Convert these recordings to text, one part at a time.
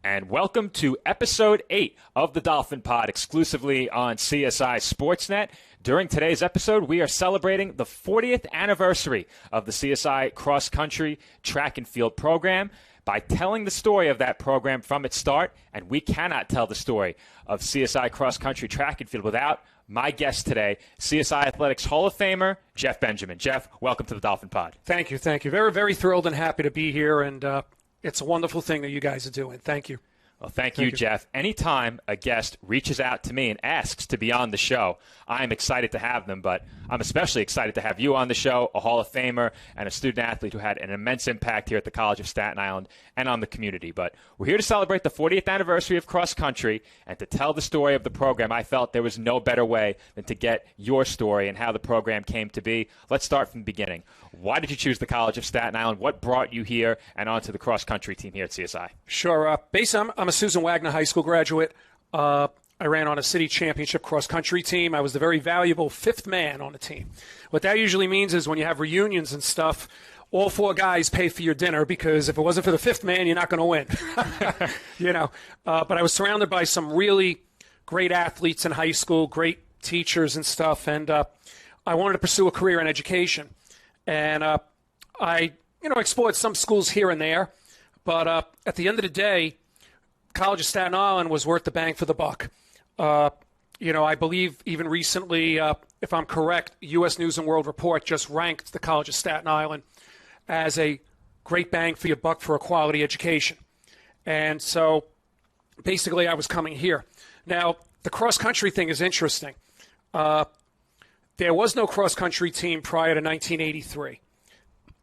and welcome to episode 8 of the Dolphin Pod, exclusively on CSI Sportsnet. During today's episode, we are celebrating the 40th anniversary of the CSI Cross Country Track and Field program by telling the story of that program from its start, and we cannot tell the story of CSI Cross Country Track and Field without my guest today, CSI Athletics Hall of Famer, Jeff Benjamin. Jeff, welcome to the Dolphin Pod. Thank you. Very, very thrilled and happy to be here, and it's a wonderful thing that you guys are doing. Thank you. Well, thank you, Jeff. Anytime a guest reaches out to me and asks to be on the show, I'm excited to have them, but I'm especially excited to have you on the show, a Hall of Famer and a student athlete who had an immense impact here at the College of Staten Island and on the community. But we're here to celebrate the 40th anniversary of cross country and to tell the story of the program. I felt there was no better way than to get your story and how the program came to be. Let's start from the beginning. Why did you choose the College of Staten Island? What brought you here and onto the cross country team here at CSI? Sure. Basically, I'm a Susan Wagner High School graduate. I ran on a city championship cross country team. I was the very valuable fifth man on the team. What that usually means is when you have reunions and stuff, all four guys pay for your dinner, because if it wasn't for the fifth man, you're not going to win. But I was surrounded by some really great athletes in high school, great teachers and stuff, and I wanted to pursue a career in education. And I explored some schools here and there, but at the end of the day, College of Staten Island was worth the bang for the buck. I believe even recently, if I'm correct, U.S. News and World Report just ranked the College of Staten Island as a great bang for your buck for a quality education. And so basically I was coming here. Now, the cross-country thing is interesting. There was no cross-country team prior to 1983.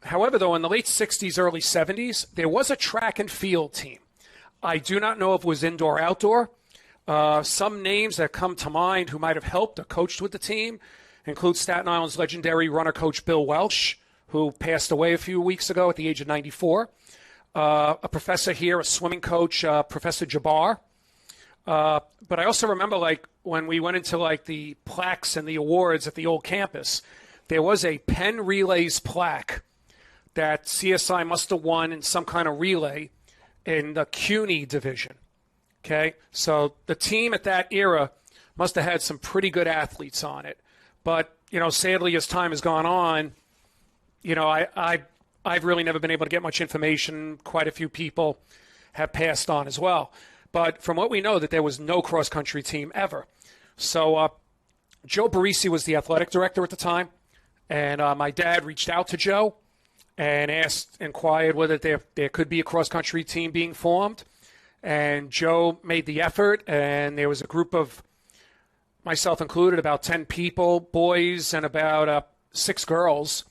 However, though, in the late 60s, early 70s, there was a track and field team. I do not know if it was indoor-outdoor. Some names that come to mind who might have helped or coached with the team include Staten Island's legendary runner coach Bill Welsh, who passed away a few weeks ago at the age of 94. A professor here, a swimming coach, Professor Jabbar. But I also remember, when we went into, the plaques and the awards at the old campus, there was a Penn Relays plaque that CSI must have won in some kind of relay in the CUNY division. Okay? So the team at that era must have had some pretty good athletes on it. But, sadly, as time has gone on, I've really never been able to get much information. Quite a few people have passed on as well. But from what we know, that there was no cross-country team ever. So Joe Barisi was the athletic director at the time, and my dad reached out to Joe and inquired whether there could be a cross-country team being formed. And Joe made the effort, and there was a group of, myself included, about 10 people, boys, and about 6 girls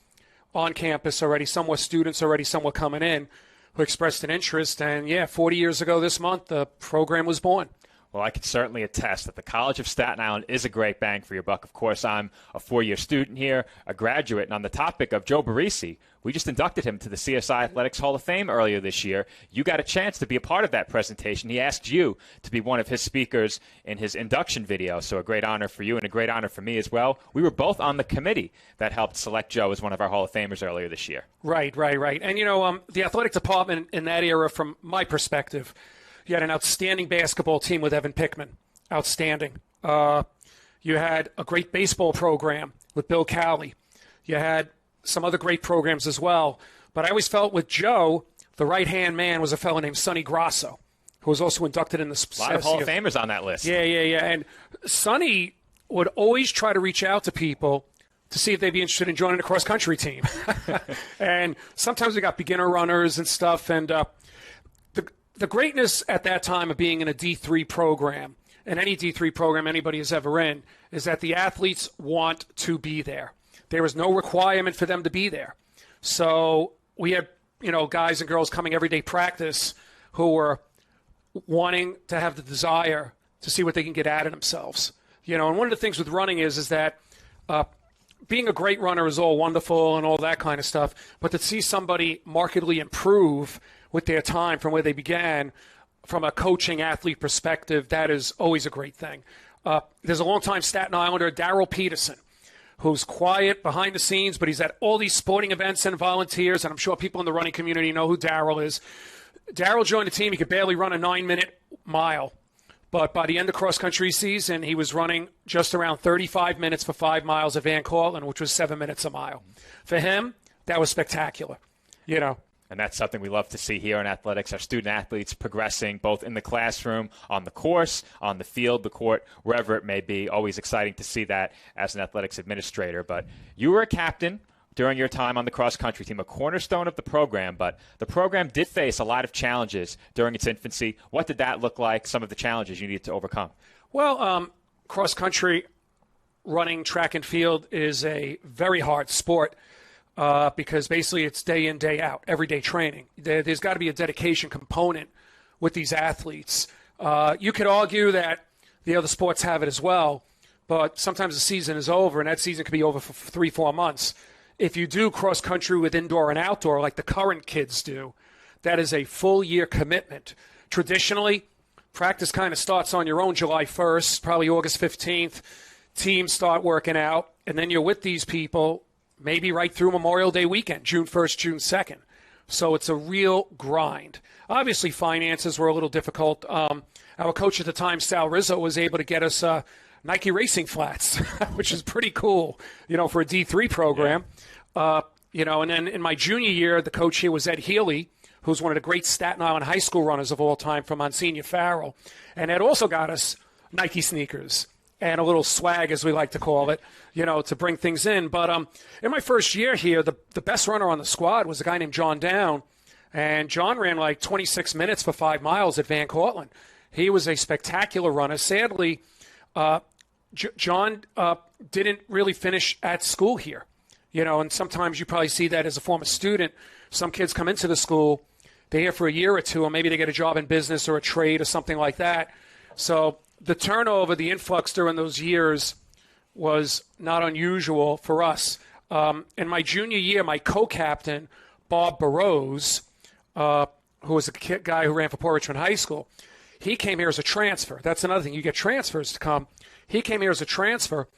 on campus already. Some were students already, some were coming in, who expressed an interest. And 40 years ago this month, the program was born. Well, I can certainly attest that the College of Staten Island is a great bang for your buck. Of course, I'm a 4-year student here, a graduate. And on the topic of Joe Barisi, we just inducted him to the CSI Athletics Hall of Fame earlier this year. You got a chance to be a part of that presentation. He asked you to be one of his speakers in his induction video. So a great honor for you and a great honor for me as well. We were both on the committee that helped select Joe as one of our Hall of Famers earlier this year. Right. And, the athletic department in that era, from my perspective, you had an outstanding basketball team with Evan Pickman. Outstanding. You had a great baseball program with Bill Cowley. You had some other great programs as well. But I always felt with Joe, the right-hand man was a fellow named Sonny Grasso, who was also inducted in the... A lot of Hall of Famers on that list. Yeah. And Sonny would always try to reach out to people to see if they'd be interested in joining a cross-country team. And sometimes we got beginner runners and stuff, and... The greatness at that time of being in a D3 program, and any D3 program anybody is ever in, is that the athletes want to be there. There is no requirement for them to be there. So we had, guys and girls coming everyday practice who were wanting to have the desire to see what they can get out of themselves. And one of the things with running is that being a great runner is all wonderful and all that kind of stuff, but to see somebody markedly improve with their time from where they began, from a coaching athlete perspective, that is always a great thing. There's a longtime Staten Islander, Darrell Peterson, who's quiet behind the scenes, but he's at all these sporting events and volunteers, and I'm sure people in the running community know who Darrell is. Darryl joined the team. He could barely run a 9-minute mile. But by the end of cross-country season, he was running just around 35 minutes for 5 miles at Van Cortlandt, which was 7 minutes a mile. For him, that was spectacular, you know. And that's something we love to see here in athletics, our student-athletes progressing both in the classroom, on the course, on the field, the court, wherever it may be. Always exciting to see that as an athletics administrator. But you were a captain during your time on the cross-country team, a cornerstone of the program, but the program did face a lot of challenges during its infancy. What did that look like, some of the challenges you needed to overcome? Well, cross-country, running track and field is a very hard sport. Because basically it's day in, day out, everyday training. There's got to be a dedication component with these athletes. You could argue that the other sports have it as well, but sometimes the season is over, and that season could be over for 3-4 months. If you do cross-country with indoor and outdoor like the current kids do, that is a full-year commitment. Traditionally, practice kind of starts on your own July 1st, probably August 15th. Teams start working out, and then you're with these people maybe right through Memorial Day weekend, June 1st, June 2nd. So it's a real grind. Obviously, finances were a little difficult. Our coach at the time, Sal Rizzo, was able to get us Nike racing flats, which is pretty cool, you know, for a D3 program. You know, and then in my junior year, the coach here was Ed Healy, who's one of the great Staten Island high school runners of all time from Monsignor Farrell. And Ed also got us Nike sneakers and a little swag, as we like to call it, you know, to bring things in. But in my first year here, the best runner on the squad was a guy named John Down. And John ran like 26 minutes for 5 miles at Van Cortlandt. He was a spectacular runner. Sadly, John didn't really finish at school here. You know, and sometimes you probably see that as a former student. Some kids come into the school, they're here for a year or two, or maybe they get a job in business or a trade or something like that. So the turnover, the influx during those years was not unusual for us. In my junior year, my co-captain, Bob Burrows, who was a guy who ran for Port Richmond High School, he came here as a transfer. That's another thing. You get transfers to come. He came here as a transfer,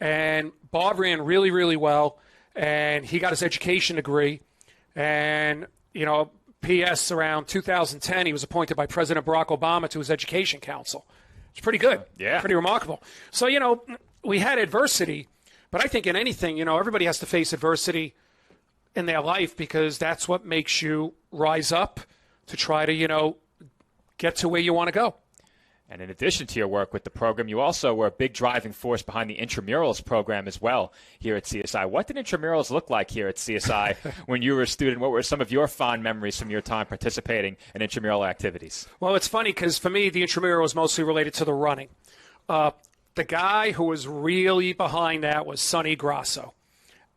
and Bob ran really, really well, and he got his education degree. And, you know, P.S. around 2010, he was appointed by President Barack Obama to his education council. It's pretty good. Yeah. Pretty remarkable. So, you know, we had adversity, but I think in anything, you know, everybody has to face adversity in their life because that's what makes you rise up to try to, you know, get to where you want to go. And in addition to your work with the program, you also were a big driving force behind the intramurals program as well here at CSI. What did intramurals look like here at CSI when you were a student? What were some of your fond memories from your time participating in intramural activities? Well, it's funny because for me, the intramural was mostly related to the running. The guy who was really behind that was Sonny Grasso.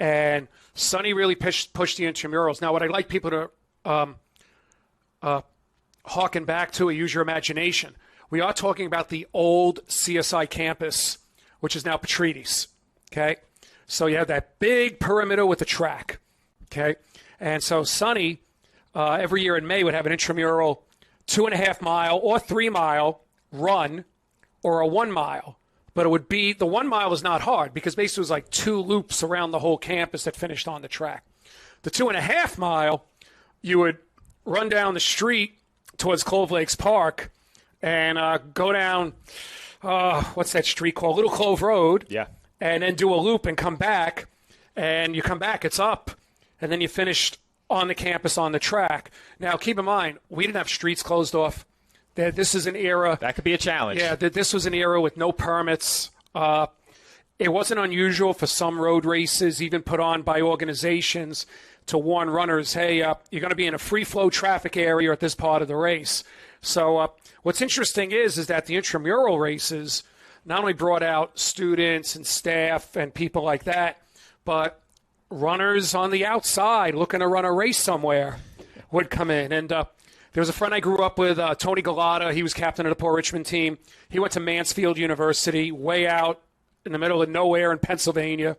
And Sonny really pushed the intramurals. Now, what I'd like people to harken back to or use your imagination, we are talking about the old CSI campus, which is now Petrides, okay? So you have that big perimeter with the track, okay? And so Sonny, every year in May, would have an intramural 2.5 mile or 3 mile run or a 1 mile. But it would be, the 1 mile is not hard because basically it was like 2 loops around the whole campus that finished on the track. The 2.5 mile, you would run down the street towards Clove Lakes Park and go down, what's that street called? Little Clove Road. Yeah. And then do a loop and come back. And you come back, it's up. And then you finished on the campus on the track. Now, keep in mind, we didn't have streets closed off. This is an era. That could be a challenge. Yeah, this was an era with no permits. It wasn't unusual for some road races, even put on by organizations, to warn runners, hey, you're going to be in a free-flow traffic area at this part of the race. So what's interesting is that the intramural races not only brought out students and staff and people like that, but runners on the outside looking to run a race somewhere would come in. And there was a friend I grew up with, Tony Galata. He was captain of the Port Richmond team. He went to Mansfield University, way out in the middle of nowhere in Pennsylvania.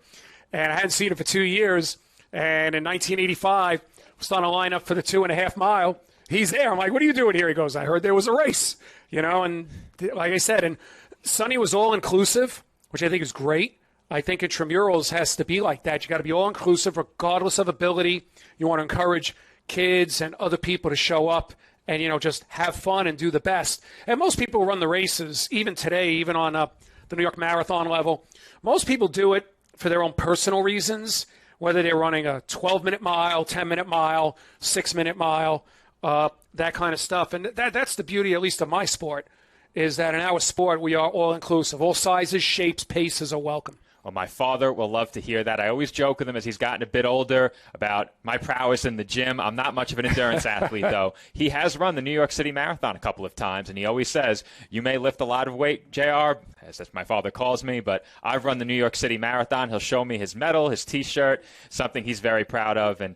And I hadn't seen him for 2 years. And in 1985, was on a lineup for the 2.5 mile. He's there. I'm like, what are you doing here? He goes, I heard there was a race. You know, and like I said, and Sonny was all-inclusive, which I think is great. I think intramurals has to be like that. You got to be all-inclusive regardless of ability. You want to encourage kids and other people to show up and, just have fun and do the best. And most people who run the races, even today, even on the New York Marathon level, most people do it for their own personal reasons, whether they're running a 12-minute mile, 10-minute mile, 6-minute mile, that kind of stuff. And that's the beauty, at least of my sport, is that in our sport, we are all-inclusive. All sizes, shapes, paces are welcome. Well, my father will love to hear that. I always joke with him as he's gotten a bit older about my prowess in the gym. I'm not much of an endurance athlete, though. He has run the New York City Marathon a couple of times, and he always says, you may lift a lot of weight, JR, as my father calls me, but I've run the New York City Marathon. He'll show me his medal, his T-shirt, something he's very proud of. And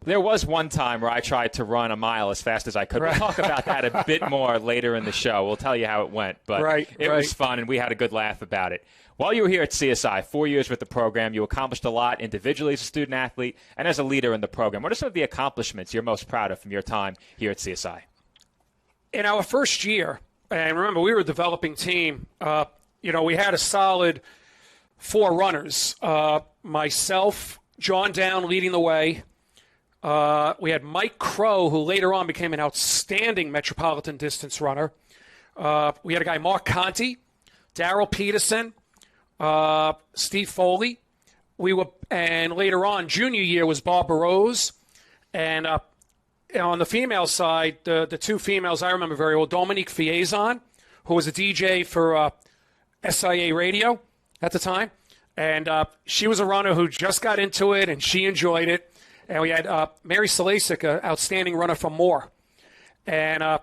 there was one time where I tried to run a mile as fast as I could. We'll talk about that a bit more later in the show. We'll tell you how it went. But it was fun, and we had a good laugh about it. While you were here at CSI, 4 years with the program, you accomplished a lot individually as a student-athlete and as a leader in the program. What are some of the accomplishments you're most proud of from your time here at CSI? In our first year, and remember, we were a developing team, we had a solid 4 runners. Myself, John Down leading the way. We had Mike Crow, who later on became an outstanding metropolitan distance runner. We had a guy, Mark Conti, Darrell Peterson, Steve Foley. And later on, junior year was Barbara Rose. And on the female side, the 2 females I remember very well, Dominique Fiazon, who was a DJ for SIA Radio at the time. And she was a runner who just got into it, and she enjoyed it. And we had Mary Salasic, an outstanding runner from Moore. And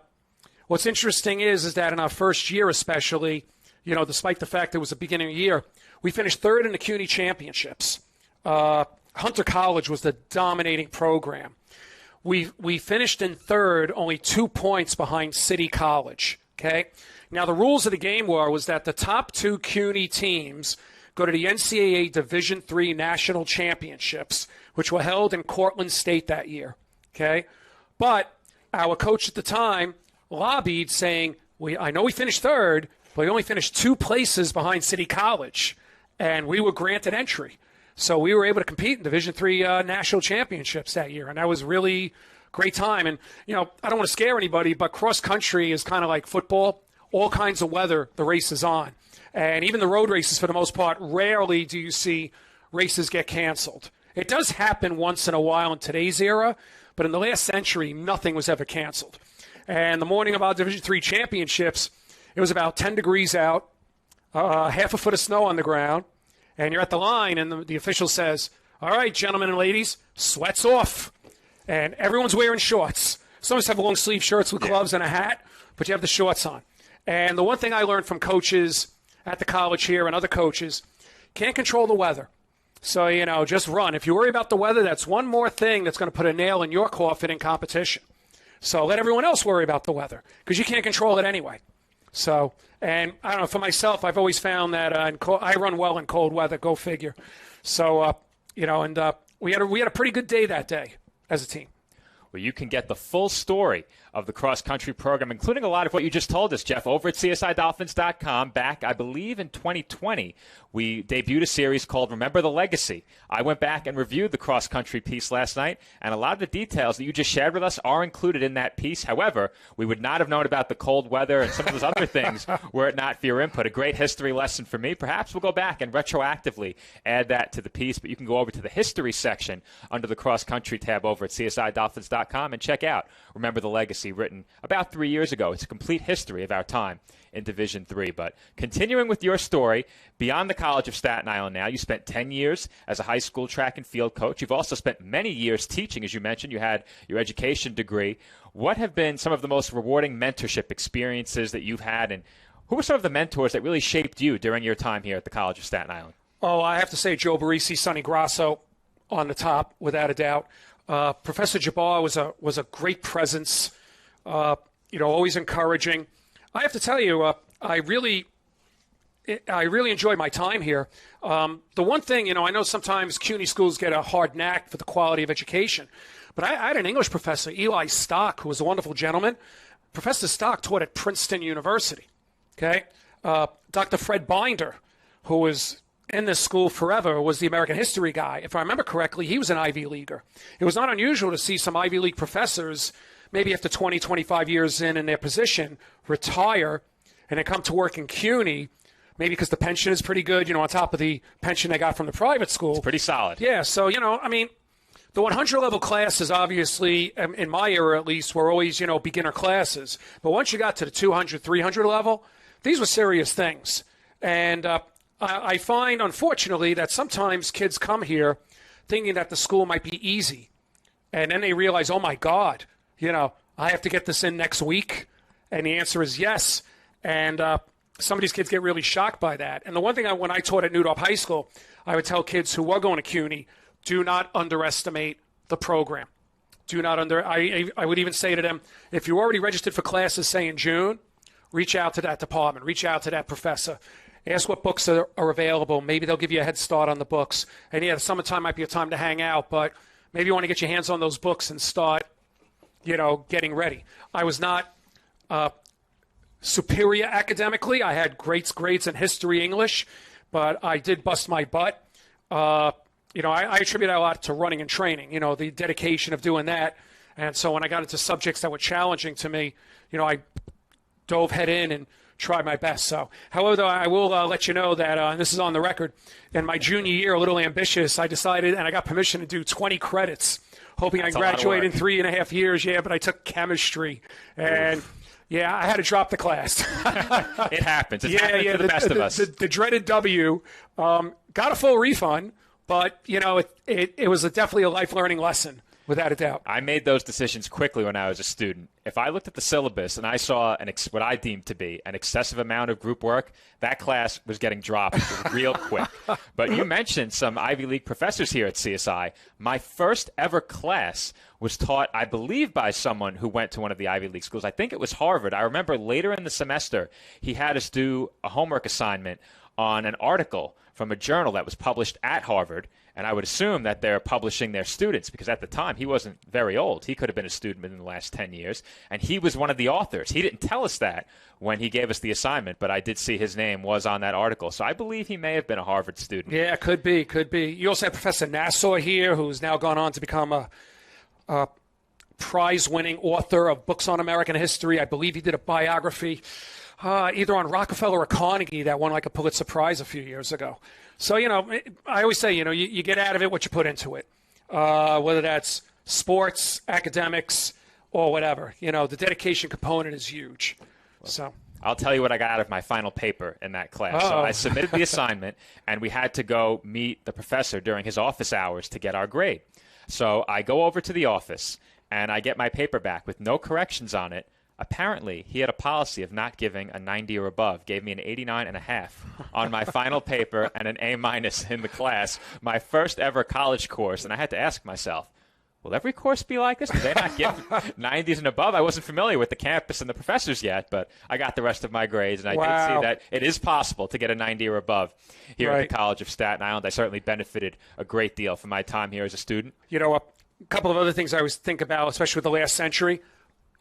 what's interesting is that in our first year especially, despite the fact it was the beginning of the year, we finished 3rd in the CUNY championships. Hunter College was the dominating program. We finished in 3rd, only 2 points behind City College. Okay. Now the rules of the game was that the top 2 CUNY teams go to the NCAA Division III National Championships, which were held in Cortland State that year. Okay, but our coach at the time lobbied, saying, I know we finished 3rd, but we only finished 2 places behind City College, and we were granted entry. So we were able to compete in Division III National Championships that year, and that was really great time. And, I don't want to scare anybody, but cross-country is kind of like football. All kinds of weather, the race is on. And even the road races, for the most part, rarely do you see races get canceled. It does happen once in a while in today's era, but in the last century, nothing was ever canceled. And the morning of our Division III championships, it was about 10 degrees out, half a foot of snow on the ground, and you're at the line, and the official says, all right, gentlemen and ladies, sweats off. And everyone's wearing shorts. Some of us have long sleeve shirts with gloves and a hat, but you have the shorts on. And the one thing I learned from coaches at the college here and other coaches, can't control the weather. So, just run. If you worry about the weather, that's one more thing that's going to put a nail in your coffin in competition. So let everyone else worry about the weather, because you can't control it anyway. So, and I don't know, for myself, I've always found that I run well in cold weather, go figure. So, we had a pretty good day that day as a team. Well, you can get the full story of the cross-country program, including a lot of what you just told us, Jeff, over at CSIDolphins.com. Back, I believe, in 2020, we debuted a series called Remember the Legacy. I went back and reviewed the cross-country piece last night, and a lot of the details that you just shared with us are included in that piece. However, we would not have known about the cold weather and some of those other things were it not for your input. A great history lesson for me. Perhaps we'll go back and retroactively add that to the piece, but you can go over to the history section under the cross-country tab over at CSIDolphins.com and check out Remember the Legacy, written about 3 years ago. It's a complete history of our time in Division III. But continuing with your story, beyond the College of Staten Island now, you spent 10 years as a high school track and field coach. You've also spent many years teaching, as you mentioned. You had your education degree. What have been some of the most rewarding mentorship experiences that you've had, and who were some of the mentors that really shaped you during your time here at the College of Staten Island? Oh, I have to say Joe Barisi, Sonny Grasso on the top, without a doubt. Professor Jabbar was a great presence, always encouraging. I have to tell you, I really enjoy my time here. The one thing, I know sometimes CUNY schools get a hard knack for the quality of education, but I had an English professor, Eli Stock, who was a wonderful gentleman. Professor Stock taught at Princeton University. Okay, Dr. Fred Binder, who was in this school forever, was the American history guy. If I remember correctly, he was an Ivy Leaguer. It was not unusual to see some Ivy League professors maybe after 20, 25 years in their position, retire and then come to work in CUNY, maybe because the pension is pretty good, on top of the pension they got from the private school. It's pretty solid. Yeah, so, the 100-level classes, obviously, in my era at least, were always, beginner classes. But once you got to the 200, 300 level, these were serious things. And I find, unfortunately, that sometimes kids come here thinking that the school might be easy. And then they realize, oh, my God, I have to get this in next week. And the answer is yes. And some of these kids get really shocked by that. And the one thing when I taught at Newdorf High School, I would tell kids who were going to CUNY, do not underestimate the program. I would even say to them, if you're already registered for classes, say in June, reach out to that department, reach out to that professor, ask what books are available. Maybe they'll give you a head start on the books. And yeah, the summertime might be a time to hang out, but maybe you want to get your hands on those books and start, getting ready. I was not superior academically. I had great grades in history, English, but I did bust my butt. I attribute that a lot to running and training, the dedication of doing that. And so when I got into subjects that were challenging to me, I dove head in and tried my best. So, however, though, I will let you know that, and this is on the record, in my junior year, a little ambitious, I decided, and I got permission to do 20 credits, hoping I graduate in 3.5 years. Yeah, but I took chemistry. And yeah, I had to drop the class. It happens. It's happened to the best of us. The dreaded W. Got a full refund. But, it was definitely a life learning lesson, without a doubt. I made those decisions quickly when I was a student. If I looked at the syllabus and I saw what I deemed to be an excessive amount of group work, that class was getting dropped real quick. But you mentioned some Ivy League professors here at CSI. My first ever class was taught, I believe, by someone who went to one of the Ivy League schools. I think it was Harvard. I remember later in the semester, he had us do a homework assignment on an article from a journal that was published at Harvard, and I would assume that they're publishing their students because at the time he wasn't very old. He could have been a student within the last 10 years, and he was one of the authors. He didn't tell us that when he gave us the assignment, but I did see his name was on that article. So I believe he may have been a Harvard student. Yeah, could be. You also have Professor Nassau here, who's now gone on to become a prize-winning author of books on American history. I believe he did a biography either on Rockefeller or Carnegie that won like a Pulitzer Prize a few years ago. So, I always say, you get out of it what you put into it, whether that's sports, academics, or whatever. The dedication component is huge. So I'll tell you what I got out of my final paper in that class. So I submitted the assignment, and we had to go meet the professor during his office hours to get our grade. So I go over to the office, and I get my paper back with no corrections on it. Apparently, he had a policy of not giving a 90 or above, gave me an 89.5 on my final paper and an A- in the class, my first ever college course. And I had to ask myself, will every course be like this? Do they not give 90s and above? I wasn't familiar with the campus and the professors yet, but I got the rest of my grades, and I did see that it is possible to get a 90 or above here at the College of Staten Island. I certainly benefited a great deal from my time here as a student. A couple of other things I always think about, especially with the last century,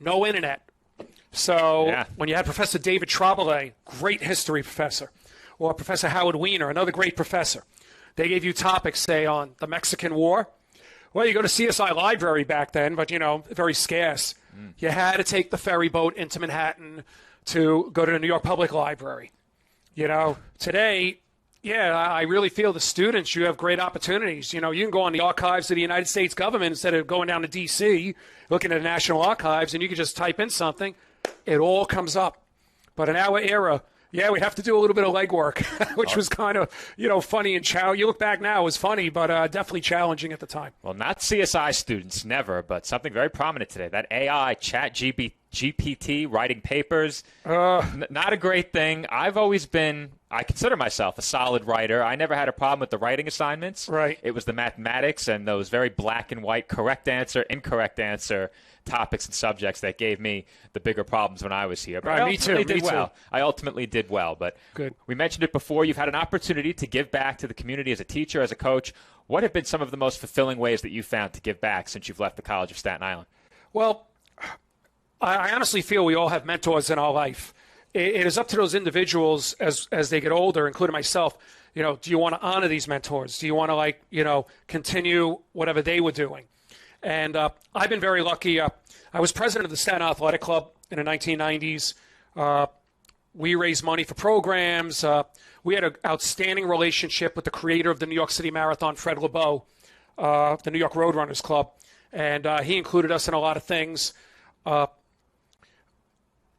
no internet. So when you had Professor David Trabelay, great history professor, or Professor Howard Weiner, another great professor, they gave you topics, say, on the Mexican War. Well, you go to CSI Library back then, but, very scarce. You had to take the ferry boat into Manhattan to go to the New York Public Library. Today, I really feel the students, you have great opportunities. You can go on the archives of the United States government instead of going down to D.C., looking at the National Archives, and you can just type in something. It all comes up. But in our era, we have to do a little bit of legwork, which was kind of, funny and you look back now, it was funny, but definitely challenging at the time. Well, not CSI students, never, but something very prominent today. That AI, GPT, writing papers, not a great thing. I consider myself a solid writer. I never had a problem with the writing assignments. Right. It was the mathematics and those very black and white correct answer, incorrect answer topics and subjects that gave me the bigger problems when I was here. But me too. I ultimately did well. But good. We mentioned it before. You've had an opportunity to give back to the community as a teacher, as a coach. What have been some of the most fulfilling ways that you found to give back since you've left the College of Staten Island? Well, I honestly feel we all have mentors in our life. It is up to those individuals as they get older, including myself. Do you want to honor these mentors? Do you want to continue whatever they were doing? And I've been very lucky. I was president of the Staten Island Athletic Club in the 1990s. We raised money for programs. We had an outstanding relationship with the creator of the New York City Marathon, Fred Lebow, the New York Roadrunners Club. And he included us in a lot of things.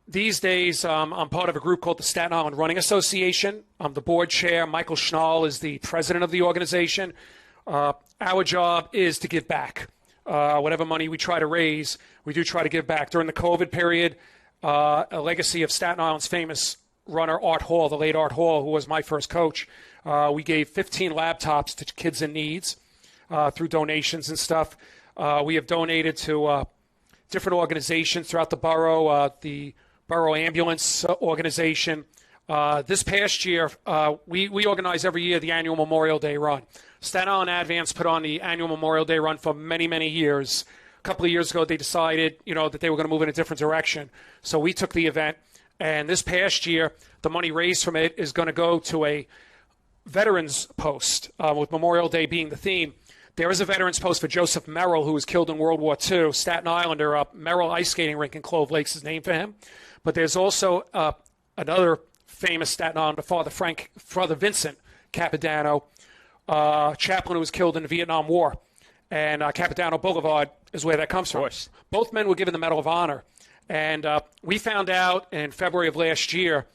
These days, I'm part of a group called the Staten Island Running Association. I'm the board chair. Michael Schnall is the president of the organization. Our job is to give back. Whatever money we try to raise, we do try to give back. During the COVID period, a legacy of Staten Island's famous runner, Art Hall, the late Art Hall, who was my first coach, we gave 15 laptops to kids in needs through donations and stuff. We have donated to different organizations throughout the borough, the Borough Ambulance Organization. This past year, we organize every year the annual Memorial Day Run. Staten Island Advance put on the annual Memorial Day Run for many, many years. A couple of years ago, they decided, that they were going to move in a different direction. So we took the event, and this past year, the money raised from it is going to go to a veterans post, with Memorial Day being the theme. There is a veterans post for Joseph Merrill, who was killed in World War II. Staten Islander, Merrill Ice Skating Rink in Clove Lakes is named for him. But there's also another famous Staten Islander, Father Vincent Capodanno, chaplain who was killed in the Vietnam War. And Capodanno Boulevard is where that comes from. Both men were given the Medal of Honor. And we found out in February of last year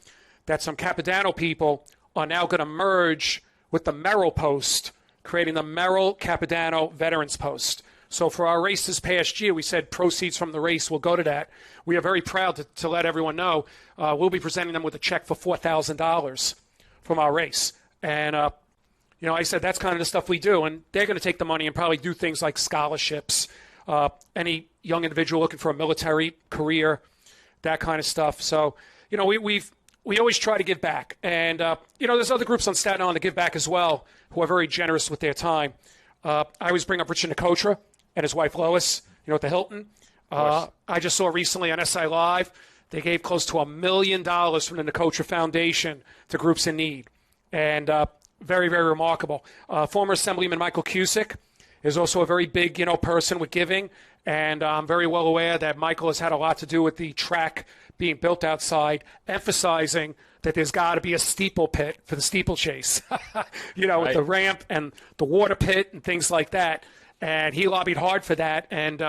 that some Capodanno people are now going to merge with the Merrill Post, creating the Merrill Capodanno Veterans Post. So for our race this past year, we said proceeds from the race will go to that. We are very proud to let everyone know we'll be presenting them with a check for $4,000 from our race. And, I said that's kind of the stuff we do. And they're going to take the money and probably do things like scholarships, any young individual looking for a military career, that kind of stuff. So, we always try to give back. And, there's other groups on Staten Island that give back as well who are very generous with their time. I always bring up Richard Nicotra and his wife Lois, at the Hilton. I just saw recently on SI Live, they gave close to $1 million from the Nicotra Foundation to groups in need. And very, very remarkable. Former Assemblyman Michael Cusick is also a very big, person with giving. And I'm very well aware that Michael has had a lot to do with the track being built outside, emphasizing that there's got to be a steeple pit for the steeplechase, right. With the ramp and the water pit and things like that. And he lobbied hard for that. And,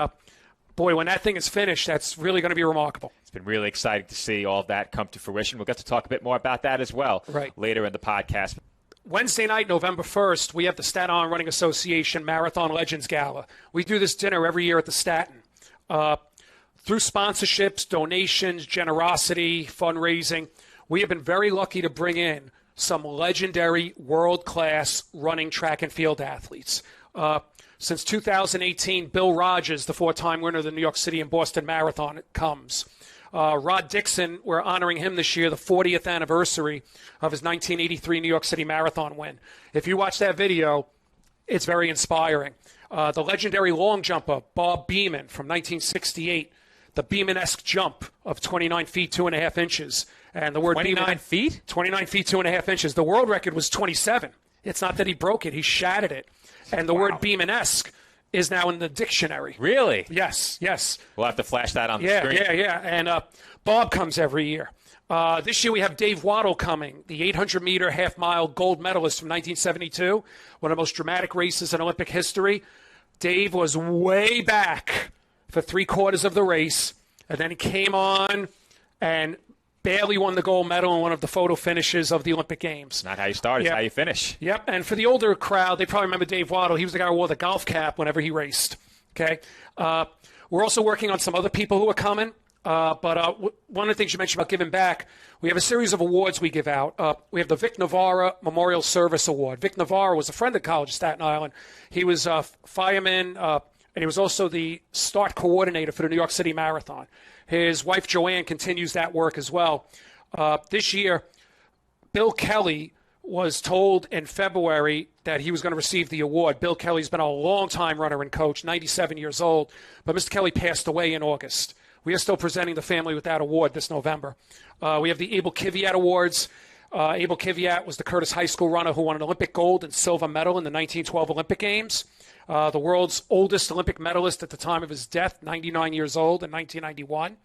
boy, when that thing is finished, that's really going to be remarkable. It's been really exciting to see all of that come to fruition. We'll get to talk a bit more about that as well later in the podcast. Wednesday night, November 1st, we have the Staten Island Running Association Marathon Legends Gala. We do this dinner every year at the Staten. Through sponsorships, donations, generosity, fundraising, we have been very lucky to bring in some legendary world-class running track and field athletes. Since 2018, Bill Rogers, the four-time winner of the New York City and Boston Marathon, comes. Rod Dixon, we're honoring him this year, the 40th anniversary of his 1983 New York City Marathon win. If you watch that video, it's very inspiring. The legendary long jumper, Bob Beeman, from 1968, the Beeman-esque jump of 29 feet, 2.5 inches. And the word 29 feet? 29 feet, 2.5 inches. The world record was 27. It's not that he broke it, he shattered it. And the word Beeman-esque is now in the dictionary. Really? Yes. We'll have to flash that on the screen. Yeah. And Bob comes every year. This year we have Dave Waddle coming, the 800-meter half-mile gold medalist from 1972, one of the most dramatic races in Olympic history. Dave was way back for three-quarters of the race, and then he came on and barely won the gold medal in one of the photo finishes of the Olympic Games. Not how you start, it's how you finish. Yep, and for the older crowd, they probably remember Dave Waddle. He was the guy who wore the golf cap whenever he raced. Okay, we're also working on some other people who are coming. But one of the things you mentioned about giving back, we have a series of awards we give out. We have the Vic Navarra Memorial Service Award. Vic Navarra was a friend of College of Staten Island. He was a fireman, and he was also the start coordinator for the New York City Marathon. His wife, Joanne, continues that work as well. This year, Bill Kelly was told in February that he was going to receive the award. Bill Kelly's been a long-time runner and coach, 97 years old, but Mr. Kelly passed away in August. We are still presenting the family with that award this November. We have the Abel Kiviat Awards. Abel Kiviat was the Curtis High School runner who won an Olympic gold and silver medal in the 1912 Olympic Games. The world's oldest Olympic medalist at the time of his death, 99 years old in 1991.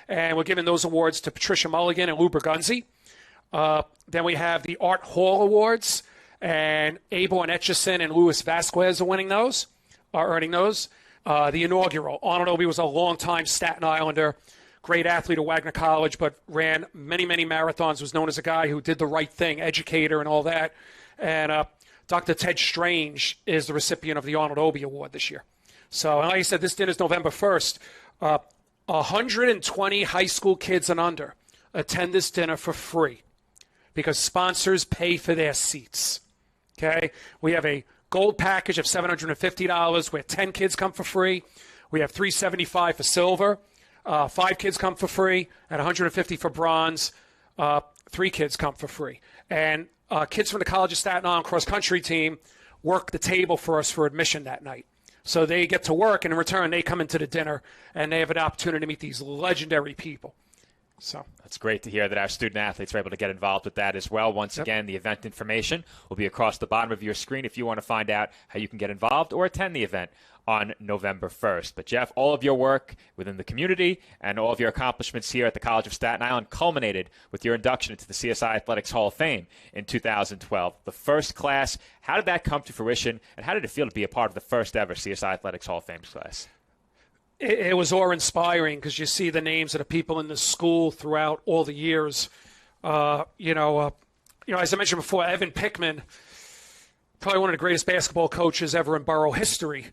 And we're giving those awards to Patricia Mulligan and Lou Bergunzi. Then we have the Art Hall Awards, and Abel and Etchison and Luis Vasquez are earning those. The inaugural, Arnold Obie was a longtime Staten Islander, great athlete at Wagner College, but ran many, many marathons, was known as a guy who did the right thing, educator and all that. And Dr. Ted Strange is the recipient of the Arnold Obie Award this year. So, and like I said, this dinner is November 1st. 120 high school kids and under attend this dinner for free because sponsors pay for their seats. Okay? We have a gold package of $750 where 10 kids come for free. We have $375 for silver. 5 kids come for free, and $150 for bronze. 3 kids come for free. And kids from the College of Staten Island cross-country team work the table for us for admission that night. So they get to work, and in return, they come into the dinner, and they have an opportunity to meet these legendary people. So that's great to hear that our student athletes are able to get involved with that as well. Once again, the event information will be across the bottom of your screen if you want to find out how you can get involved or attend the event on November 1st. But Jeff, all of your work within the community and all of your accomplishments here at the College of Staten Island culminated with your induction into the CSI Athletics Hall of Fame in 2012. The first class, how did that come to fruition, and how did it feel to be a part of the first ever CSI Athletics Hall of Fame class? It was awe-inspiring because you see the names of the people in the school throughout all the years. As I mentioned before, Evan Pickman, probably one of the greatest basketball coaches ever in Borough history.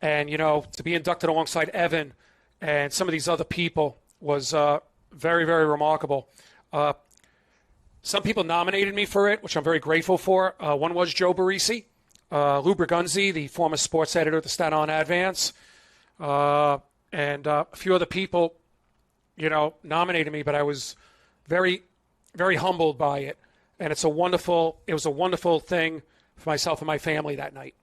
And, to be inducted alongside Evan and some of these other people was very, very remarkable. Some people nominated me for it, which I'm very grateful for. One was Joe Barisi, Lou Bergunzi, the former sports editor of the Staten Island Advance, and a few other people, nominated me, but I was very, very humbled by it. And it was a wonderful thing for myself and my family that night.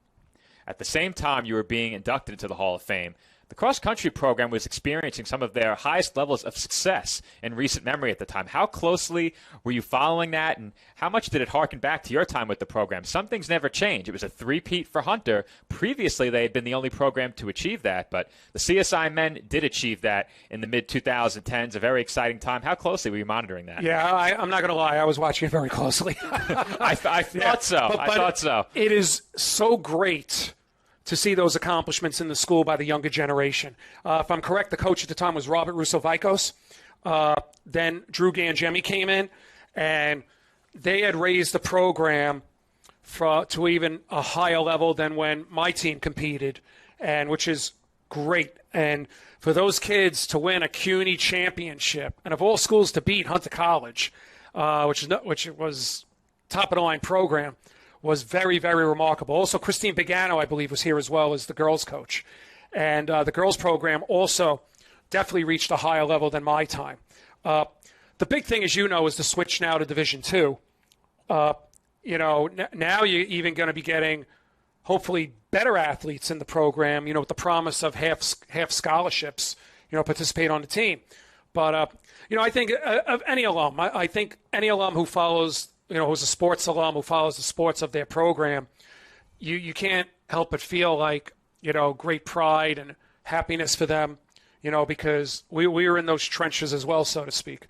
At the same time you were being inducted into the Hall of Fame, the cross-country program was experiencing some of their highest levels of success in recent memory at the time. How closely were you following that, and how much did it harken back to your time with the program? Some things never change. It was a three-peat for Hunter. Previously, they had been the only program to achieve that, but the CSI men did achieve that in the mid-2010s, a very exciting time. How closely were you monitoring that? Yeah, I'm not going to lie. I was watching it very closely. I thought so. I thought so. It is so great to see those accomplishments in the school by the younger generation. If I'm correct, the coach at the time was Robert Russo-Vikos. Then Drew Gangemi came in, and they had raised the program to even a higher level than when my team competed, and which is great. And for those kids to win a CUNY championship, and of all schools to beat Hunter College, which was top-of-the-line program, was very, very remarkable. Also, Christine Begano, I believe, was here as well as the girls' coach. And the girls' program also definitely reached a higher level than my time. The big thing, as you know, is the switch now to Division II. Now you're even going to be getting, hopefully, better athletes in the program, with the promise of half scholarships, participate on the team. But, I think of any alum, I think any alum who follows who's a sports alum, who follows the sports of their program, you can't help but feel like, great pride and happiness for them, because we were in those trenches as well, so to speak.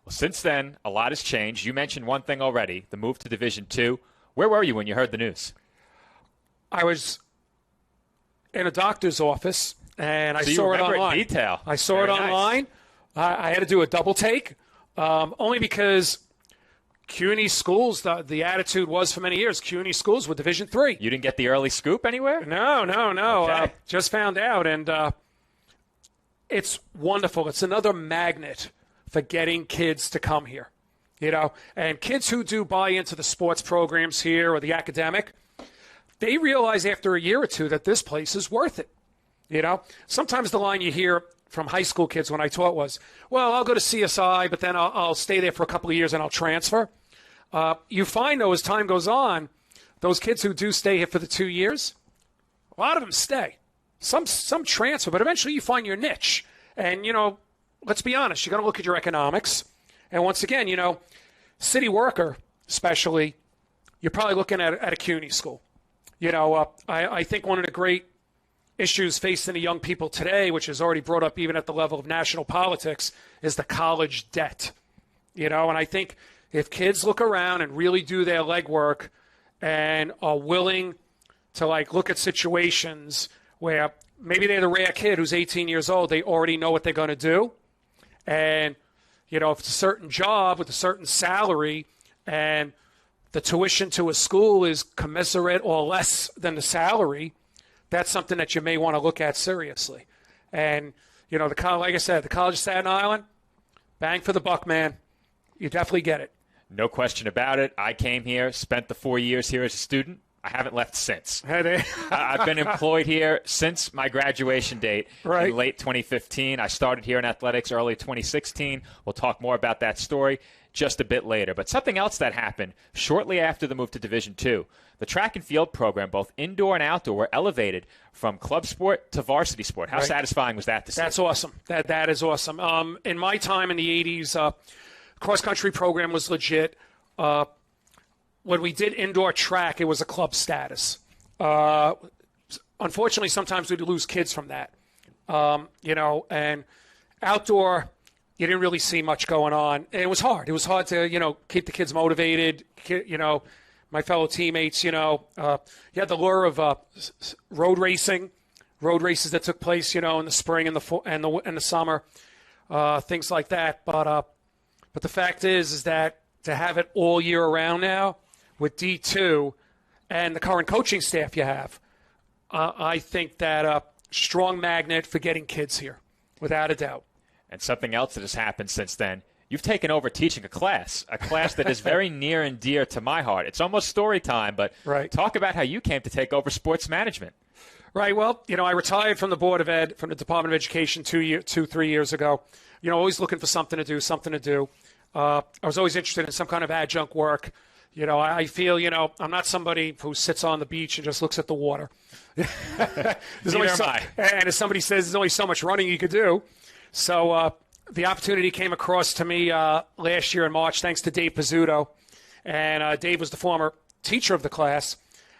Well, since then, a lot has changed. You mentioned one thing already, the move to Division II. Where were you when you heard the news? I was in a doctor's office, and I saw it online. In detail. I saw it online. I had to do a double take, only because CUNY schools, the attitude was for many years, CUNY schools were Division III. You didn't get the early scoop anywhere? No. Okay. Just found out, and it's wonderful. It's another magnet for getting kids to come here, And kids who do buy into the sports programs here or the academic, they realize after a year or two that this place is worth it. Sometimes the line you hear from high school kids when I taught was, well, I'll go to CSI, but then I'll stay there for a couple of years and I'll transfer. You find, though, as time goes on, those kids who do stay here for the 2 years, a lot of them stay. Some transfer, but eventually you find your niche. And, let's be honest, you got to look at your economics. And once again, city worker, especially, you're probably looking at a CUNY school. I think one of the great issues facing the young people today, which is already brought up even at the level of national politics, is the college debt. And I think if kids look around and really do their legwork and are willing to look at situations where maybe they're the rare kid who's 18 years old, they already know what they're going to do. And, if it's a certain job with a certain salary and the tuition to a school is commensurate or less than the salary, that's something that you may want to look at seriously. And, like I said, the College of Staten Island, bang for the buck, man. You definitely get it. No question about it. I came here, spent the 4 years here as a student. I haven't left since. I've been employed here since my graduation date in late 2015. I started here in athletics early 2016. We'll talk more about that story just a bit later. But something else that happened shortly after the move to Division II, the track and field program, both indoor and outdoor, were elevated from club sport to varsity sport. How satisfying was that to see? That's awesome. That is awesome. In my time in the 80s, cross-country program was legit. When we did indoor track, it was a club status. Unfortunately, sometimes we'd lose kids from that. And outdoor, you didn't really see much going on. And it was hard. It was hard to, keep the kids motivated, my fellow teammates, you had the lure of road races that took place, in the spring and the summer, things like that. But the fact is that to have it all year around now with D2 and the current coaching staff you have, I think that a strong magnet for getting kids here, without a doubt. And something else that has happened since then, you've taken over teaching a class that is very near and dear to my heart. It's almost story time, but talk about how you came to take over sports management. Right. Well, I retired from the Board of Ed, from the Department of Education 3 years ago. Always looking for something to do. I was always interested in some kind of adjunct work. I feel, I'm not somebody who sits on the beach and just looks at the water. And as somebody says, there's only so much running you could do. So the opportunity came across to me last year in March, thanks to Dave Pizzuto. And Dave was the former teacher of the class.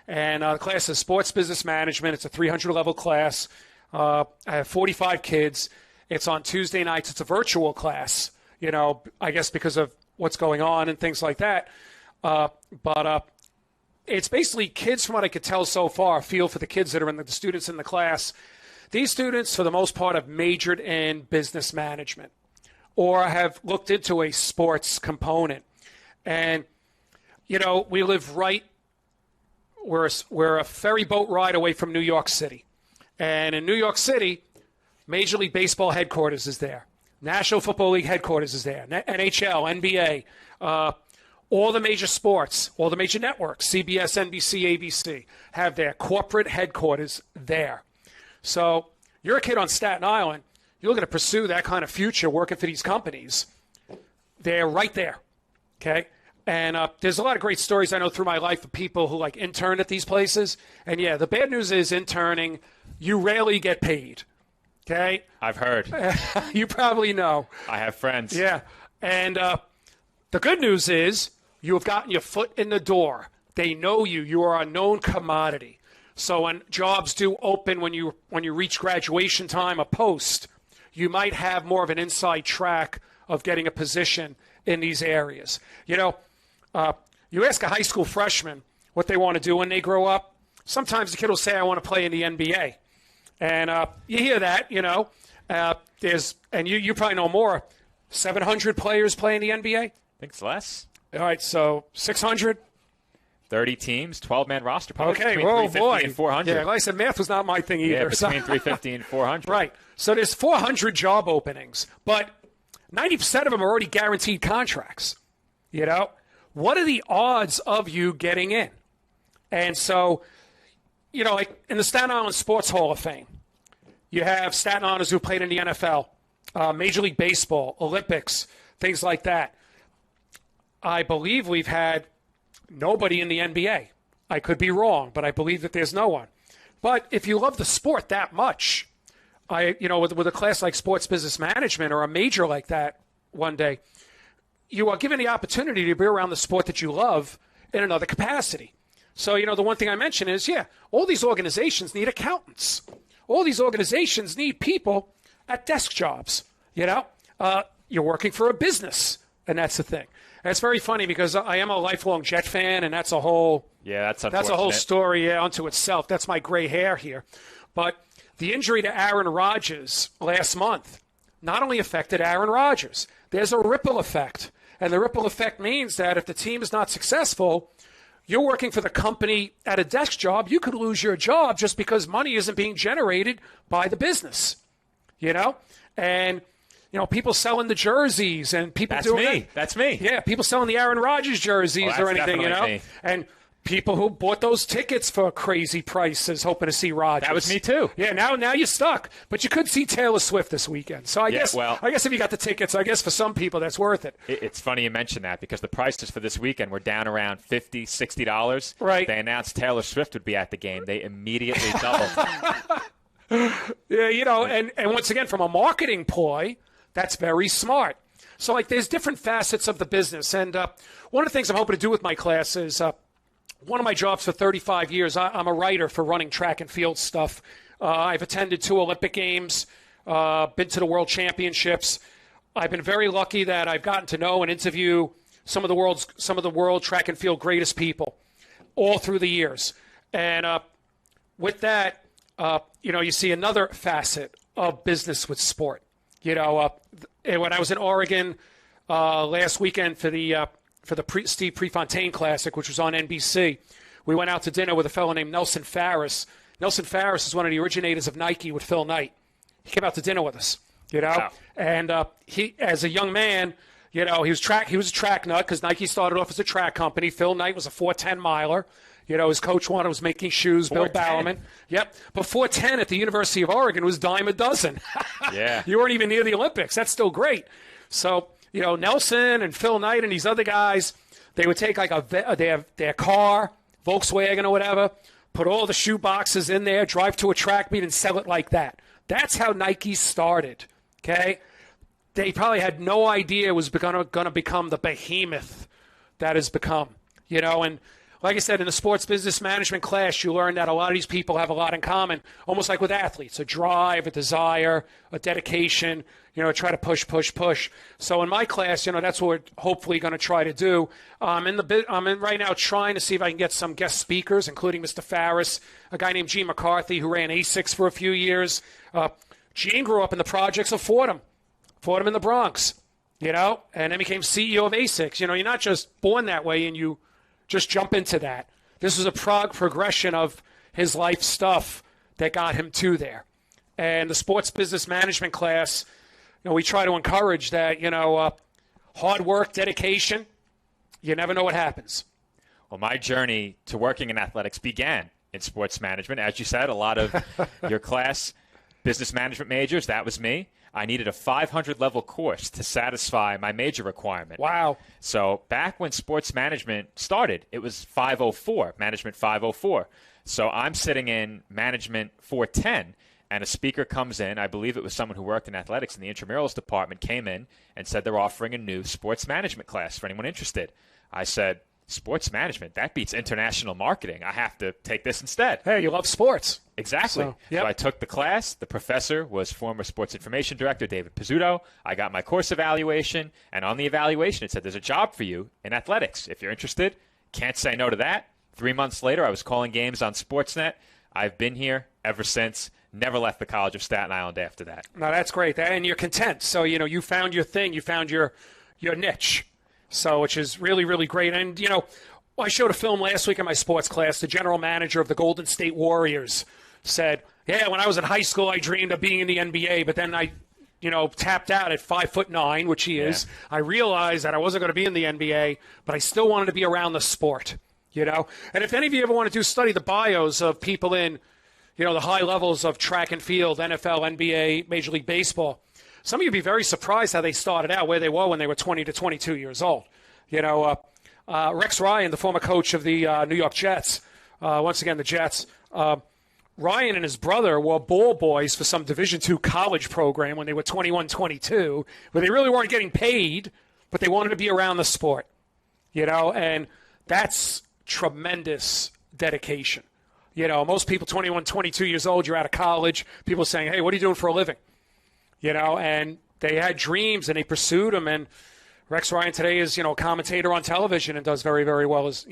And the class is Sports Business Management. It's a 300-level class. I have 45 kids. It's on Tuesday nights. It's a virtual class, I guess because of what's going on and things like that. But it's basically kids, from what I could tell so far, feel for the kids that are the students in the class. These students, for the most part, have majored in business management or have looked into a sports component. And, we live we're a ferry boat ride away from New York City. And in New York City, Major League Baseball headquarters is there. National Football League headquarters is there. NHL, NBA, all the major sports, all the major networks, CBS, NBC, ABC, have their corporate headquarters there. So you're a kid on Staten Island, you're looking to pursue that kind of future working for these companies. They're right there, okay? And there's a lot of great stories I know through my life of people who intern at these places. And, yeah, the bad news is interning, you rarely get paid, okay? I've heard. You probably know. I have friends. Yeah. And the good news is you have gotten your foot in the door. They know you. You are a known commodity. So when jobs do open, when you reach graduation time, a post, you might have more of an inside track of getting a position in these areas. You ask a high school freshman what they want to do when they grow up. Sometimes the kid will say, I want to play in the NBA. And you hear that, and you probably know more, 700 players play in the NBA? I think it's less. All right, so 600? 30 teams, 12-man roster. Probably okay, between 350 and 400. Yeah, like I said, math was not my thing either. Yeah, between 350 and 400. Right. So there's 400 job openings, but 90% of them are already guaranteed contracts. What are the odds of you getting in? And so, like in the Staten Island Sports Hall of Fame, you have Staten Islanders who played in the NFL, Major League Baseball, Olympics, things like that. I believe we've had nobody in the NBA. I could be wrong, but I believe that there's no one. But if you love the sport that much, with a class like Sports Business Management or a major like that one day, you are given the opportunity to be around the sport that you love in another capacity. So, the one thing I mentioned is, all these organizations need accountants. All these organizations need people at desk jobs. You're working for a business, and that's the thing. And it's very funny because I am a lifelong Jet fan, and that's a whole that's a whole story unto itself. That's my gray hair here. But the injury to Aaron Rodgers last month not only affected Aaron Rodgers, there's a ripple effect. And the ripple effect means that if the team is not successful, you're working for the company at a desk job, you could lose your job just because money isn't being generated by the business. And people selling the jerseys and people That's doing me. that. That's me. Yeah, people selling the Aaron Rodgers jerseys or anything, me. And people who bought those tickets for crazy prices hoping to see Rodgers. That was me too. Yeah, now you're stuck. But you could see Taylor Swift this weekend. So I guess if you got the tickets, I guess for some people that's worth it. It's funny you mention that because the prices for this weekend were down around $50, $60. Right. They announced Taylor Swift would be at the game. They immediately doubled. Yeah, and once again, from a marketing ploy, that's very smart. So, there's different facets of the business. And one of the things I'm hoping to do with my class is one of my jobs for 35 years, I'm a writer for running track and field stuff. I've attended 2 Olympic Games, been to the World Championships. I've been very lucky that I've gotten to know and interview some of the world track and field greatest people all through the years. And with that, you see another facet of business with sport. When I was in Oregon last weekend for the Steve Prefontaine Classic, which was on NBC, we went out to dinner with a fellow named Nelson Farris. Nelson Farris is one of the originators of Nike with Phil Knight. He came out to dinner with us, Wow. And he, as a young man, he was a track nut because Nike started off as a track company. Phil Knight was a 4:10 miler. His coach was making shoes, Bill 4:10. Bowerman. Yep. But 4:10 at the University of Oregon was dime a dozen. Yeah. You weren't even near the Olympics. That's still great. So, Nelson and Phil Knight and these other guys, they would take their car, Volkswagen or whatever, put all the shoe boxes in there, drive to a track meet and sell it like that. That's how Nike started, okay? They probably had no idea it was going to become the behemoth that has become, and like I said, in the sports business management class, you learn that a lot of these people have a lot in common, almost like with athletes, a drive, a desire, a dedication, try to push. So in my class, that's what we're hopefully going to try to do. I'm in right now trying to see if I can get some guest speakers, including Mr. Farris, a guy named Gene McCarthy who ran ASICS for a few years. Gene grew up in the projects of Fordham in the Bronx, and then became CEO of ASICS. You're not just born that way and you just jump into that. This was a progression of his life stuff that got him to there. And the sports business management class, we try to encourage that, hard work, dedication. You never know what happens. Well, my journey to working in athletics began in sports management. As you said, a lot of your class, business management majors, that was me. I needed a 500-level course to satisfy my major requirement. Wow. So back when sports management started, it was 504, Management 504. So I'm sitting in Management 410, and a speaker comes in. I believe it was someone who worked in athletics in the intramurals department, came in and said they're offering a new sports management class for anyone interested. I said, sports management, that beats international marketing. I have to take this instead. Hey, you love sports. Exactly. So I took the class. The professor was former sports information director David Pizzuto. I got my course evaluation, and on the evaluation it said there's a job for you in athletics. If you're interested, can't say no to that. 3 months later, I was calling games on Sportsnet. I've been here ever since. Never left the College of Staten Island after that. No, that's great. And you're content. So, you found your thing. You found your niche. So, which is really, really great. And, I showed a film last week in my sports class. The general manager of the Golden State Warriors said, yeah, when I was in high school, I dreamed of being in the NBA, but then I, tapped out at 5'9", which he is. I realized that I wasn't going to be in the NBA, but I still wanted to be around the sport, And if any of you ever want to study the bios of people in, the high levels of track and field, NFL, NBA, Major League Baseball, some of you would be very surprised how they started out, where they were when they were 20 to 22 years old. Rex Ryan, the former coach of the New York Jets, once again the Jets, Ryan and his brother were ball boys for some Division II college program when they were 21, 22, where they really weren't getting paid, but they wanted to be around the sport, and that's tremendous dedication. Most people 21, 22 years old, you're out of college, people saying, hey, what are you doing for a living? And they had dreams and they pursued them. And Rex Ryan today is, a commentator on television and does very, very well as,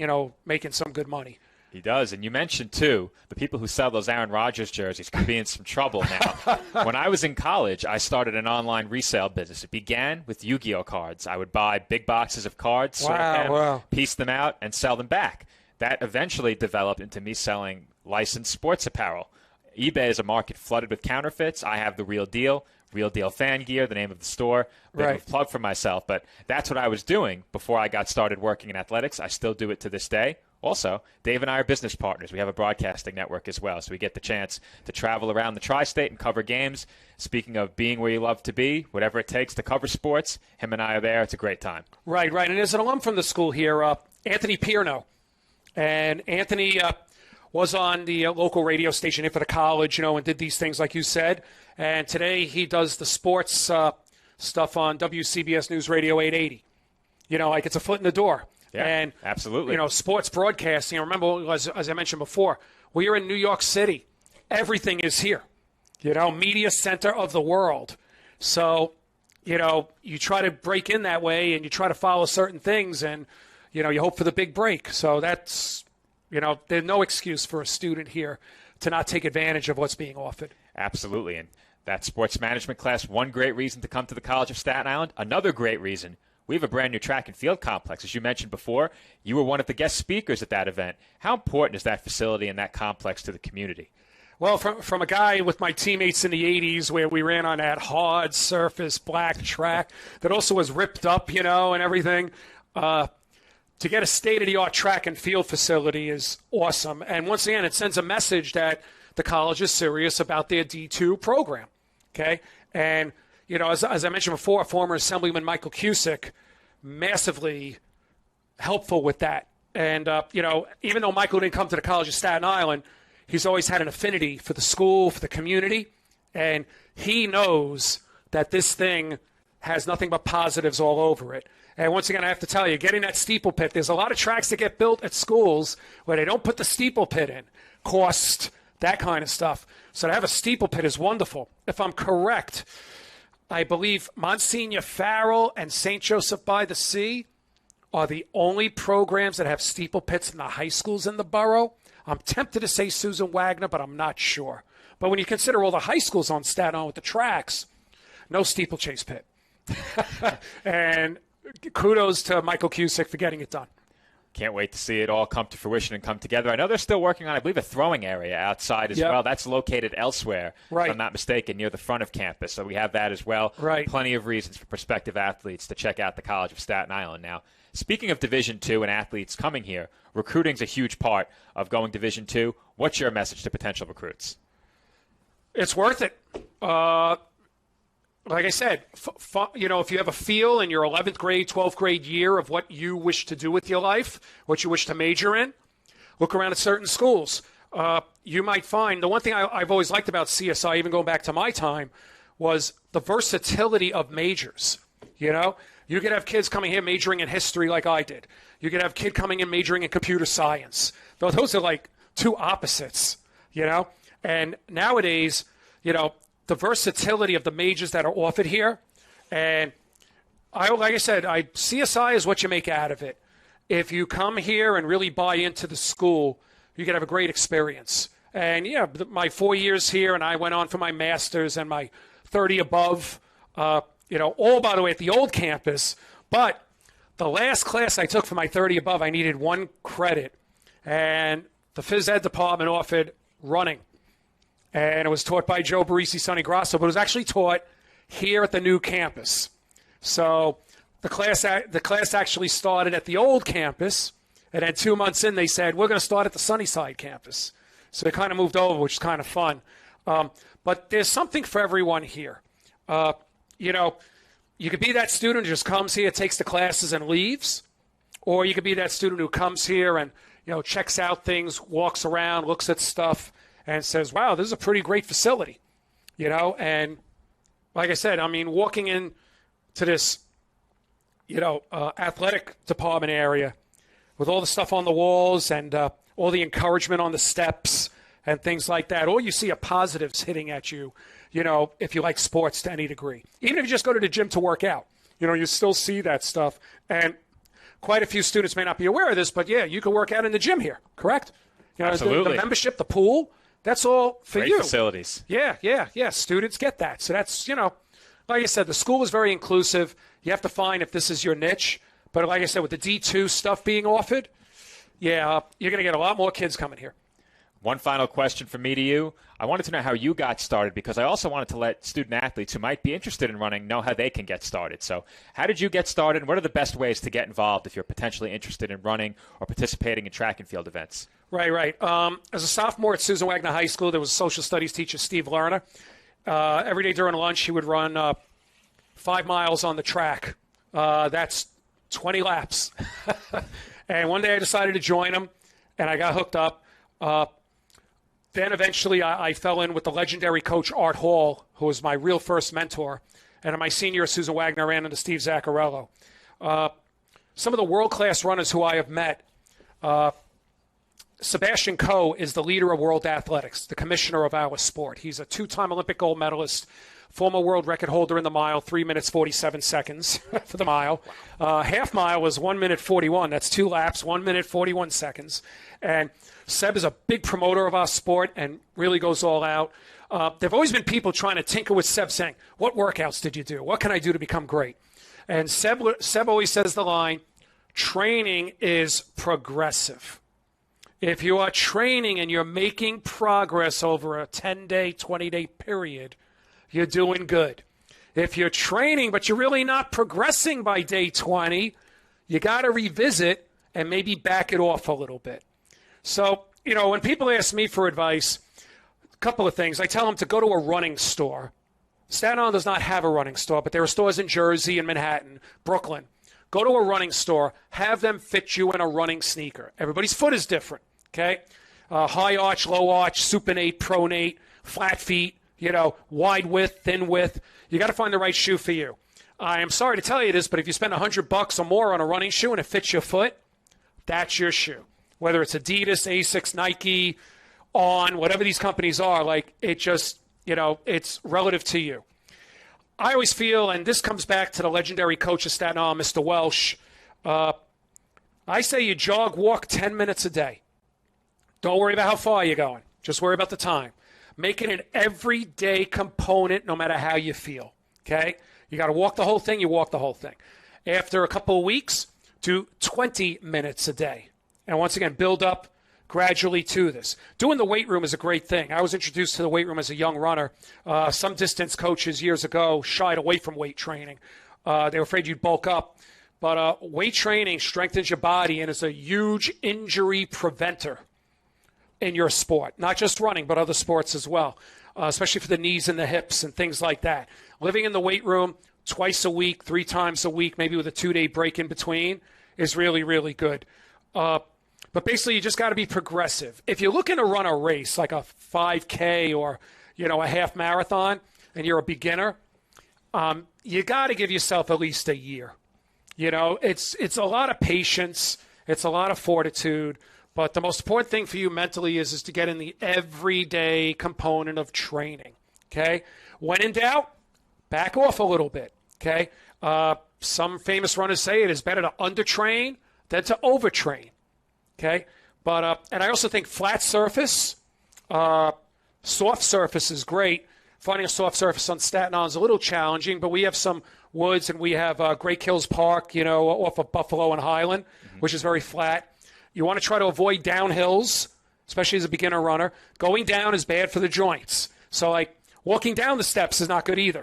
making some good money. He does. And you mentioned, too, the people who sell those Aaron Rodgers jerseys could be in some trouble now. When I was in college, I started an online resale business. It began with Yu-Gi-Oh cards. I would buy big boxes of cards, sort them, piece them out, and sell them back. That eventually developed into me selling licensed sports apparel. eBay is a market flooded with counterfeits. I have the Real Deal Fan Gear, the name of the store. Bit of a plug for myself, but that's what I was doing before I got started working in athletics. I still do it to this day. Also, Dave and I are business partners. We have a broadcasting network as well, so we get the chance to travel around the tri-state and cover games. Speaking of being where you love to be, whatever it takes to cover sports, him and I are there. It's a great time. Right. And as an alum from the school here, Anthony Pierno. And Anthony was on the local radio station for the college, and did these things like you said. And today he does the sports stuff on WCBS News Radio 880. Like it's a foot in the door. Yeah, and absolutely. Sports broadcasting. Remember, as I mentioned before, we are in New York City. Everything is here. Media center of the world. So, you try to break in that way and you try to follow certain things and, you hope for the big break. So that's, there's no excuse for a student here to not take advantage of what's being offered. Absolutely. And that sports management class, one great reason to come to the College of Staten Island. Another great reason, we have a brand new track and field complex. As you mentioned before, you were one of the guest speakers at that event. How important is that facility and that complex to the community? Well, from a guy with my teammates in the 80s where we ran on that hard surface, black track that also was ripped up, and everything, to get a state-of-the-art track and field facility is awesome. And once again, it sends a message that the college is serious about their D2 program, okay? And, as I mentioned before, former Assemblyman Michael Cusick, massively helpful with that. And, even though Michael didn't come to the College of Staten Island, he's always had an affinity for the school, for the community, and he knows that this thing has nothing but positives all over it. And once again, I have to tell you, getting that steeple pit, there's a lot of tracks that get built at schools where they don't put the steeple pit in, cost, that kind of stuff. So to have a steeple pit is wonderful. If I'm correct, I believe Monsignor Farrell and St. Joseph by the Sea are the only programs that have steeple pits in the high schools in the borough. I'm tempted to say Susan Wagner, but I'm not sure. But when you consider all the high schools on Staten Island with the tracks, no steeplechase pit. And kudos to Michael Cusick for getting it done. Can't wait to see it all come to fruition and come together. I know they're still working on, I believe, a throwing area outside as well. That's located elsewhere, if I'm not mistaken, near the front of campus. So we have that as well. Right. Plenty of reasons for prospective athletes to check out the College of Staten Island. Now, speaking of Division II and athletes coming here, recruiting's a huge part of going Division II. What's your message to potential recruits? It's worth it. Like I said, if you have a feel in your 11th grade, 12th grade year of what you wish to do with your life, what you wish to major in, look around at certain schools. You might find the one thing I've always liked about CSI, even going back to my time, was the versatility of majors. You could have kids coming here majoring in history like I did. You could have kid coming in majoring in computer science. Those are like two opposites, And nowadays, the versatility of the majors that are offered here. And like I said, CSI is what you make out of it. If you come here and really buy into the school, you can have a great experience. And, my 4 years here, and I went on for my master's and my 30 above, all, by the way, at the old campus. But the last class I took for my 30 above, I needed 1 credit. And the phys ed department offered running. And it was taught by Joe Barisi, Sonny Grasso, but it was actually taught here at the new campus. So the class actually started at the old campus, and then 2 months in, they said, we're going to start at the Sunnyside campus. So they kind of moved over, which is kind of fun. But there's something for everyone here. You could be that student who just comes here, takes the classes, and leaves. Or you could be that student who comes here and, checks out things, walks around, looks at stuff, and says, wow, this is a pretty great facility, And like I said, walking into this athletic department area with all the stuff on the walls and all the encouragement on the steps and things like that. All you see are positives hitting at you, if you like sports to any degree. Even if you just go to the gym to work out, you still see that stuff. And quite a few students may not be aware of this, but yeah, you can work out in the gym here, correct? Absolutely. The membership, the pool, that's all for Great you. Facilities. Yeah. Students get that. So that's, like I said, the school is very inclusive. You have to find if this is your niche. But like I said, with the D2 stuff being offered, yeah, you're going to get a lot more kids coming here. One final question from me to you. I wanted to know how you got started because I also wanted to let student athletes who might be interested in running know how they can get started. So how did you get started, and what are the best ways to get involved if you're potentially interested in running or participating in track and field events? Right. As a sophomore at Susan Wagner High School, there was a social studies teacher, Steve Lerner. Every day during lunch, he would run 5 miles on the track. That's 20 laps. And one day I decided to join him, and I got hooked up. Then eventually I fell in with the legendary coach Art Hall, who was my real first mentor. And in my senior year at Susan Wagner, I ran into Steve Zaccarello. Some of the world-class runners who I have met, Sebastian Coe is the leader of world athletics, the commissioner of our sport. He's a 2-time Olympic gold medalist, former world record holder in the mile, 3 minutes, 47 seconds for the mile. Half mile was 1 minute 41. That's 2 laps, 1 minute, 41 seconds. And Seb is a big promoter of our sport and really goes all out. There have always been people trying to tinker with Seb saying, what workouts did you do? What can I do to become great? And Seb always says the line, training is progressive. If you are training and you're making progress over a 10-day, 20-day period, you're doing good. If you're training but you're really not progressing by day 20, you got to revisit and maybe back it off a little bit. So, when people ask me for advice, a couple of things. I tell them to go to a running store. Staten Island does not have a running store, but there are stores in Jersey and Manhattan, Brooklyn. Go to a running store. Have them fit you in a running sneaker. Everybody's foot is different, okay? High arch, low arch, supinate, pronate, flat feet, wide width, thin width. You got to find the right shoe for you. I am sorry to tell you this, but if you spend $100 or more on a running shoe and it fits your foot, that's your shoe. Whether it's Adidas, Asics, Nike, On, whatever these companies are, it just, it's relative to you. I always feel, and this comes back to the legendary coach of Staten Island, Mr. Welsh, I say you jog, walk 10 minutes a day. Don't worry about how far you're going. Just worry about the time. Make it an everyday component no matter how you feel, okay? You got to walk the whole thing, you walk the whole thing. After a couple of weeks, do 20 minutes a day. And once again, build up gradually to this. Doing the weight room is a great thing. I was introduced to the weight room as a young runner. Some distance coaches years ago shied away from weight training. They were afraid you'd bulk up. But weight training strengthens your body and is a huge injury preventer in your sport. Not just running, but other sports as well, especially for the knees and the hips and things like that. Living in the weight room twice a week, 3 times a week, maybe with a 2-day break in between, is really, really good. But basically, you just got to be progressive. If you're looking to run a race, like a 5K or, a half marathon, and you're a beginner, you got to give yourself at least a year. It's a lot of patience. It's a lot of fortitude. But the most important thing for you mentally is to get in the everyday component of training, okay? When in doubt, back off a little bit, okay? Some famous runners say it is better to undertrain than to overtrain. Okay, but and I also think flat surface, soft surface is great. Finding a soft surface on Staten Island is a little challenging, but we have some woods and we have Great Kills Park, off of Buffalo and Highland, which is very flat. You want to try to avoid downhills, especially as a beginner runner. Going down is bad for the joints. So, walking down the steps is not good either.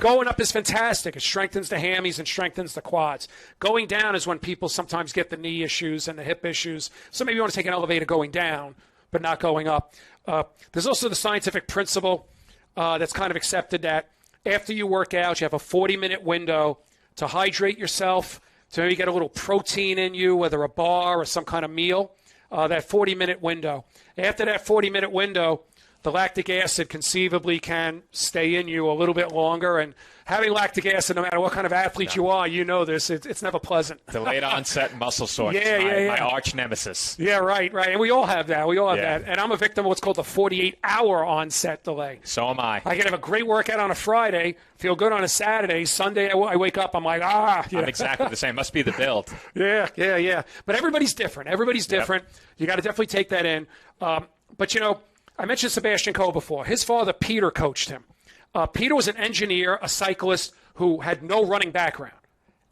Going up is fantastic. It strengthens the hammies and strengthens the quads. Going down is when people sometimes get the knee issues and the hip issues. So maybe you want to take an elevator going down, but not going up. There's also the scientific principle that's kind of accepted that after you work out, you have a 40-minute window to hydrate yourself, to maybe get a little protein in you, whether a bar or some kind of meal, that 40-minute window. After that 40-minute window, the lactic acid conceivably can stay in you a little bit longer. And having lactic acid, no matter what kind of athlete you are, you know this. It's never pleasant. Delayed onset muscle soreness. My arch nemesis. Yeah, right. And we all have that. And I'm a victim of what's called the 48-hour onset delay. So am I. I can have a great workout on a Friday, feel good on a Saturday. Sunday, I wake up, I'm like, I'm exactly the same. Must be the build. Yeah. But everybody's different. Yep. You got to definitely take that in. But, I mentioned Sebastian Coe before. His father, Peter, coached him. Peter was an engineer, a cyclist who had no running background.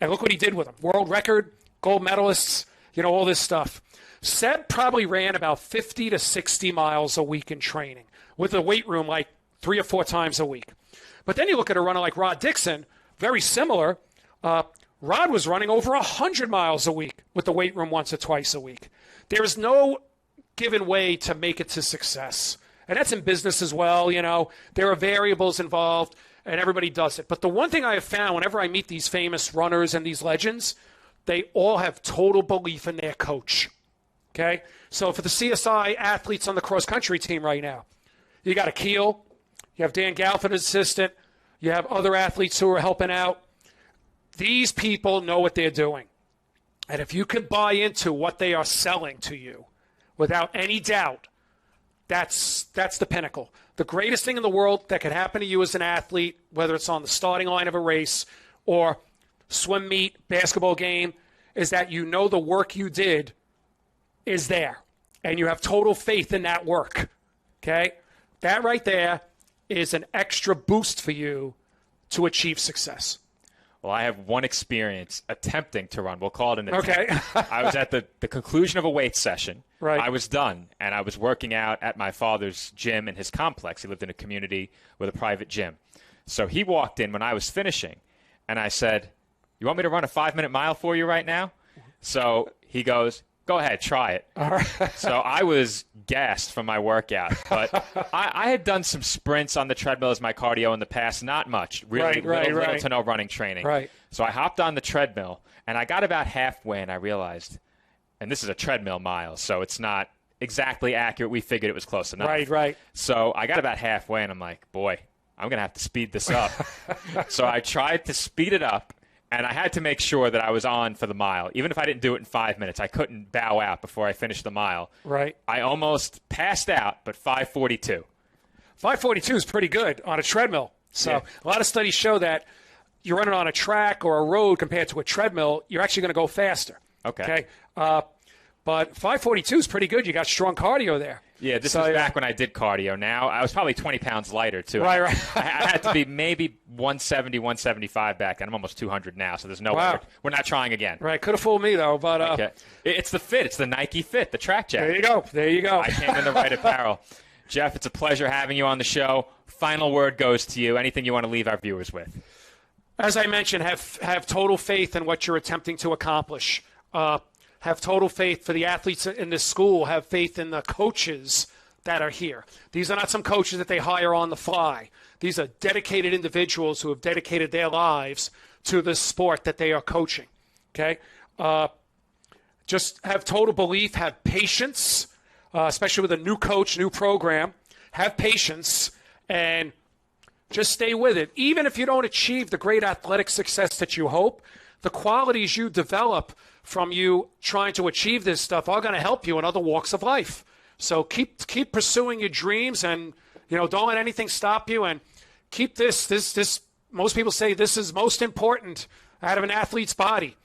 And look what he did with him. World record, gold medalists, all this stuff. Seb probably ran about 50 to 60 miles a week in training with a weight room like 3 or 4 times a week. But then you look at a runner like Rod Dixon, very similar. Rod was running over 100 miles a week with the weight room once or twice a week. There is no given way to make it to success. And that's in business as well, There are variables involved, and everybody does it. But the one thing I have found whenever I meet these famous runners and these legends, they all have total belief in their coach. Okay? So for the CSI athletes on the cross-country team right now, you got Akil, you have Dan Galfin as assistant, you have other athletes who are helping out. These people know what they're doing. And if you can buy into what they are selling to you, without any doubt, that's the pinnacle. The greatest thing in the world that could happen to you as an athlete, whether it's on the starting line of a race or swim meet, basketball game, is that the work you did is there. And you have total faith in that work. Okay? That right there is an extra boost for you to achieve success. Well, I have one experience attempting to run. We'll call it an attempt. Okay. I was at the conclusion of a weight session. Right. I was done, and I was working out at my father's gym in his complex. He lived in a community with a private gym. So he walked in when I was finishing, and I said, "You want me to run a 5-minute mile for you right now?" So he goes, "Go ahead, try it." All right. So I was gassed from my workout, but I had done some sprints on the treadmill as my cardio in the past, not much, really little to no running training. Right. So I hopped on the treadmill, and I got about halfway, and I realized, and this is a treadmill mile, so it's not exactly accurate. We figured it was close enough. Right. So I got about halfway, and I'm like, boy, I'm going to have to speed this up. So I tried to speed it up. And I had to make sure that I was on for the mile. Even if I didn't do it in 5 minutes, I couldn't bow out before I finished the mile. Right. I almost passed out, but 5:42. 5:42 is pretty good on a treadmill. So A lot of studies show that you're running on a track or a road compared to a treadmill, you're actually going to go faster. Okay. But 5:42 is pretty good. You got strong cardio there. Yeah, this was back when I did cardio. Now, I was probably 20 pounds lighter, too. Right. I had to be maybe 170, 175 back then. I'm almost 200 now, so there's no way. We're not trying again. Right. Could have fooled me, though. But okay. It's the fit. It's the Nike fit, the track jacket. There you go. I came in the right apparel. Jeff, it's a pleasure having you on the show. Final word goes to you. Anything you want to leave our viewers with? As I mentioned, have total faith in what you're attempting to accomplish. Have total faith for the athletes in this school. Have faith in the coaches that are here. These are not some coaches that they hire on the fly. These are dedicated individuals who have dedicated their lives to the sport that they are coaching. Okay? Just have total belief. Have patience, especially with a new coach, new program. Have patience and just stay with it. Even if you don't achieve the great athletic success that you hope, the qualities you develop from you trying to achieve this stuff are going to help you in other walks of life. So keep pursuing your dreams, and don't let anything stop you. And keep this. Most people say this is most important out of an athlete's body.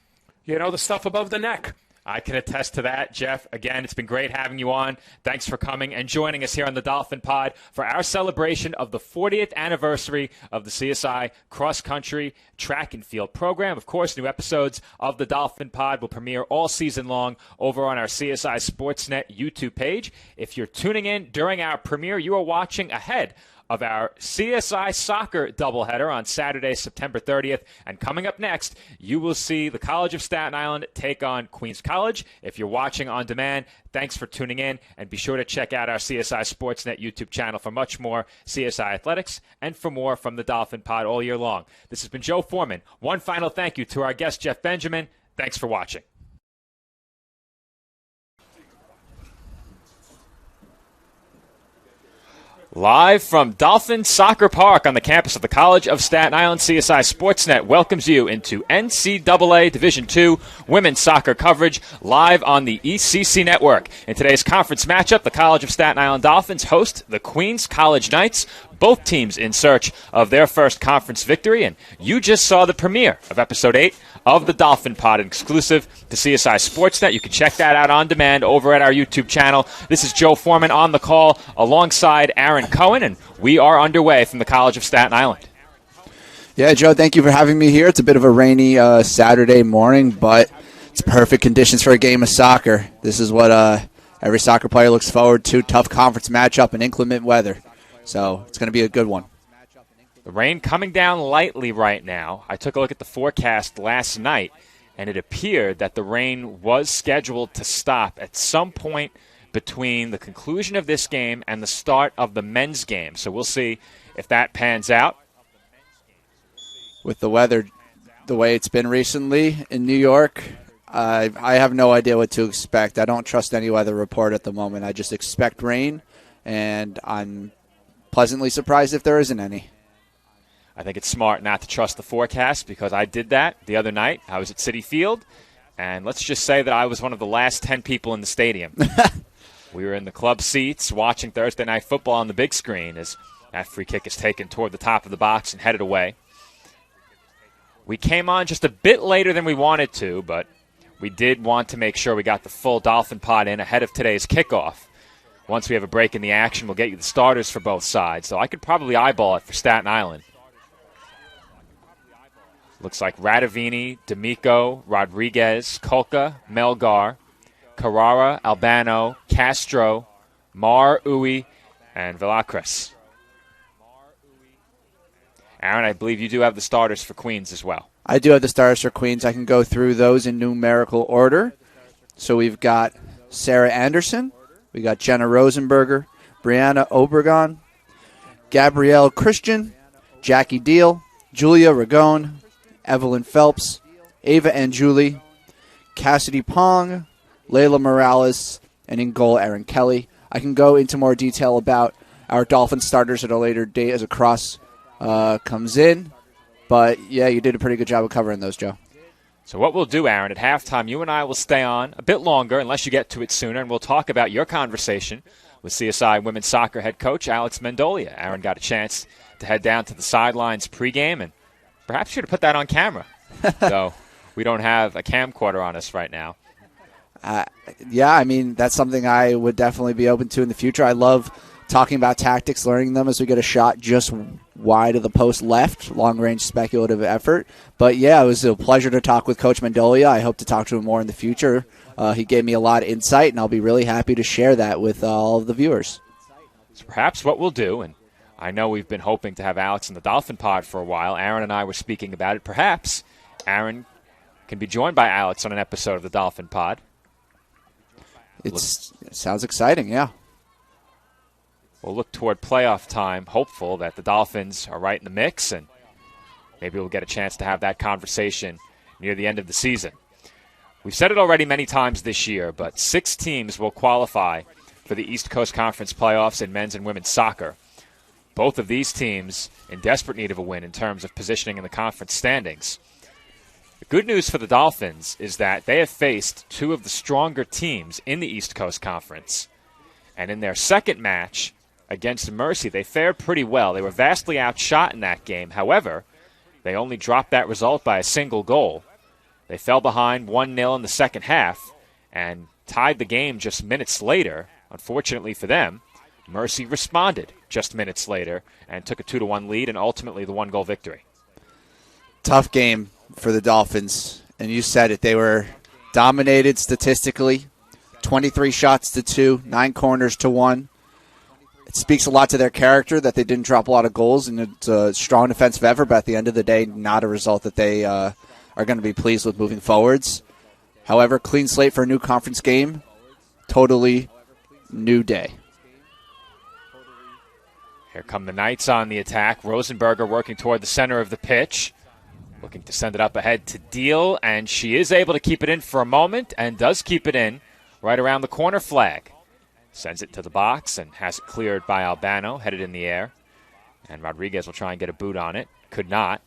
The stuff above the neck. I can attest to that, Jeff. Again, it's been great having you on. Thanks for coming and joining us here on the Dolphin Pod for our celebration of the 40th anniversary of the CSI Cross Country Track and Field program. Of course, new episodes of the Dolphin Pod will premiere all season long over on our CSI Sportsnet YouTube page. If you're tuning in during our premiere, you are watching ahead of our CSI soccer doubleheader on Saturday, September 30th. And coming up next, you will see the College of Staten Island take on Queens College. If you're watching on demand, thanks for tuning in. And be sure to check out our CSI Sportsnet YouTube channel for much more CSI athletics and for more from the Dolphin Pod all year long. This has been Joe Foreman. One final thank you to our guest, Jeff Benjamin. Thanks for watching. Live from Dolphin Soccer Park on the campus of the College of Staten Island, CSI Sportsnet welcomes you into NCAA Division II women's soccer coverage live on the ECC network. In today's conference matchup, the College of Staten Island Dolphins host the Queens College Knights, both teams in search of their first conference victory, and you just saw the premiere of Episode 8 of the Dolphin Pod, exclusive to CSI Sportsnet. You can check that out on demand over at our YouTube channel. This is Joe Foreman on the call alongside Aaron Cohen, and we are underway from the College of Staten Island. Yeah, Joe, thank you for having me here. It's a bit of a rainy Saturday morning, but it's perfect conditions for a game of soccer. This is what every soccer player looks forward to, tough conference matchup and inclement weather. So it's going to be a good one. The rain coming down lightly right now. I took a look at the forecast last night, and it appeared that the rain was scheduled to stop at some point between the conclusion of this game and the start of the men's game. So we'll see if that pans out. With the weather the way it's been recently in New York, I have no idea what to expect. I don't trust any weather report at the moment. I just expect rain, and I'm pleasantly surprised if there isn't any. I think it's smart not to trust the forecast because I did that the other night. I was at Citi Field, and let's just say that I was one of the last 10 people in the stadium. We were in the club seats watching Thursday Night Football on the big screen as that free kick is taken toward the top of the box and headed away. We came on just a bit later than we wanted to, but we did want to make sure we got the full Dolphin Pod in ahead of today's kickoff. Once we have a break in the action, we'll get you the starters for both sides, so I could probably eyeball it for Staten Island. Looks like Radavini, D'Amico, Rodriguez, Kolka, Melgar, Carrara, Albano, Castro, Mar, Uwe, and Villacres. Aaron, I believe you do have the starters for Queens as well. I do have the starters for Queens. I can go through those in numerical order. So we've got Sarah Anderson, we got Jenna Rosenberger, Brianna Obregon, Gabrielle Christian, Jackie Deal, Julia Ragone, Evelyn Phelps, Ava Anjuli, Cassidy Pong, Layla Morales, and in goal, Aaron Kelly. I can go into more detail about our Dolphin starters at a later date as a cross comes in. But, yeah, you did a pretty good job of covering those, Joe. So what we'll do, Aaron, at halftime, you and I will stay on a bit longer, unless you get to it sooner, and we'll talk about your conversation with CSI women's soccer head coach Alex Mendolia. Aaron got a chance to head down to the sidelines pregame, and perhaps you should have put that on camera. So we don't have a camcorder on us right now. Yeah, I mean, that's something I would definitely be open to in the future. I love talking about tactics, learning them as we get a shot just wide of the post left, long-range speculative effort. But, yeah, it was a pleasure to talk with Coach Mendolia. I hope to talk to him more in the future. He gave me a lot of insight, and I'll be really happy to share that with all of the viewers. So perhaps what we'll do, and I know we've been hoping to have Alex in the Dolphin Pod for a while. Aaron and I were speaking about it. Perhaps Aaron can be joined by Alex on an episode of the Dolphin Pod. It sounds exciting, yeah. We'll look toward playoff time, hopeful that the Dolphins are right in the mix, and maybe we'll get a chance to have that conversation near the end of the season. We've said it already many times this year, but 6 teams will qualify for the East Coast Conference playoffs in men's and women's soccer. Both of these teams in desperate need of a win in terms of positioning in the conference standings. The good news for the Dolphins is that they have faced 2 of the stronger teams in the East Coast Conference. And in their second match against Mercy, they fared pretty well. They were vastly outshot in that game. However, they only dropped that result by a single goal. They fell behind 1-0 in the second half and tied the game just minutes later. Unfortunately for them, Mercy responded just minutes later and took a 2-1 lead and ultimately the 1-goal victory. Tough game for the Dolphins, and you said it. They were dominated statistically, 23 shots to 2, 9 corners to 1. It speaks a lot to their character that they didn't drop a lot of goals, and it's a strong defensive effort, but at the end of the day, not a result that they are going to be pleased with moving forwards. However, clean slate for a new conference game, totally new day. Here come the Knights on the attack. Rosenberger working toward the center of the pitch. Looking to send it up ahead to Deal, and she is able to keep it in for a moment and does keep it in right around the corner flag. Sends it to the box and has it cleared by Albano, headed in the air. And Rodriguez will try and get a boot on it. Could not.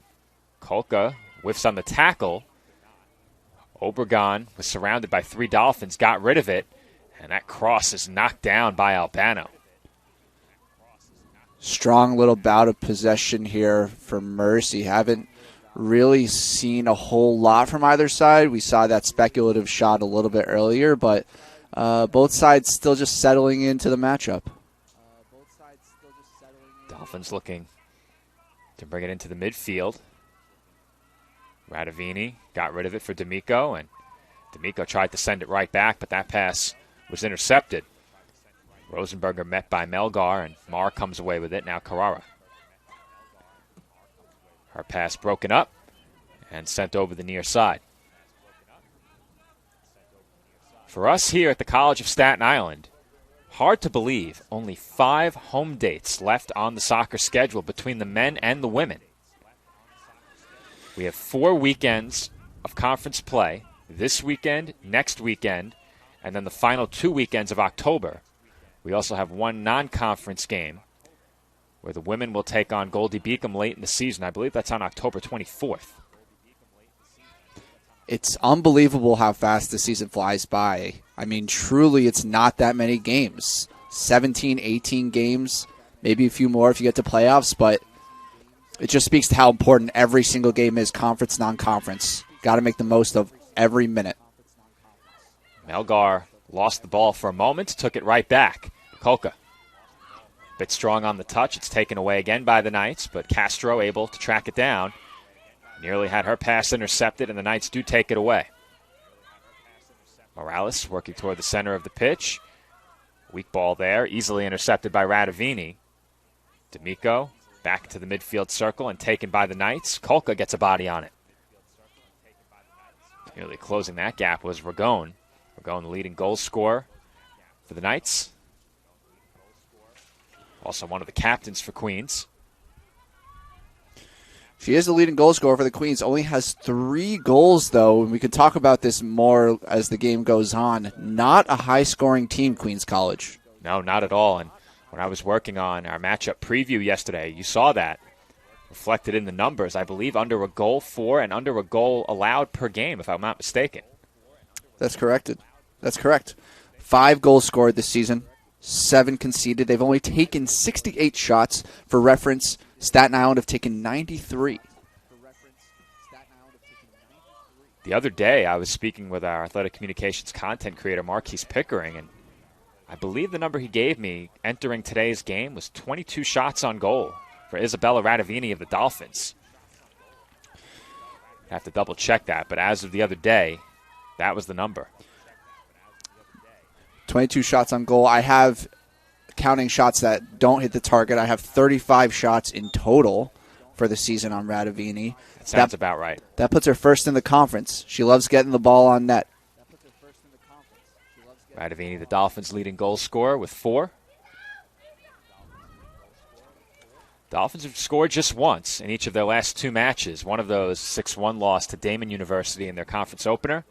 Kolka whiffs on the tackle. Obregon was surrounded by 3 Dolphins, got rid of it, and that cross is knocked down by Albano. Strong little bout of possession here for Mercy. Haven't really seen a whole lot from either side. We saw that speculative shot a little bit earlier, but both sides still just settling into the matchup. Dolphins looking to bring it into the midfield. Radavini got rid of it for D'Amico, and D'Amico tried to send it right back, but that pass was intercepted. Rosenberger met by Melgar, and Marr comes away with it. Now Carrara. Her pass broken up and sent over the near side. For us here at the College of Staten Island, hard to believe, only 5 home dates left on the soccer schedule between the men and the women. We have 4 weekends of conference play, this weekend, next weekend, and then the final 2 weekends of October. We also have 1 non-conference game where the women will take on Goldie Beacom late in the season. I believe that's on October 24th. It's unbelievable how fast the season flies by. I mean, truly, it's not that many games. 17, 18 games, maybe a few more if you get to playoffs, but it just speaks to how important every single game is, conference, non-conference. Got to make the most of every minute. Melgar lost the ball for a moment, took it right back. Kolka. Bit strong on the touch. It's taken away again by the Knights, but Castro able to track it down. Nearly had her pass intercepted, and the Knights do take it away. Morales working toward the center of the pitch. Weak ball there, easily intercepted by Radavini. D'Amico back to the midfield circle and taken by the Knights. Kolka gets a body on it. Nearly closing that gap was Ragone. Ragone, the leading goal scorer for the Knights. Also one of the captains for Queens. She is the leading goal scorer for the Queens. Only has 3 goals, though, and we can talk about this more as the game goes on. Not a high-scoring team, Queens College. No, not at all. And when I was working on our matchup preview yesterday, you saw that reflected in the numbers. I believe under a goal for and under a goal allowed per game, if I'm not mistaken. That's corrected. That's correct. 5 goals scored this season, 7 conceded. They've only taken 68 shots. For reference, Staten Island have taken 93. The other day, I was speaking with our athletic communications content creator, Marquise Pickering, and I believe the number he gave me entering today's game was 22 shots on goal for Isabella Radavini of the Dolphins. I have to double-check that, but as of the other day, that was the number. 22 shots on goal. I have, counting shots that don't hit the target, I have 35 shots in total for the season on Radavini. That sounds about right. That puts her first in the conference. She loves getting the ball on net. Radavini, the Dolphins' leading goal scorer with 4. Dolphins have scored just once in each of their last 2 matches. One of those 6-1 loss to Damon University in their conference opener.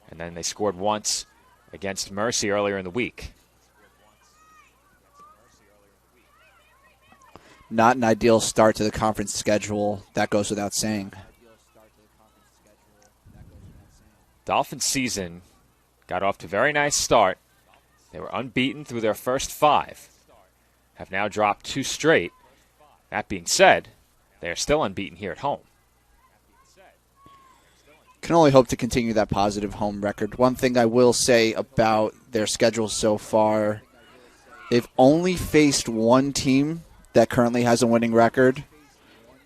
And then they scored once against Mercy earlier in the week. Not an ideal start to the conference schedule. That goes without saying. Dolphins season got off to a very nice start. They were unbeaten through their first 5. Have now dropped 2 straight. That being said, they are still unbeaten here at home. Can only hope to continue that positive home record. One thing I will say about their schedule so far, they've only faced 1 team that currently has a winning record.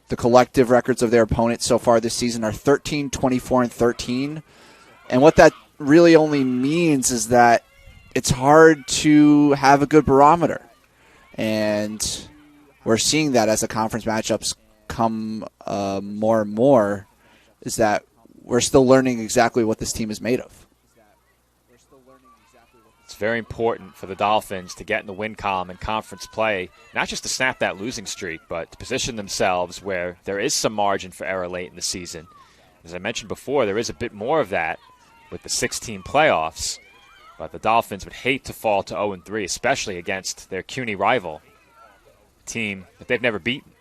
The collective records of their opponents so far this season are 13, 24, and 13. And what that really only means is that it's hard to have a good barometer. And we're seeing that as the conference matchups come more and more, is that we're still learning exactly what this team is made of. It's very important for the Dolphins to get in the win column in conference play, not just to snap that losing streak, but to position themselves where there is some margin for error late in the season. As I mentioned before, there is a bit more of that with the 16 playoffs. But the Dolphins would hate to fall to 0-3, especially against their CUNY rival, a team that they've never beaten.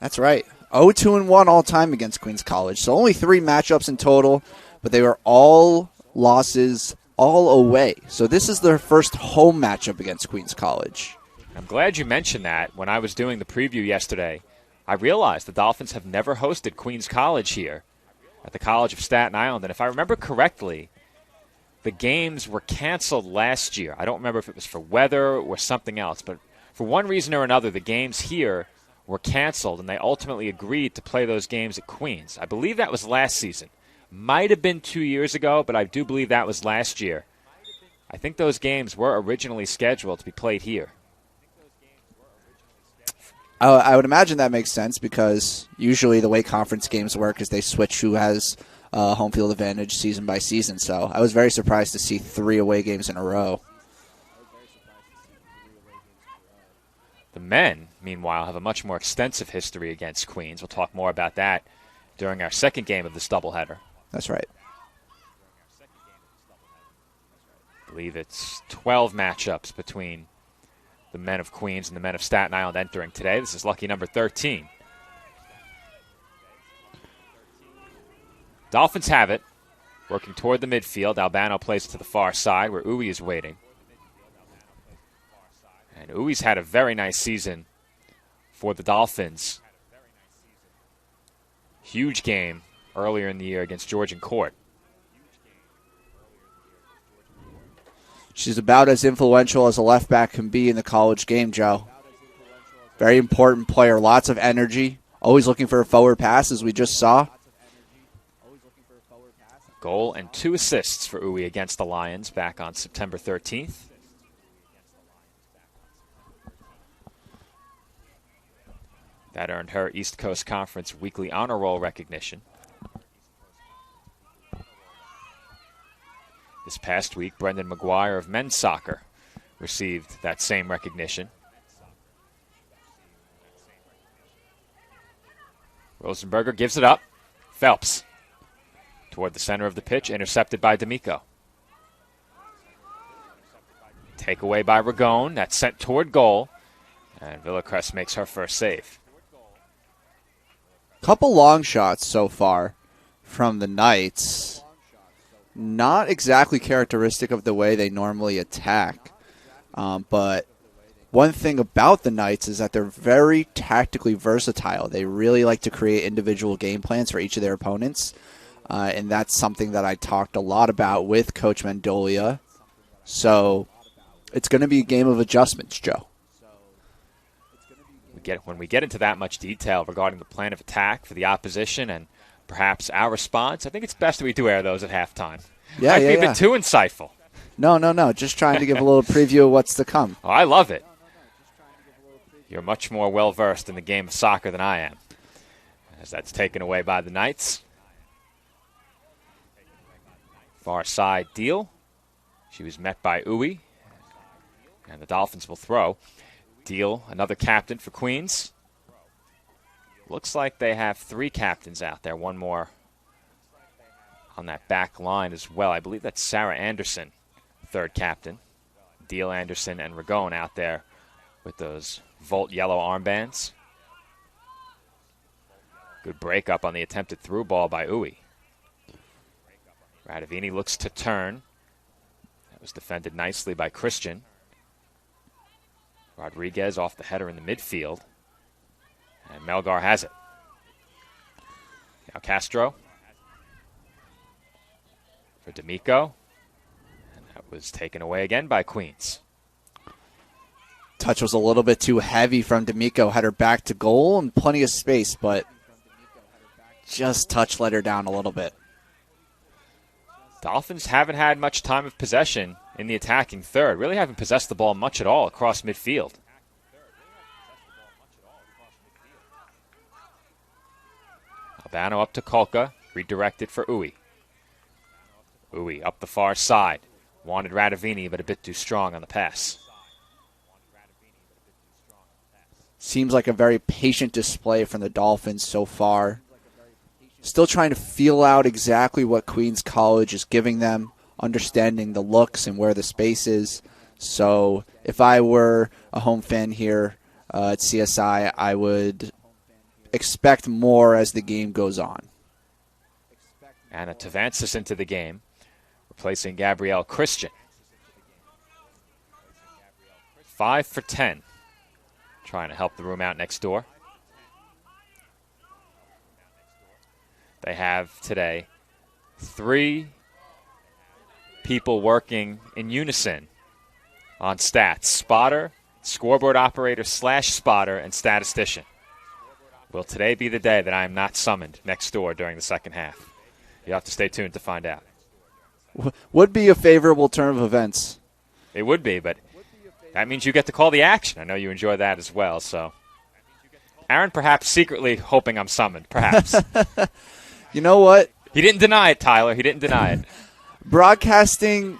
That's right. 0-2-1 all time against Queens College. So only 3 matchups in total, but they were all losses, all away. So this is their first home matchup against Queens College. I'm glad you mentioned that. When I was doing the preview yesterday, I realized the Dolphins have never hosted Queens College here at the College of Staten Island. And if I remember correctly, the games were canceled last year. I don't remember if it was for weather or something else, but for one reason or another, the games here were canceled, and they ultimately agreed to play those games at Queens. I believe that was last season. Might have been 2 years ago, but I do believe that was last year. I think those games were originally scheduled to be played here. I would imagine that makes sense because usually the way conference games work is they switch who has home field advantage season by season. So I was very surprised to see 3 away games in a row. The men, meanwhile, have a much more extensive history against Queens. We'll talk more about that during our second game of this doubleheader. That's right. I believe it's 12 matchups between the men of Queens and the men of Staten Island entering today. This is lucky number 13. Dolphins have it, working toward the midfield. Albano plays to the far side where Uwe is waiting. And Uwe's had a very nice season for the Dolphins. Huge game earlier in the year against Georgian Court. She's about as influential as a left back can be in the college game, Joe. Very important player, lots of energy, always looking for a forward pass, as we just saw. Goal and 2 assists for Uwe against the Lions back on September 13th. That earned her East Coast Conference Weekly Honor Roll recognition. This past week, Brendan McGuire of men's soccer received that same recognition. Rosenberger gives it up. Phelps toward the center of the pitch, intercepted by D'Amico. Takeaway by Ragone. That's sent toward goal. And Villacrest makes her first save. Couple long shots so far from the Knights. Not exactly characteristic of the way they normally attack. But one thing about the Knights is that they're very tactically versatile. They really like to create individual game plans for each of their opponents. And that's something that I talked a lot about with Coach Mendolia. So it's going to be a game of adjustments, Joe. When we get into that much detail regarding the plan of attack for the opposition and perhaps our response, I think it's best that we do air those at halftime. Might be a bit too insightful. No. Just trying to give a little preview of what's to come. Oh, I love it. You're much more well-versed in the game of soccer than I am. As that's taken away by the Knights. Far side deal. She was met by Uwe. And the Dolphins will throw. Deal, another captain for Queens. Looks like they have 3 captains out there. One more on that back line as well. I believe that's Sarah Anderson, third captain. Deal, Anderson, and Ragone out there with those Volt yellow armbands. Good break up on the attempted through ball by Uwe. Radavini looks to turn. That was defended nicely by Christian. Rodriguez off the header in the midfield. And Melgar has it. Now Castro for D'Amico. And that was taken away again by Queens. Touch was a little bit too heavy from D'Amico. Had her back to goal and plenty of space, but just touch let her down a little bit. Dolphins haven't had much time of possession in the attacking third. Really haven't possessed the ball much at all across midfield. Albano up to Kolka, redirected for Uwe. Uwe up the far side. Wanted Radavini, but a bit too strong on the pass. Seems like a very patient display from the Dolphins so far. Still trying to feel out exactly what Queens College is giving them, understanding the looks and where the space is. So if I were a home fan here at CSI, I would expect more as the game goes on. Anna Tavansis into the game, replacing Gabrielle Christian. 5 for 10. Trying to help the room out next door. They have today 3 people working in unison on stats. Spotter, scoreboard operator / spotter, and statistician. Will today be the day that I am not summoned next door during the second half? You'll have to stay tuned to find out. Would be a favorable turn of events. It would be, but that means you get to call the action. I know you enjoy that as well. So, Aaron perhaps secretly hoping I'm summoned, perhaps. You know what? He didn't deny it, Tyler. He didn't deny it. Broadcasting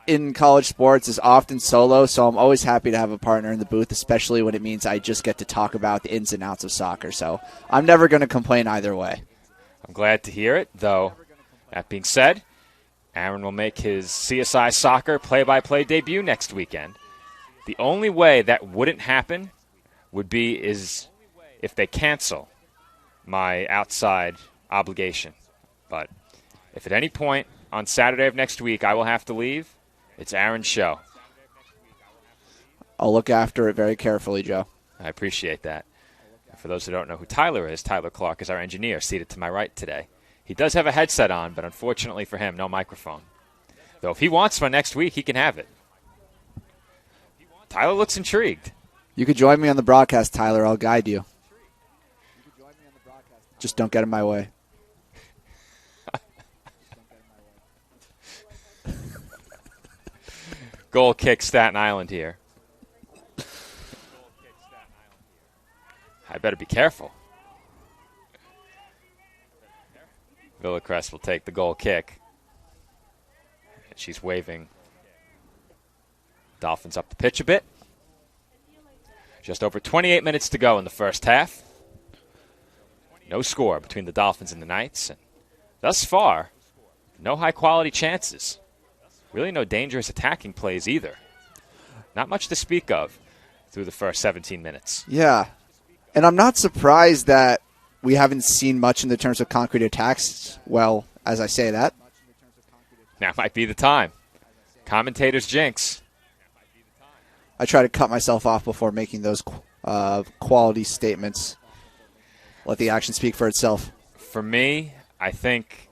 in college sports is often solo, so I'm always happy to have a partner in the booth, especially when it means I just get to talk about the ins and outs of soccer. So I'm never going to complain either way. I'm glad to hear it, though. That being said, Aaron will make his CSI Soccer play-by-play debut next weekend. The only way that wouldn't happen would be if they cancel my outside obligation. But if at any point on Saturday of next week I will have to leave, it's Aaron's show. I'll look after it very carefully, Joe. I appreciate that. And for those who don't know who Tyler is, Tyler Clark is our engineer seated to my right today. He does have a headset on, but unfortunately for him, no microphone. Though if he wants one next week, he can have it. Tyler looks intrigued. You could join me on the broadcast, Tyler. I'll guide you. Just don't get in my way. Goal kick Staten Island here. I better be careful. Villacrest will take the goal kick. And she's waving Dolphins up the pitch a bit. Just over 28 minutes to go in the first half. No score between the Dolphins and the Knights. And thus far, no high-quality chances. Really no dangerous attacking plays either. Not much to speak of through the first 17 minutes. Yeah. And I'm not surprised that we haven't seen much in the terms of concrete attacks. Well, as I say that. Now might be the time. Commentators jinx. I try to cut myself off before making those quality statements. Let the action speak for itself. For me, I think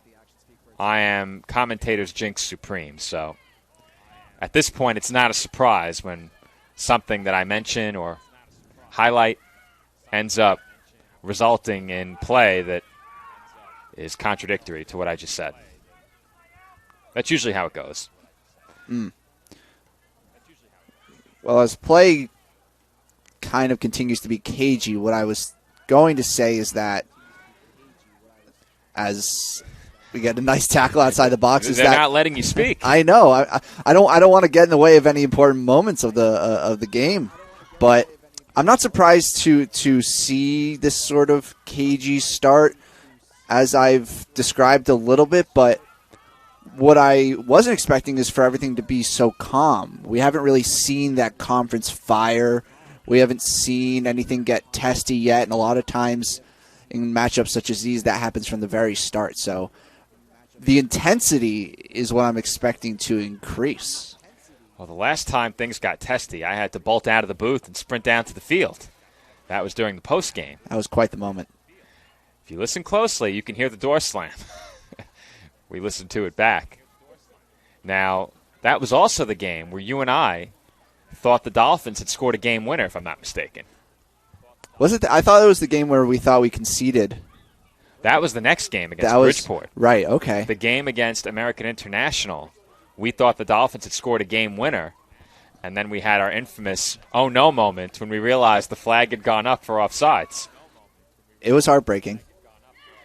I am commentator's jinx supreme. So at this point, it's not a surprise when something that I mention or highlight ends up resulting in play that is contradictory to what I just said. That's usually how it goes. Well, as play kind of continues to be cagey, what I was going to say is that as we get a nice tackle outside the box, They're not letting you speak. I know. I don't want to get in the way of any important moments of the game, but I'm not surprised to see this sort of cagey start, as I've described a little bit. But what I wasn't expecting is for everything to be so calm. We haven't really seen that conference fire. We haven't seen anything get testy yet, and a lot of times in matchups such as these, that happens from the very start. So the intensity is what I'm expecting to increase. Well, the last time things got testy, I had to bolt out of the booth and sprint down to the field. That was during the post game. That was quite the moment. If you listen closely, you can hear the door slam. We listened to it back. Now, that was also the game where you and I thought the Dolphins had scored a game winner, if I'm not mistaken. Was it? I thought it was the game where we thought we conceded. That was the next game against Bridgeport. Right, okay. The game against American International, we thought the Dolphins had scored a game winner, and then we had our infamous oh no moment when we realized the flag had gone up for offsides. It was heartbreaking.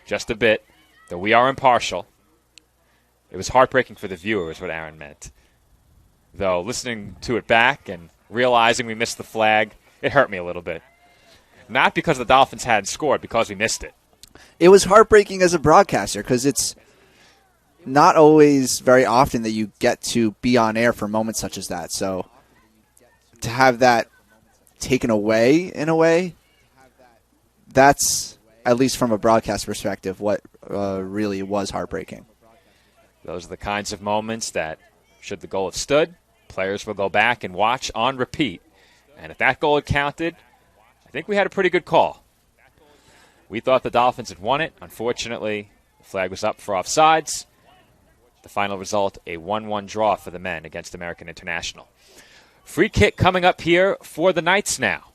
Just a bit, though we are impartial. It was heartbreaking for the viewer is what Aaron meant. Though listening to it back and realizing we missed the flag, it hurt me a little bit. Not because the Dolphins hadn't scored, because we missed it. It was heartbreaking as a broadcaster because it's not always very often that you get to be on air for moments such as that. So to have that taken away in a way, that's, at least from a broadcast perspective, what really was heartbreaking. Those are the kinds of moments that, should the goal have stood, players will go back and watch on repeat. And if that goal had counted, I think we had a pretty good call. We thought the Dolphins had won it. Unfortunately, the flag was up for offsides. The final result, a 1-1 draw for the men against American International. Free kick coming up here for the Knights now.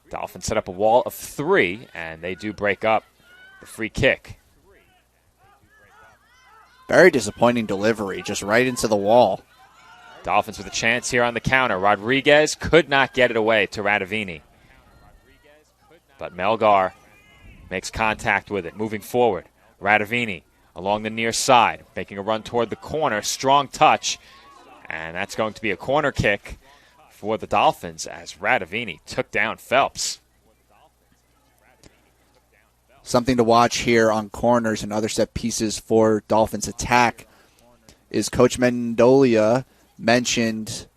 Dolphins set up a wall of 3, and they do break up the free kick. Very disappointing delivery, just right into the wall. Dolphins with a chance here on the counter. Rodriguez could not get it away to Radavini. But Melgar makes contact with it, moving forward. Radavini along the near side, making a run toward the corner. Strong touch, and that's going to be a corner kick for the Dolphins as Radavini took down Phelps. Something to watch here on corners and other set pieces for Dolphins attack is Coach Mendolia mentioned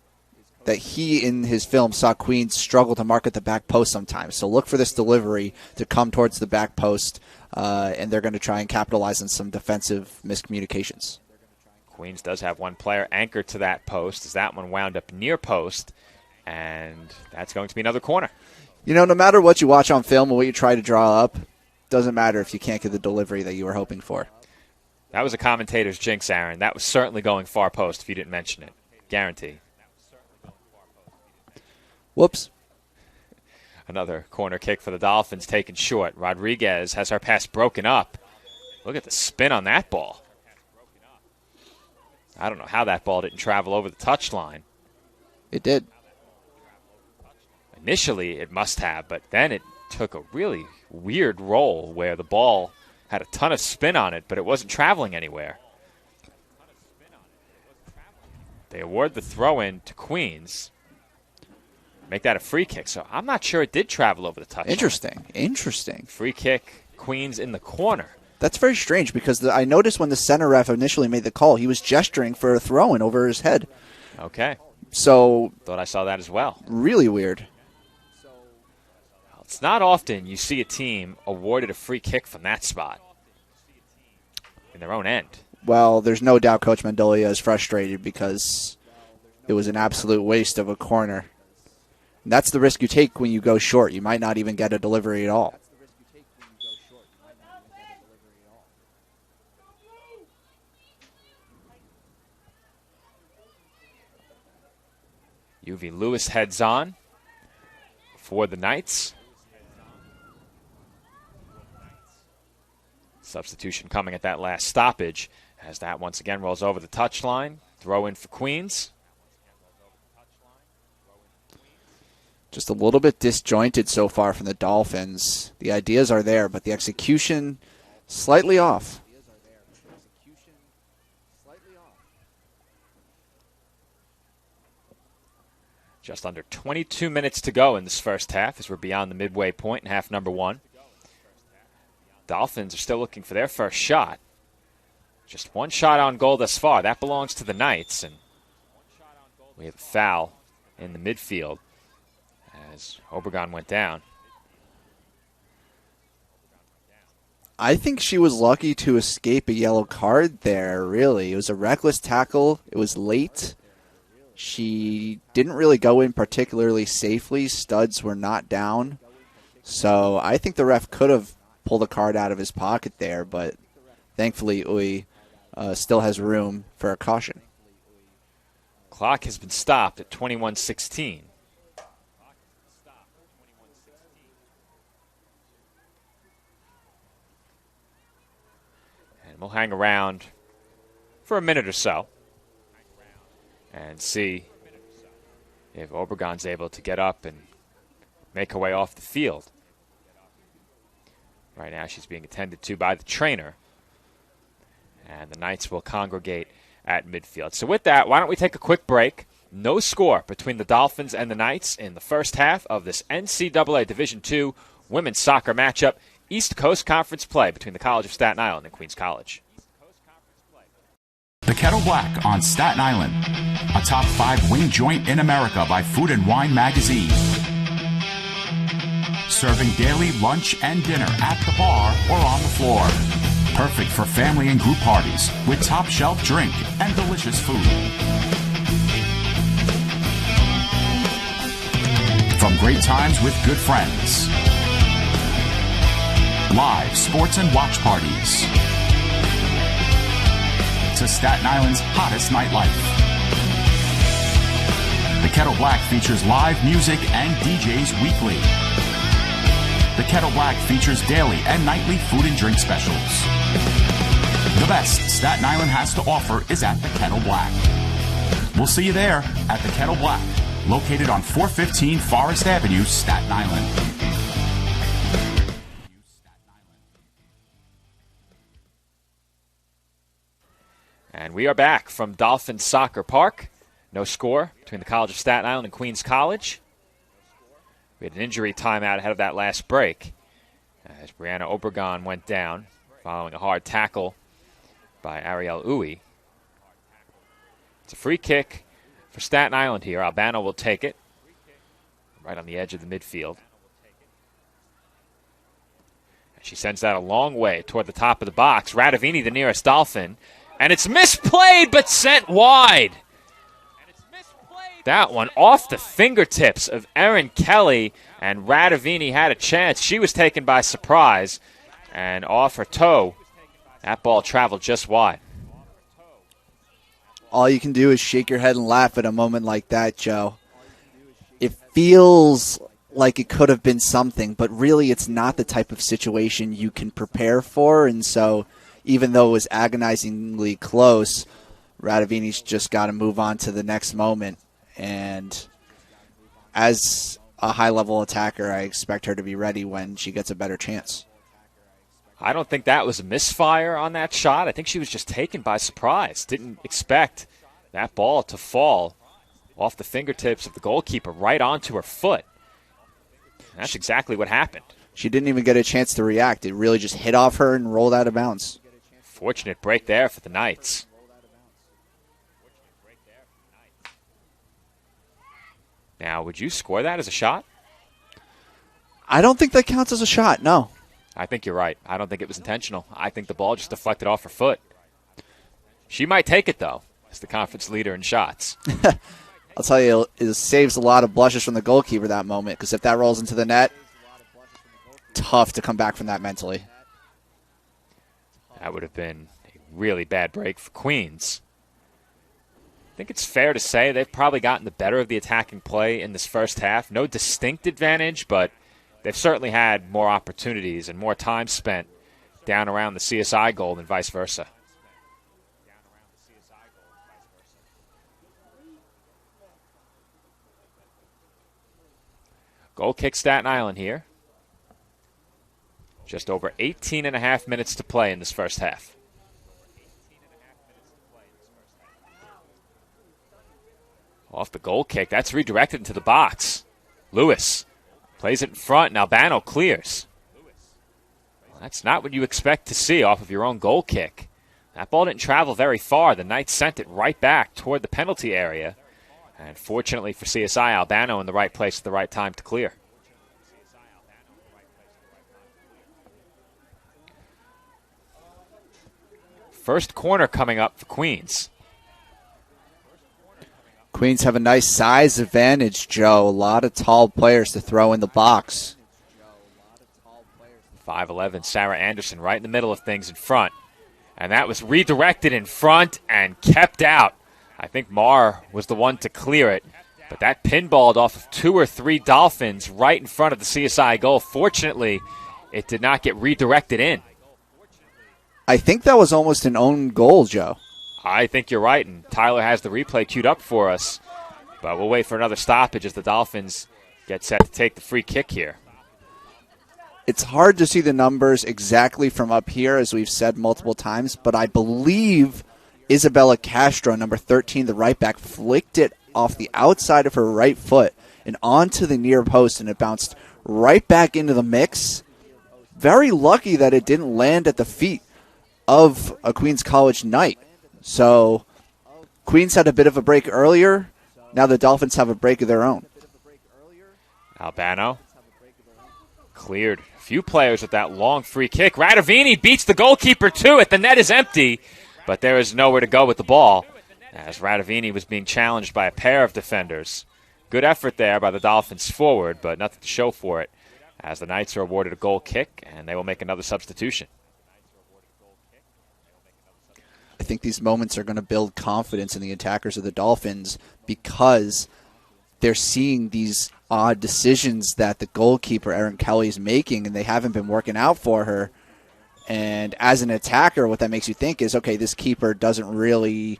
that he, in his film, saw Queens struggle to mark at the back post sometimes. So look for this delivery to come towards the back post, and they're going to try and capitalize on some defensive miscommunications. Queens does have one player anchored to that post as that one wound up near post, and that's going to be another corner. You know, no matter what you watch on film or what you try to draw up, doesn't matter if you can't get the delivery that you were hoping for. That was a commentator's jinx, Aaron. That was certainly going far post if you didn't mention it. Guarantee. Whoops. Another corner kick for the Dolphins taken short. Rodriguez has her pass broken up. Look at the spin on that ball. I don't know how that ball didn't travel over the touchline. It did. Initially, it must have, but then it took a really weird roll where the ball had a ton of spin on it, but it wasn't traveling anywhere. They award the throw-in to Queens. Make that a free kick. So I'm not sure it did travel over the touchline. Interesting. Free kick, Queens in the corner. That's very strange because I noticed when the center ref initially made the call, he was gesturing for a throw-in over his head. Okay. So thought I saw that as well. Really weird. It's not often you see a team awarded a free kick from that spot in their own end. Well, there's no doubt Coach Mendolia is frustrated because it was an absolute waste of a corner. And that's the risk you take when you go short. You might not even get a delivery at all. UV Lewis heads on for the Knights. Substitution coming at that last stoppage as that once again rolls over the touchline. Throw in for Queens. Just a little bit disjointed so far from the Dolphins. The ideas are there, but the execution slightly off. Just under 22 minutes to go in this first half as we're beyond the midway point in half number 1. Dolphins are still looking for their first shot. Just one shot on goal thus far. That belongs to the Knights. And we have a foul in the midfield as Obregon went down. I think she was lucky to escape a yellow card there, really. It was a reckless tackle. It was late. She didn't really go in particularly safely. Studs were not down. So I think the ref could have pulled a card out of his pocket there, but thankfully Uy still has room for a caution. Clock has been stopped at 21:16. And we'll hang around for a minute or so and see if Obregon's able to get up and make her way off the field. Right now she's being attended to by the trainer. And the Knights will congregate at midfield. So with that, why don't we take a quick break? No score between the Dolphins and the Knights in the first half of this NCAA Division II women's soccer matchup East Coast Conference play between the College of Staten Island and Queens College. The Kettle Black on Staten Island, a top 5 wing joint in America by Food and Wine magazine. Serving daily lunch and dinner at the bar or on the floor. Perfect for family and group parties with top shelf drink and delicious food. From great times with good friends, live sports and watch parties, to Staten Island's hottest nightlife. The Kettle Black features live music and DJs weekly. The Kettle Black features daily and nightly food and drink specials. The best Staten Island has to offer is at the Kettle Black. We'll see you there at the Kettle Black, located on 415 Forest Avenue, Staten Island. And we are back from Dolphin Soccer Park. No score between the College of Staten Island and Queens College. We had an injury timeout ahead of that last break as Brianna Obregon went down following a hard tackle by Ariel Uwe. It's a free kick for Staten Island here. Albano will take it right on the edge of the midfield. And she sends that a long way toward the top of the box. Radavini, the nearest Dolphin. And it's misplayed, but sent wide. That one off the fingertips of Erin Kelly, and Radavini had a chance. She was taken by surprise, and off her toe, that ball traveled just wide. All you can do is shake your head and laugh at a moment like that, Joe. It feels like it could have been something, but really it's not the type of situation you can prepare for, and so even though it was agonizingly close, Radavini's just got to move on to the next moment. And as a high-level attacker, I expect her to be ready when she gets a better chance. I don't think that was a misfire on that shot. I think she was just taken by surprise. Didn't expect that ball to fall off the fingertips of the goalkeeper right onto her foot. That's exactly what happened. She didn't even get a chance to react. It really just hit off her and rolled out of bounds. Fortunate break there for the Knights. Now, would you score that as a shot? I don't think that counts as a shot, no. I think you're right. I don't think it was intentional. I think the ball just deflected off her foot. She might take it, though, as the conference leader in shots. I'll tell you, it saves a lot of blushes from the goalkeeper that moment, because if that rolls into the net, tough to come back from that mentally. That would have been a really bad break for Queens. I think it's fair to say they've probably gotten the better of the attacking play in this first half. No distinct advantage, but they've certainly had more opportunities and more time spent down around the CSI goal than vice versa. Goal kick Staten Island here. Just over 18 and a half minutes to play in this first half. Off the goal kick, that's redirected into the box. Lewis plays it in front, and Albano clears. Well, that's not what you expect to see off of your own goal kick. That ball didn't travel very far. The Knights sent it right back toward the penalty area. And fortunately for CSI, Albano in the right place at the right time to clear. First corner coming up for Queens. Queens have a nice size advantage, Joe. A lot of tall players to throw in the box. 5'11", Sarah Anderson right in the middle of things in front. And that was redirected in front and kept out. I think Marr was the one to clear it. But that pinballed off of 2 or 3 Dolphins right in front of the CSI goal. Fortunately, it did not get redirected in. I think that was almost an own goal, Joe. I think you're right, and Tyler has the replay queued up for us. But we'll wait for another stoppage as the Dolphins get set to take the free kick here. It's hard to see the numbers exactly from up here, as we've said multiple times, but I believe Isabella Castro, number 13, the right back, flicked it off the outside of her right foot and onto the near post, and it bounced right back into the mix. very lucky that it didn't land at the feet of a Queens College Knight. So Queens had a bit of a break earlier. Now the Dolphins have a break of their own. Albano cleared a few players with that long free kick. Radavini beats the goalkeeper, too, at the net is empty, but there is nowhere to go with the ball as Radavini was being challenged by a pair of defenders. Good effort there by the Dolphins forward, but nothing to show for it as the Knights are awarded a goal kick, and they will make another substitution. I think these moments are going to build confidence in the attackers of the Dolphins because they're seeing these odd decisions that the goalkeeper, Erin Kelly, is making, and they haven't been working out for her. And as an attacker, what that makes you think is, okay, this keeper doesn't really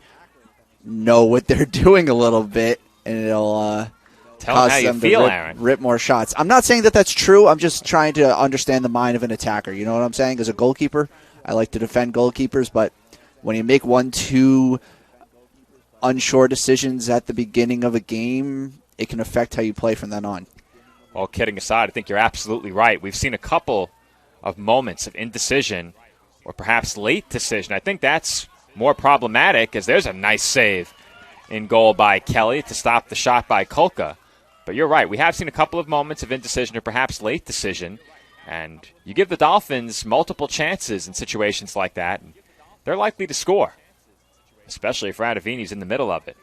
know what they're doing a little bit, and it'll cause them to rip more shots. I'm not saying that that's true. I'm just trying to understand the mind of an attacker. You know what I'm saying? As a goalkeeper, I like to defend goalkeepers, but when you make 1-2 unsure decisions at the beginning of a game, it can affect how you play from then on. Well, kidding aside, I think you're absolutely right. We've seen a couple of moments of indecision or perhaps late decision. I think that's more problematic as there's a nice save in goal by Kelly to stop the shot by Kolka. But you're right. We have seen a couple of moments of indecision or perhaps late decision, and you give the Dolphins multiple chances in situations like that, and they're likely to score, especially if Radavini's in the middle of it.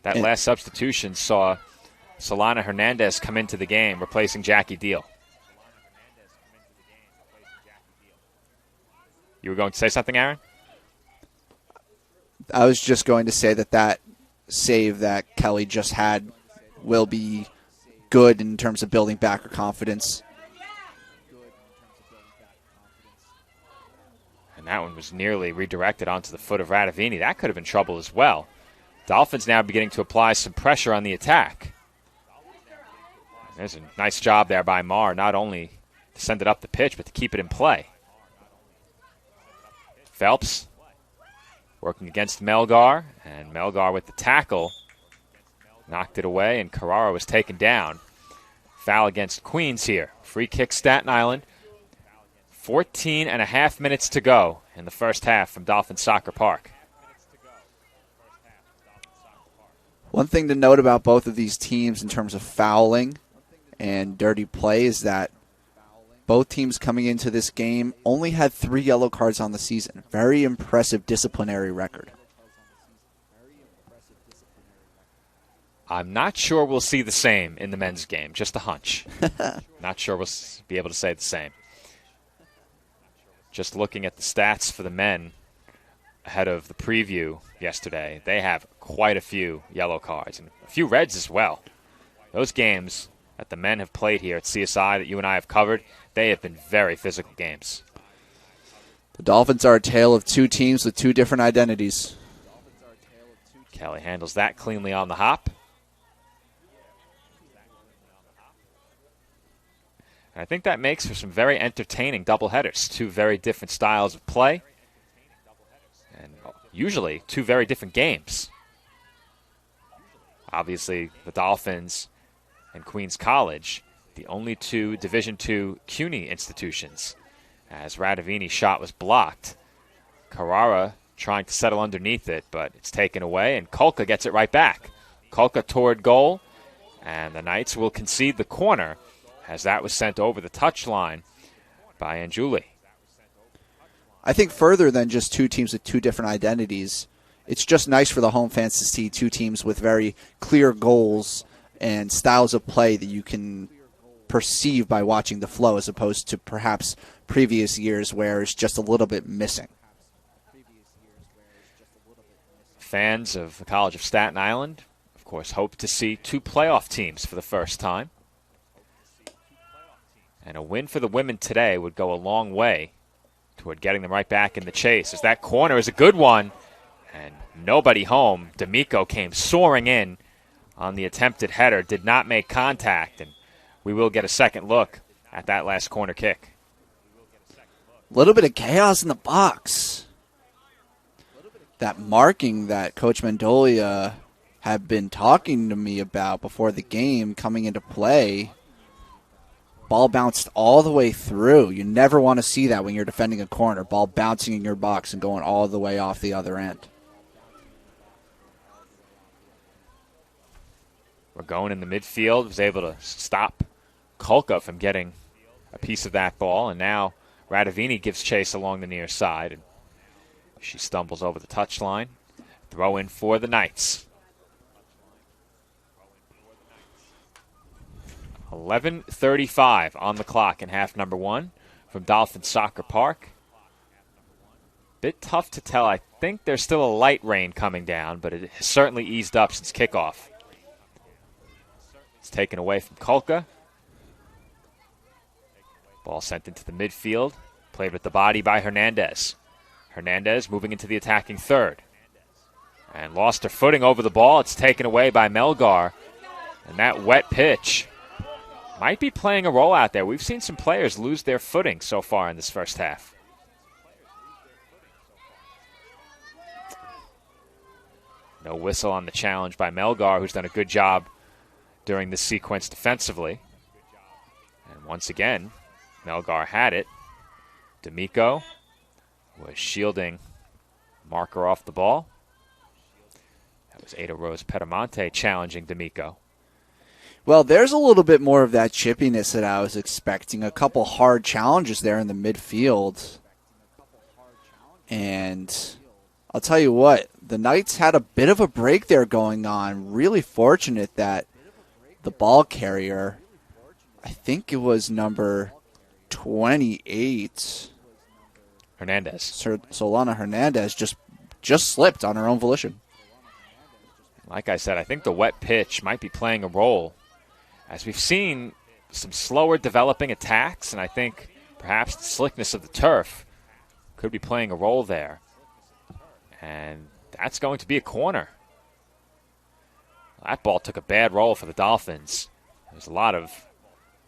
That last substitution saw Solana Hernandez come into the game, replacing Jackie Deal. You were going to say something, Aaron? I was just going to say that save that Kelly just had will be good in terms of building back her confidence. And that one was nearly redirected onto the foot of Radavini. That could have been trouble as well. Dolphins now beginning to apply some pressure on the attack. There's a nice job there by Marr, not only to send it up the pitch, but to keep it in play. Phelps working against Melgar, and Melgar with the tackle knocked it away, and Carrara was taken down. Foul against Queens here. Free kick Staten Island. 14 and a half minutes to go in the first half from Dolphins Soccer Park. One thing to note about both of these teams in terms of fouling and dirty play is that both teams coming into this game only had 3 yellow cards on the season. Very impressive disciplinary record. I'm not sure we'll see the same in the men's game. Just a hunch. Not sure we'll be able to say the same. Just looking at the stats for the men ahead of the preview yesterday, they have quite a few yellow cards and a few reds as well. Those games that the men have played here at CSI that you and I have covered, they have been very physical games. The Dolphins are a tale of two teams with two different identities. Kelly handles that cleanly on the hop. And I think that makes for some very entertaining doubleheaders. Two very different styles of play. And usually two very different games. Obviously, the Dolphins and Queens College, the only two Division II CUNY institutions. As Radavini's shot was blocked. Carrara trying to settle underneath it, but it's taken away, and Kolka gets it right back. Kolka toward goal, and the Knights will concede the corner as that was sent over the touchline by Anjuli. I think further than just two teams with two different identities, it's just nice for the home fans to see two teams with very clear goals and styles of play that you can perceive by watching the flow, as opposed to perhaps previous years where it's just a little bit missing. Fans of the College of Staten Island, of course, hope to see two playoff teams for the first time. And a win for the women today would go a long way toward getting them right back in the chase, as that corner is a good one, and nobody home. D'Amico came soaring in on the attempted header, did not make contact, and we will get a second look at that last corner kick. A little bit of chaos in the box. That marking that Coach Mendolia had been talking to me about before the game coming into play. Ball bounced all the way through. You never want to see that when you're defending a corner. Ball bouncing in your box and going all the way off the other end. We're going in the midfield. Was able to stop Kulka from getting a piece of that ball. And now Radavini gives chase along the near side. And she stumbles over the touchline. Throw in for the Knights. 11:35 on the clock in half number one from Dolphin Soccer Park. Bit tough to tell. I think there's still a light rain coming down, but it has certainly eased up since kickoff. It's taken away from Kulka. Ball sent into the midfield. Played with the body by Hernandez. Hernandez moving into the attacking third. And lost her footing over the ball. It's taken away by Melgar. And that wet pitch might be playing a role out there. We've seen some players lose their footing so far in this first half. No whistle on the challenge by Melgar, who's done a good job during this sequence defensively. And once again, Melgar had it. D'Amico was shielding marker off the ball. That was Ada Rose Petamonte challenging D'Amico. Well, there's a little bit more of that chippiness that I was expecting. A couple hard challenges there in the midfield. And I'll tell you what, the Knights had a bit of a break there going on. Really fortunate that the ball carrier, I think it was number 28. Hernandez. Solana Hernandez just slipped on her own volition. Like I said, I think the wet pitch might be playing a role, as we've seen some slower developing attacks, and I think perhaps the slickness of the turf could be playing a role there. And that's going to be a corner. That ball took a bad roll for the Dolphins. There's a lot of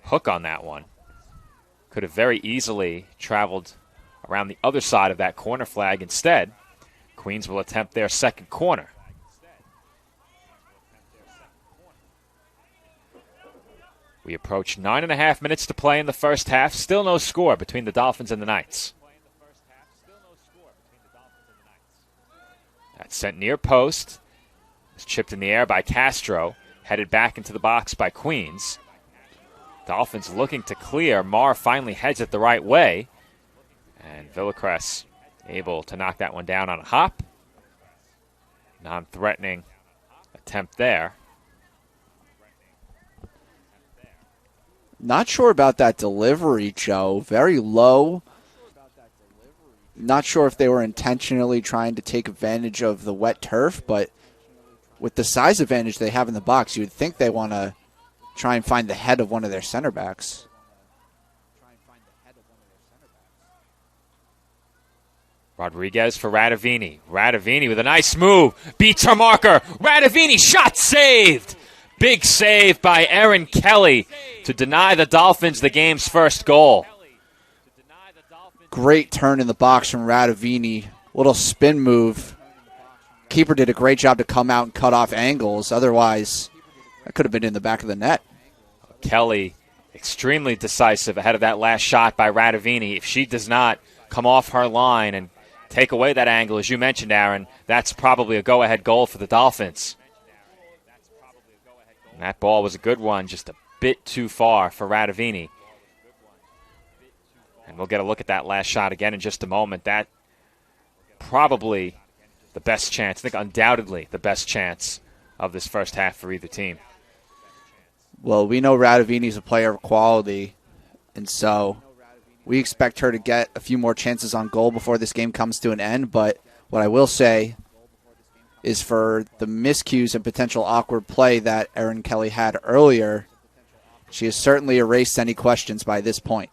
hook on that one. Could have very easily traveled around the other side of that corner flag instead. Queens will attempt their second corner. We approach 9.5 minutes to play in the first half. Still no score between the Dolphins and the Knights. That's sent near post. It's chipped in the air by Castro. Headed back into the box by Queens. Dolphins looking to clear. Marr finally heads it the right way. And Villacrest able to knock that one down on a hop. Non-threatening attempt there. Not sure about that delivery, Joe. Very low. Not sure if they were intentionally trying to take advantage of the wet turf, but with the size advantage they have in the box, you would think they want to try and find the head of one of their center backs. Rodriguez for Radavini. Radavini with a nice move. Beats her marker. Radavini, shot saved. Big save by Erin Kelly to deny the Dolphins the game's first goal. Great turn in the box from Radavini. Little spin move. Keeper did a great job to come out and cut off angles. Otherwise, that could have been in the back of the net. Kelly extremely decisive ahead of that last shot by Radavini. If she does not come off her line and take away that angle, as you mentioned, Aaron, that's probably a go-ahead goal for the Dolphins. And that ball was a good one, just a bit too far for Radavini. And we'll get a look at that last shot again in just a moment. That probably the best chance, I think undoubtedly the best chance of this first half for either team. Well, we know Radavini's a player of quality, and so we expect her to get a few more chances on goal before this game comes to an end. But what I will say is for the miscues and potential awkward play that Erin Kelly had earlier, she has certainly erased any questions by this point.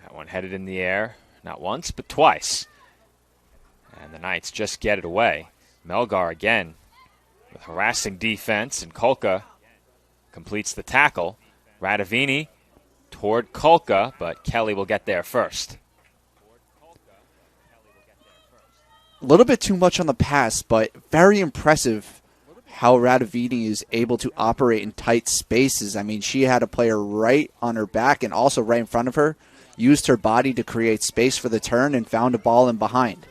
That one headed in the air, not once, but twice. And the Knights just get it away. Melgar again with harassing defense, and Kulka completes the tackle. Radavini toward Kulka, but Kelly will get there first. A little bit too much on the pass, but very impressive how Radovini is able to operate in tight spaces. I mean, she had a player right on her back and also right in front of her, used her body to create space for the turn, and found a ball in behind.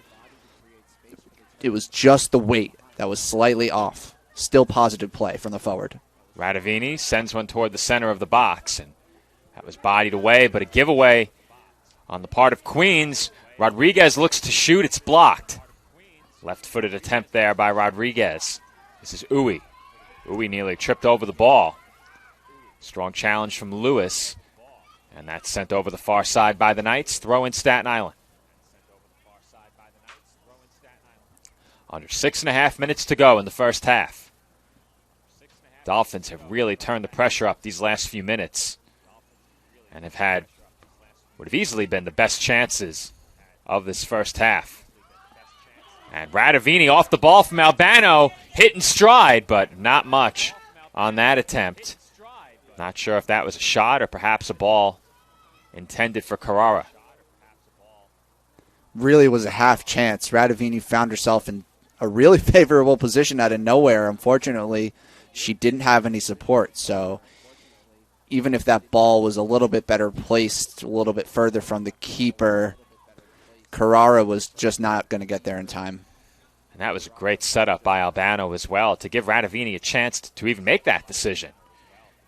It was just the weight that was slightly off. Still positive play from the forward. Radovini sends one toward the center of the box, and that was bodied away, but a giveaway on the part of Queens. Rodriguez looks to shoot. It's blocked. Left-footed attempt there by Rodriguez. This is Uwe. Uwe nearly tripped over the ball. Strong challenge from Lewis. And that's sent over the far side by the Knights. Throw in Staten Island. Under 6.5 minutes to go in the first half. Dolphins have really turned the pressure up these last few minutes and have had would have easily been the best chances of this first half. And Radovini off the ball from Albano, hit in stride, but not much on that attempt. Not sure if that was a shot or perhaps a ball intended for Carrara. Really was a half chance. Radovini found herself in a really favorable position out of nowhere. Unfortunately, she didn't have any support, so even if that ball was a little bit better placed, a little bit further from the keeper, Carrara was just not going to get there in time. And that was a great setup by Albano as well to give Radovini a chance to even make that decision.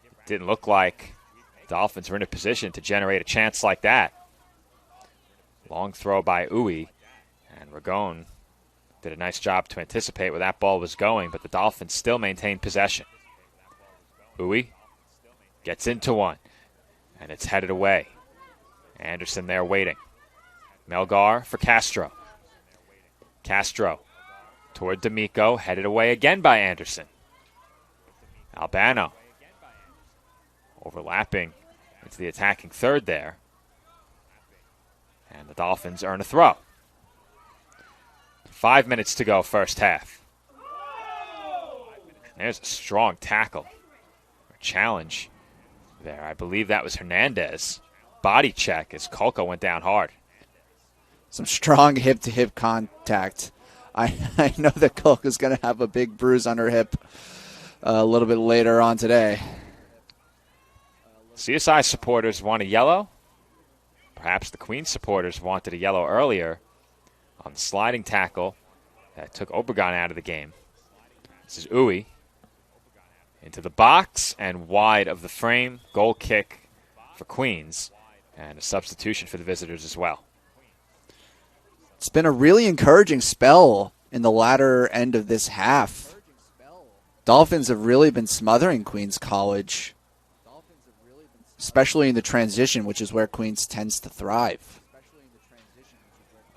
It didn't look like the Dolphins were in a position to generate a chance like that. Long throw by Uwe, and Ragone did a nice job to anticipate where that ball was going, but the Dolphins still maintained possession. Uwe gets into one, and it's headed away. Anderson there waiting. Melgar for Castro. Castro toward D'Amico, headed away again by Anderson. Albano overlapping into the attacking third there. And the Dolphins earn a throw. 5 minutes to go, first half. And there's a strong tackle or challenge there. I believe that was Hernandez. Body check as Kolko went down hard. Some strong hip-to-hip contact. I know that Kolko's going to have a big bruise on her hip a little bit later on today. CSI supporters want a yellow. Perhaps the Queens supporters wanted a yellow earlier on the sliding tackle that took Obregon out of the game. This is Uwe into the box and wide of the frame. Goal kick for Queens and a substitution for the visitors as well. It's been a really encouraging spell in the latter end of this half. Dolphins have really been smothering Queens College, especially in the transition, which is where Queens tends to thrive.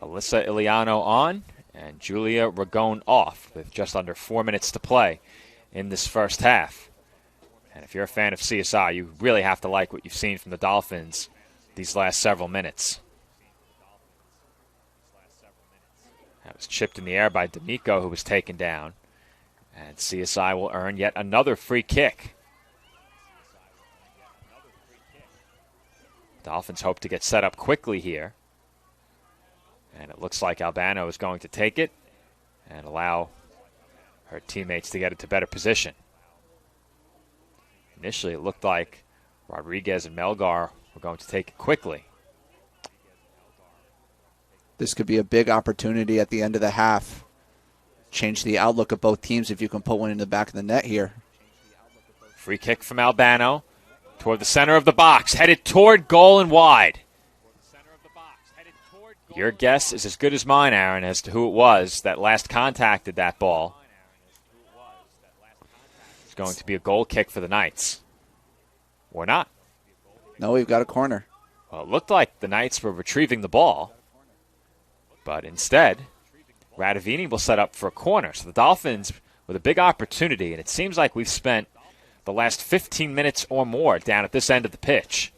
Alyssa Iliano on and Julia Ragone off with just under 4 minutes to play in this first half. And if you're a fan of CSI, you really have to like what you've seen from the Dolphins these last several minutes. That was chipped in the air by D'Amico, who was taken down. And CSI will earn yet another free kick. Dolphins hope to get set up quickly here. And it looks like Albano is going to take it and allow her teammates to get into better position. Initially, it looked like Rodriguez and Melgar were going to take it quickly. This could be a big opportunity at the end of the half. Change the outlook of both teams if you can put one in the back of the net here. Free kick from Albano toward the center of the box, headed toward goal and wide. Your guess is as good as mine, Aaron, as to who it was that last contacted that ball. It's going to be a goal kick for the Knights. Or not. No, we've got a corner. Well, it looked like the Knights were retrieving the ball. But instead, Radovini will set up for a corner. So the Dolphins with a big opportunity, and it seems like we've spent the last 15 minutes or more down at this end of the pitch.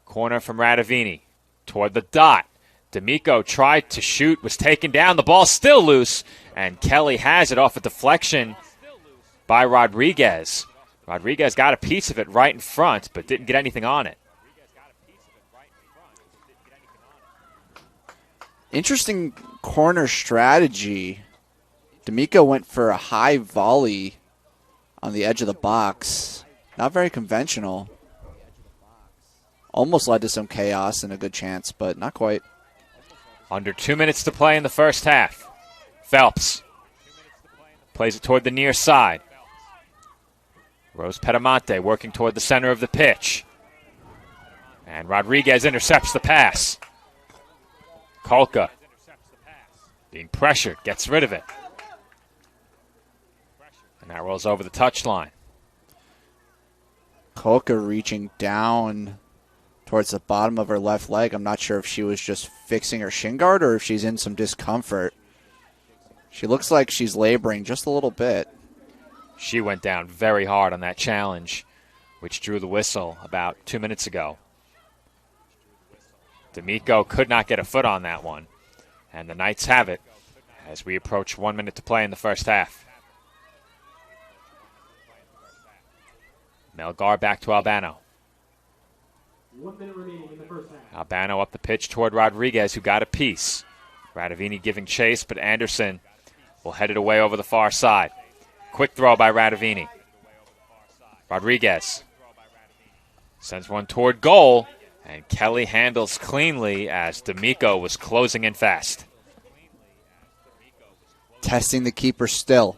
Corner from Radovini toward the dot. D'Amico tried to shoot, was taken down. The ball still loose, and Kelly has it off a deflection by Rodriguez. Rodriguez got a piece of it right in front, but didn't get anything on it. Interesting corner strategy. D'Amico went for a high volley on the edge of the box. Not very conventional. Almost led to some chaos and a good chance, but not quite. Under 2 minutes to play in the first half. Phelps plays it toward the near side. Rose Pedamonte working toward the center of the pitch. And Rodriguez intercepts the pass. Kolka, being pressured, gets rid of it. And that rolls over the touchline. Kolka reaching down towards the bottom of her left leg. I'm not sure if she was just fixing her shin guard or if she's in some discomfort. She looks like she's laboring just a little bit. She went down very hard on that challenge, which drew the whistle about 2 minutes ago. D'Amico could not get a foot on that one, and the Knights have it as we approach 1 minute to play in the first half. Melgar back to Albano. 1 minute remaining in the first half. Albano up the pitch toward Rodriguez, who got a piece. Radovini giving chase, but Anderson will head it away over the far side. Quick throw by Radovini. Rodriguez sends one toward goal, and Kelly handles cleanly as D'Amico was closing in fast. Testing the keeper still.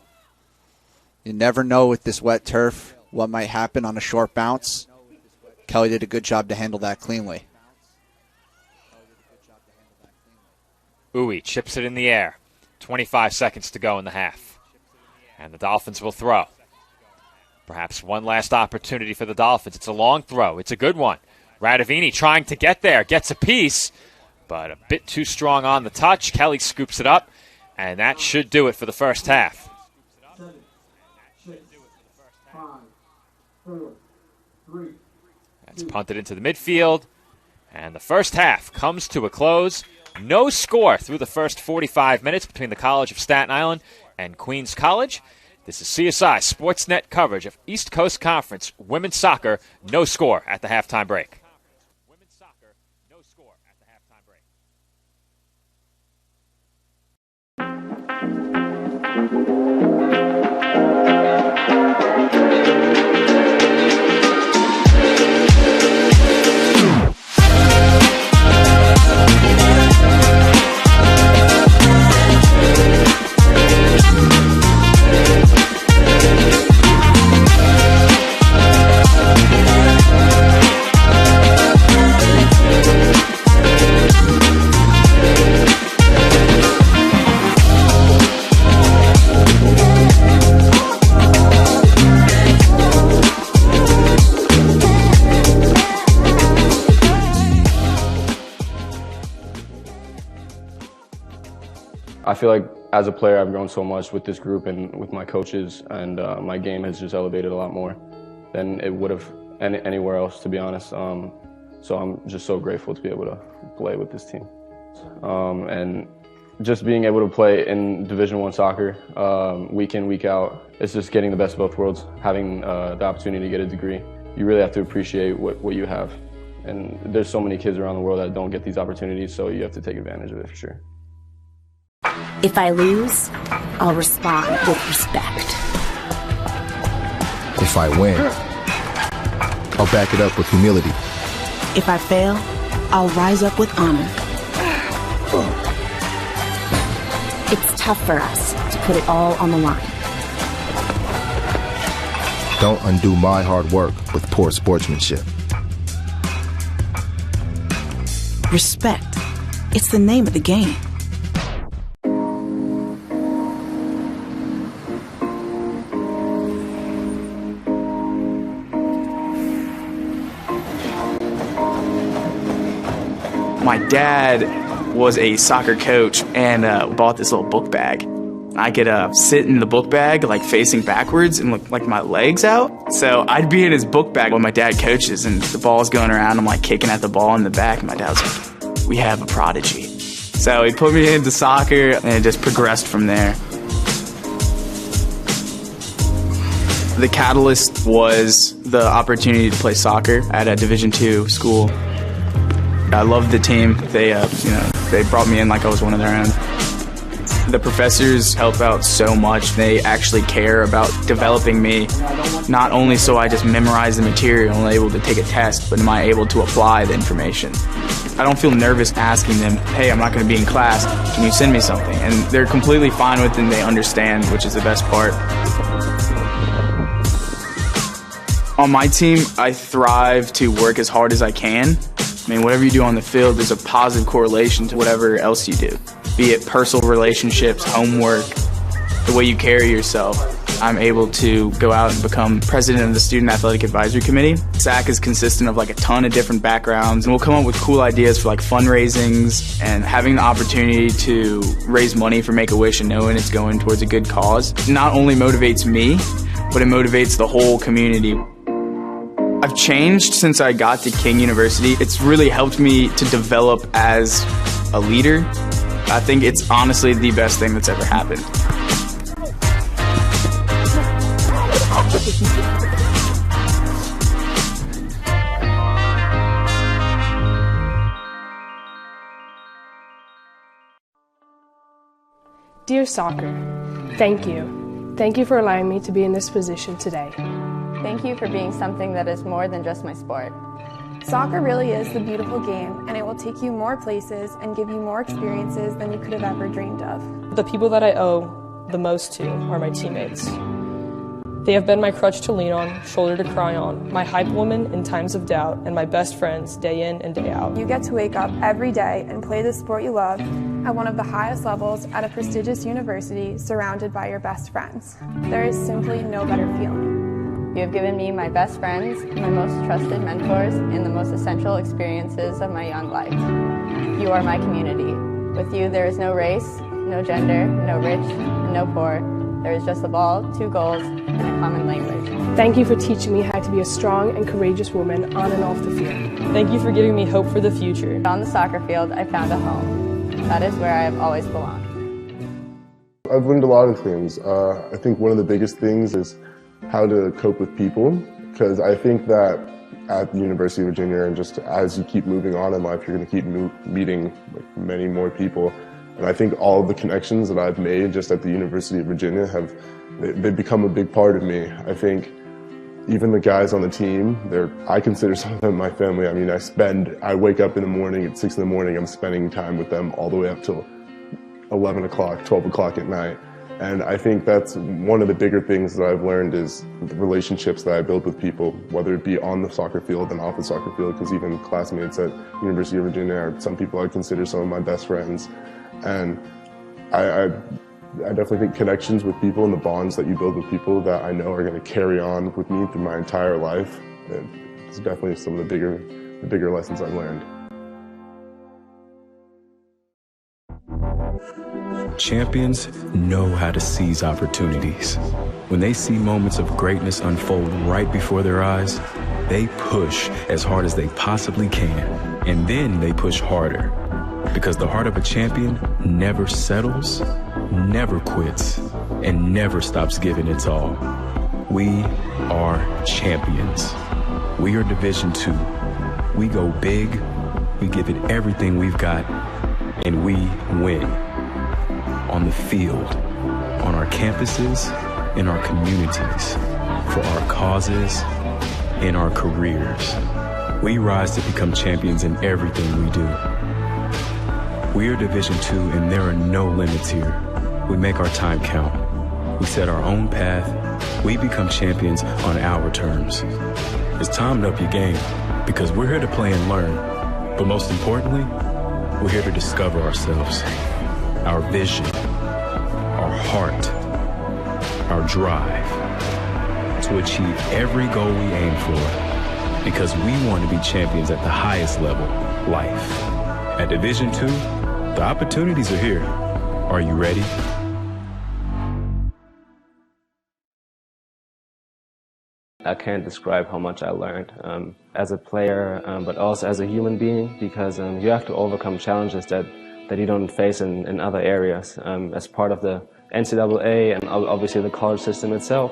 You never know with this wet turf what might happen on a short bounce. Kelly did a good job to handle that cleanly. Uwe chips it in the air. 25 seconds to go in the half. And the Dolphins will throw. Perhaps one last opportunity for the Dolphins. It's a long throw. It's a good one. Radovini trying to get there. Gets a piece, but a bit too strong on the touch. Kelly scoops it up, and that should do it for the first half. 7, 6, 5, 4, 3. That's punted into the midfield, and the first half comes to a close. No score through the first 45 minutes between the College of Staten Island and Queens College. This is CSI Sportsnet coverage of East Coast Conference women's soccer. No score at the halftime break. Women's soccer, no score at the halftime break. I feel like as a player, I've grown so much with this group and with my coaches, and my game has just elevated a lot more than it would have anywhere else, to be honest. So I'm just so grateful to be able to play with this team. And just being able to play in Division I soccer week in, week out, it's just getting the best of both worlds, having the opportunity to get a degree. You really have to appreciate what you have. And there's so many kids around the world that don't get these opportunities, so you have to take advantage of it for sure. If I lose, I'll respond with respect. If I win, I'll back it up with humility. If I fail, I'll rise up with honor. It's tough for us to put it all on the line. Don't undo my hard work with poor sportsmanship. Respect. It's the name of the game. My dad was a soccer coach and bought this little book bag. I could sit in the book bag like facing backwards and look like my legs out. So I'd be in his book bag when my dad coaches and the ball's going around. I'm like kicking at the ball in the back and my dad was like, "We have a prodigy." So he put me into soccer and it just progressed from there. The catalyst was the opportunity to play soccer at a Division II school. I love the team. They brought me in like I was one of their own. The professors help out so much. They actually care about developing me, not only so I just memorize the material and able to take a test, but am I able to apply the information. I don't feel nervous asking them, hey, I'm not going to be in class, can you send me something? And they're completely fine with it and they understand, which is the best part. On my team, I thrive to work as hard as I can. I mean, whatever you do on the field, there's a positive correlation to whatever else you do. Be it personal relationships, homework, the way you carry yourself. I'm able to go out and become president of the Student Athletic Advisory Committee. SAC is consistent of like a ton of different backgrounds, and we'll come up with cool ideas for like fundraisings and having the opportunity to raise money for Make-A-Wish and knowing it's going towards a good cause. Not only motivates me, but it motivates the whole community. I've changed since I got to King University. It's really helped me to develop as a leader. I think it's honestly the best thing that's ever happened. Dear soccer, thank you. Thank you for allowing me to be in this position today. Thank you for being something that is more than just my sport. Soccer really is the beautiful game, and it will take you more places and give you more experiences than you could have ever dreamed of. The people that I owe the most to are my teammates. They have been my crutch to lean on, shoulder to cry on, my hype woman in times of doubt, and my best friends day in and day out. You get to wake up every day and play the sport you love at one of the highest levels at a prestigious university surrounded by your best friends. There is simply no better feeling. You have given me my best friends, my most trusted mentors, and the most essential experiences of my young life. You are my community. With you, there is no race, no gender, no rich, and no poor. There is just a ball, 2 goals, and a common language. Thank you for teaching me how to be a strong and courageous woman on and off the field. Thank you for giving me hope for the future. On the soccer field, I found a home. That is where I have always belonged. I've learned a lot of things. I think one of the biggest things is how to cope with people, because I think that at the University of Virginia, and just as you keep moving on in life, you're going to keep meeting many more people. And I think all of the connections that I've made just at the University of Virginia they've become a big part of me. I think even the guys on the team, I consider some of them my family. I mean, I wake up in the morning at 6 in the morning, I'm spending time with them all the way up till 11 o'clock, 12 o'clock at night. And I think that's one of the bigger things that I've learned is the relationships that I build with people, whether it be on the soccer field and off the soccer field, because even classmates at University of Virginia are some people I consider some of my best friends. And I definitely think connections with people and the bonds that you build with people that I know are going to carry on with me through my entire life, it's definitely some of the bigger lessons I've learned. Champions know how to seize opportunities. When they see moments of greatness unfold right before their eyes, they push as hard as they possibly can, and then they push harder. Because the heart of a champion never settles, never quits, and never stops giving its all. We are champions. We are Division II. We go big, we give it everything we've got, and we win. On the field, on our campuses, in our communities, for our causes, in our careers. We rise to become champions in everything we do. We are Division II, and there are no limits here. We make our time count. We set our own path. We become champions on our terms. It's time to up your game, because we're here to play and learn. But most importantly, we're here to discover ourselves, our vision, our heart, our drive, to achieve every goal we aim for, because we want to be champions at the highest level, life. At Division II, the opportunities are here. Are you ready? I can't describe how much I learned as a player, but also as a human being, because you have to overcome challenges that you don't face in other areas. As part of the NCAA and obviously the college system itself,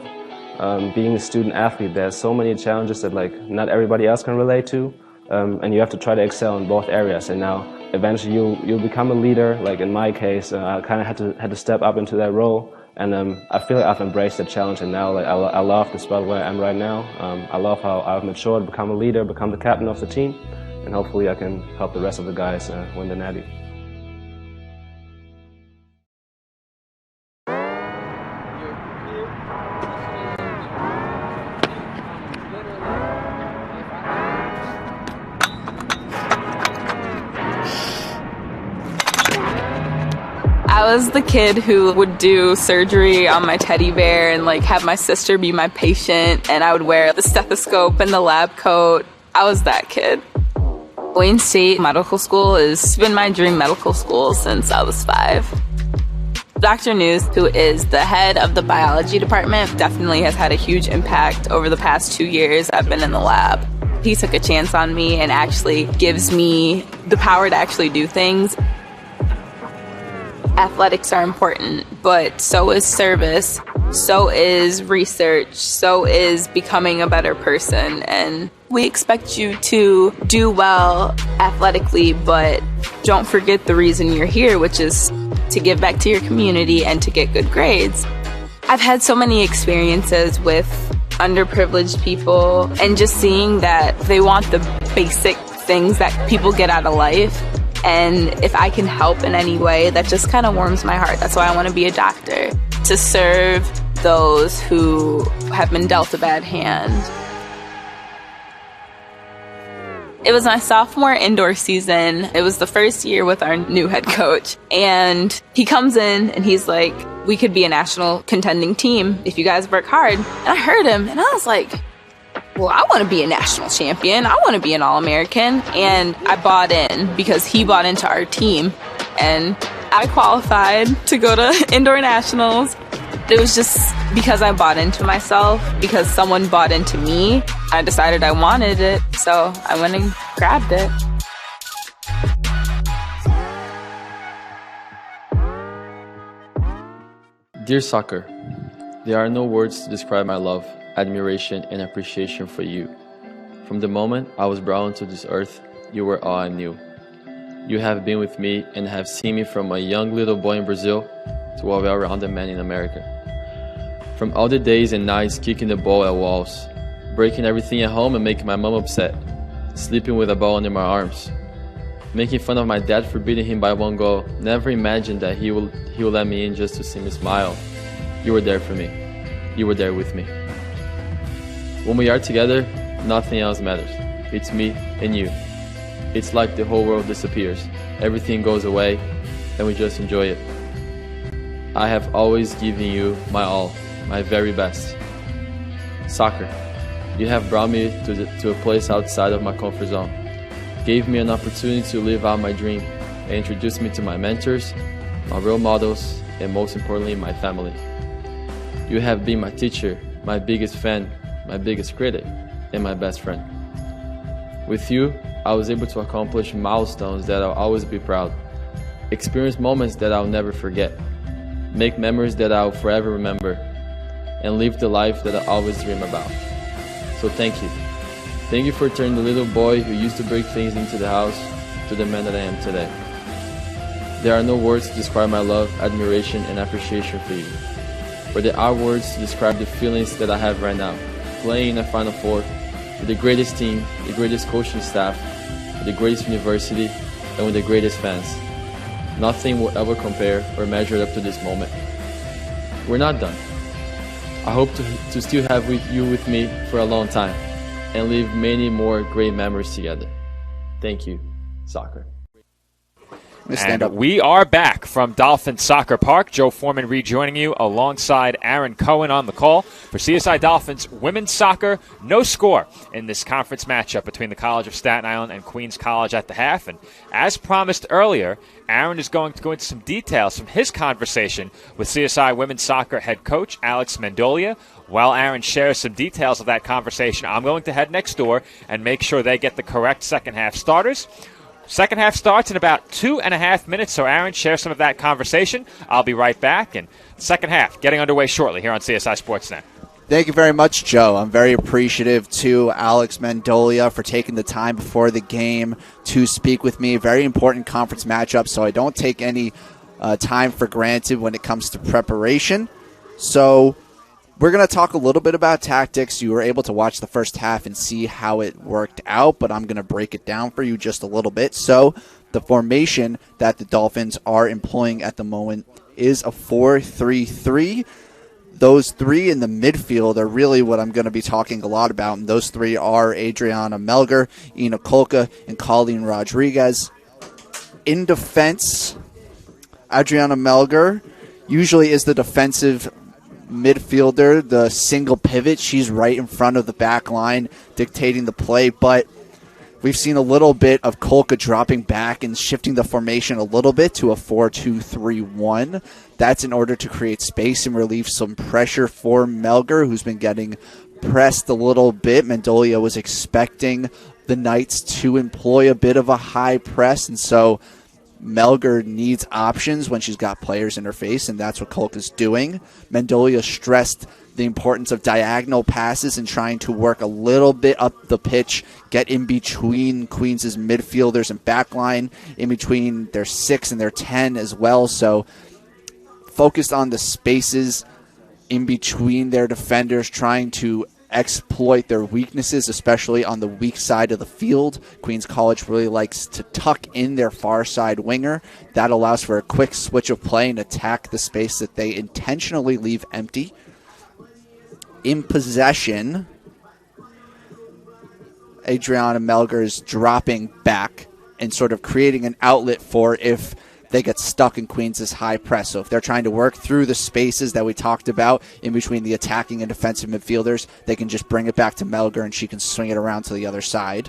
being a student athlete, there's so many challenges that not everybody else can relate to, and you have to try to excel in both areas. And now eventually you'll become a leader. Like in my case, I kind of had to step up into that role. And I feel like I've embraced the challenge, and now like I love the spot where I am right now. I love how I've matured, become a leader, become the captain of the team, and hopefully I can help the rest of the guys win the Natty. I was the kid who would do surgery on my teddy bear and like have my sister be my patient, and I would wear the stethoscope and the lab coat. I was that kid. Wayne State Medical School has been my dream medical school since I was 5. Dr. News, who is the head of the biology department, definitely has had a huge impact over the past 2 years I've been in the lab. He took a chance on me and actually gives me the power to actually do things. Athletics are important, but so is service, so is research, so is becoming a better person. And we expect you to do well athletically, but don't forget the reason you're here, which is to give back to your community and to get good grades. I've had so many experiences with underprivileged people, and just seeing that they want the basic things that people get out of life. And if I can help in any way, that just kind of warms my heart. That's why I want to be a doctor, to serve those who have been dealt a bad hand. It was my sophomore indoor season. It was the first year with our new head coach. And he comes in and he's like, we could be a national contending team if you guys work hard. And I heard him and I was like, well, I want to be a national champion. I want to be an All-American. And I bought in because he bought into our team. And I qualified to go to indoor nationals. It was just because I bought into myself, because someone bought into me. I decided I wanted it, so I went and grabbed it. Dear soccer, there are no words to describe my love, admiration, and appreciation for you. From the moment I was brought onto this earth, you were all I knew. You have been with me and have seen me from a young little boy in Brazil to a well-rounded man in America. From all the days and nights kicking the ball at walls, breaking everything at home and making my mom upset, sleeping with a ball under my arms, making fun of my dad for beating him by 1 goal, never imagined that he will let me in just to see me smile. You were there for me. You were there with me. When we are together, nothing else matters. It's me and you. It's like the whole world disappears. Everything goes away and we just enjoy it. I have always given you my all, my very best. Soccer, you have brought me to a place outside of my comfort zone, gave me an opportunity to live out my dream, and introduced me to my mentors, my role models, and most importantly, my family. You have been my teacher, my biggest fan, my biggest critic, and my best friend. With you, I was able to accomplish milestones that I'll always be proud, experience moments that I'll never forget, make memories that I'll forever remember, and live the life that I always dream about. So thank you. Thank you for turning the little boy who used to break things into the house to the man that I am today. There are no words to describe my love, admiration, and appreciation for you. But there are words to describe the feelings that I have right now, playing in a Final Four, with the greatest team, the greatest coaching staff, with the greatest university, and with the greatest fans. Nothing will ever compare or measure up to this moment. We're not done. I hope to still have you with me for a long time and live many more great memories together. Thank you, soccer. And we are back from Dolphin Soccer Park. Joe Foreman rejoining you alongside Aaron Cohen on the call for CSI Dolphins women's soccer. No score in this conference matchup between the College of Staten Island and Queens College at the half. And as promised earlier, Aaron is going to go into some details from his conversation with CSI women's soccer head coach Alex Mendolia. While Aaron shares some details of that conversation, I'm going to head next door and make sure they get the correct second half starters. Second half starts in about 2.5 minutes, so Aaron, share some of that conversation. I'll be right back, and second half getting underway shortly here on CSI Sportsnet. Thank you very much, Joe. I'm very appreciative to Alex Mendolia for taking the time before the game to speak with me. Very important conference matchup, so I don't take any time for granted when it comes to preparation. So we're going to talk a little bit about tactics. You were able to watch the first half and see how it worked out, but I'm going to break it down for you just a little bit. So the formation that the Dolphins are employing at the moment is a 4-3-3. Those three in the midfield are really what I'm going to be talking a lot about, and those three are Adriana Melgar, Ina Kolka, and Colleen Rodriguez. In defense, Adriana Melgar usually is the defensive midfielder, the single pivot. She's right in front of the back line dictating the play, but we've seen a little bit of Kolka dropping back and shifting the formation a little bit to a 4-2-3-1. That's in order to create space and relieve some pressure for Melgar, who's been getting pressed a little bit. Mendolia was expecting the Knights to employ a bit of a high press, and so Melgar needs options when she's got players in her face, and that's what Kolka's doing. Mendolia stressed the importance of diagonal passes and trying to work a little bit up the pitch, get in between Queens' midfielders and backline, in between their 6 and their 10 as well. So focused on the spaces in between their defenders, trying to exploit their weaknesses, especially on the weak side of the field. Queens College really likes to tuck in their far side winger. That allows for a quick switch of play and attack the space that they intentionally leave empty. In possession, Adriana Melgar is dropping back and sort of creating an outlet for if they get stuck in Queens' high press. So if they're trying to work through the spaces that we talked about in between the attacking and defensive midfielders, they can just bring it back to Melgar and she can swing it around to the other side.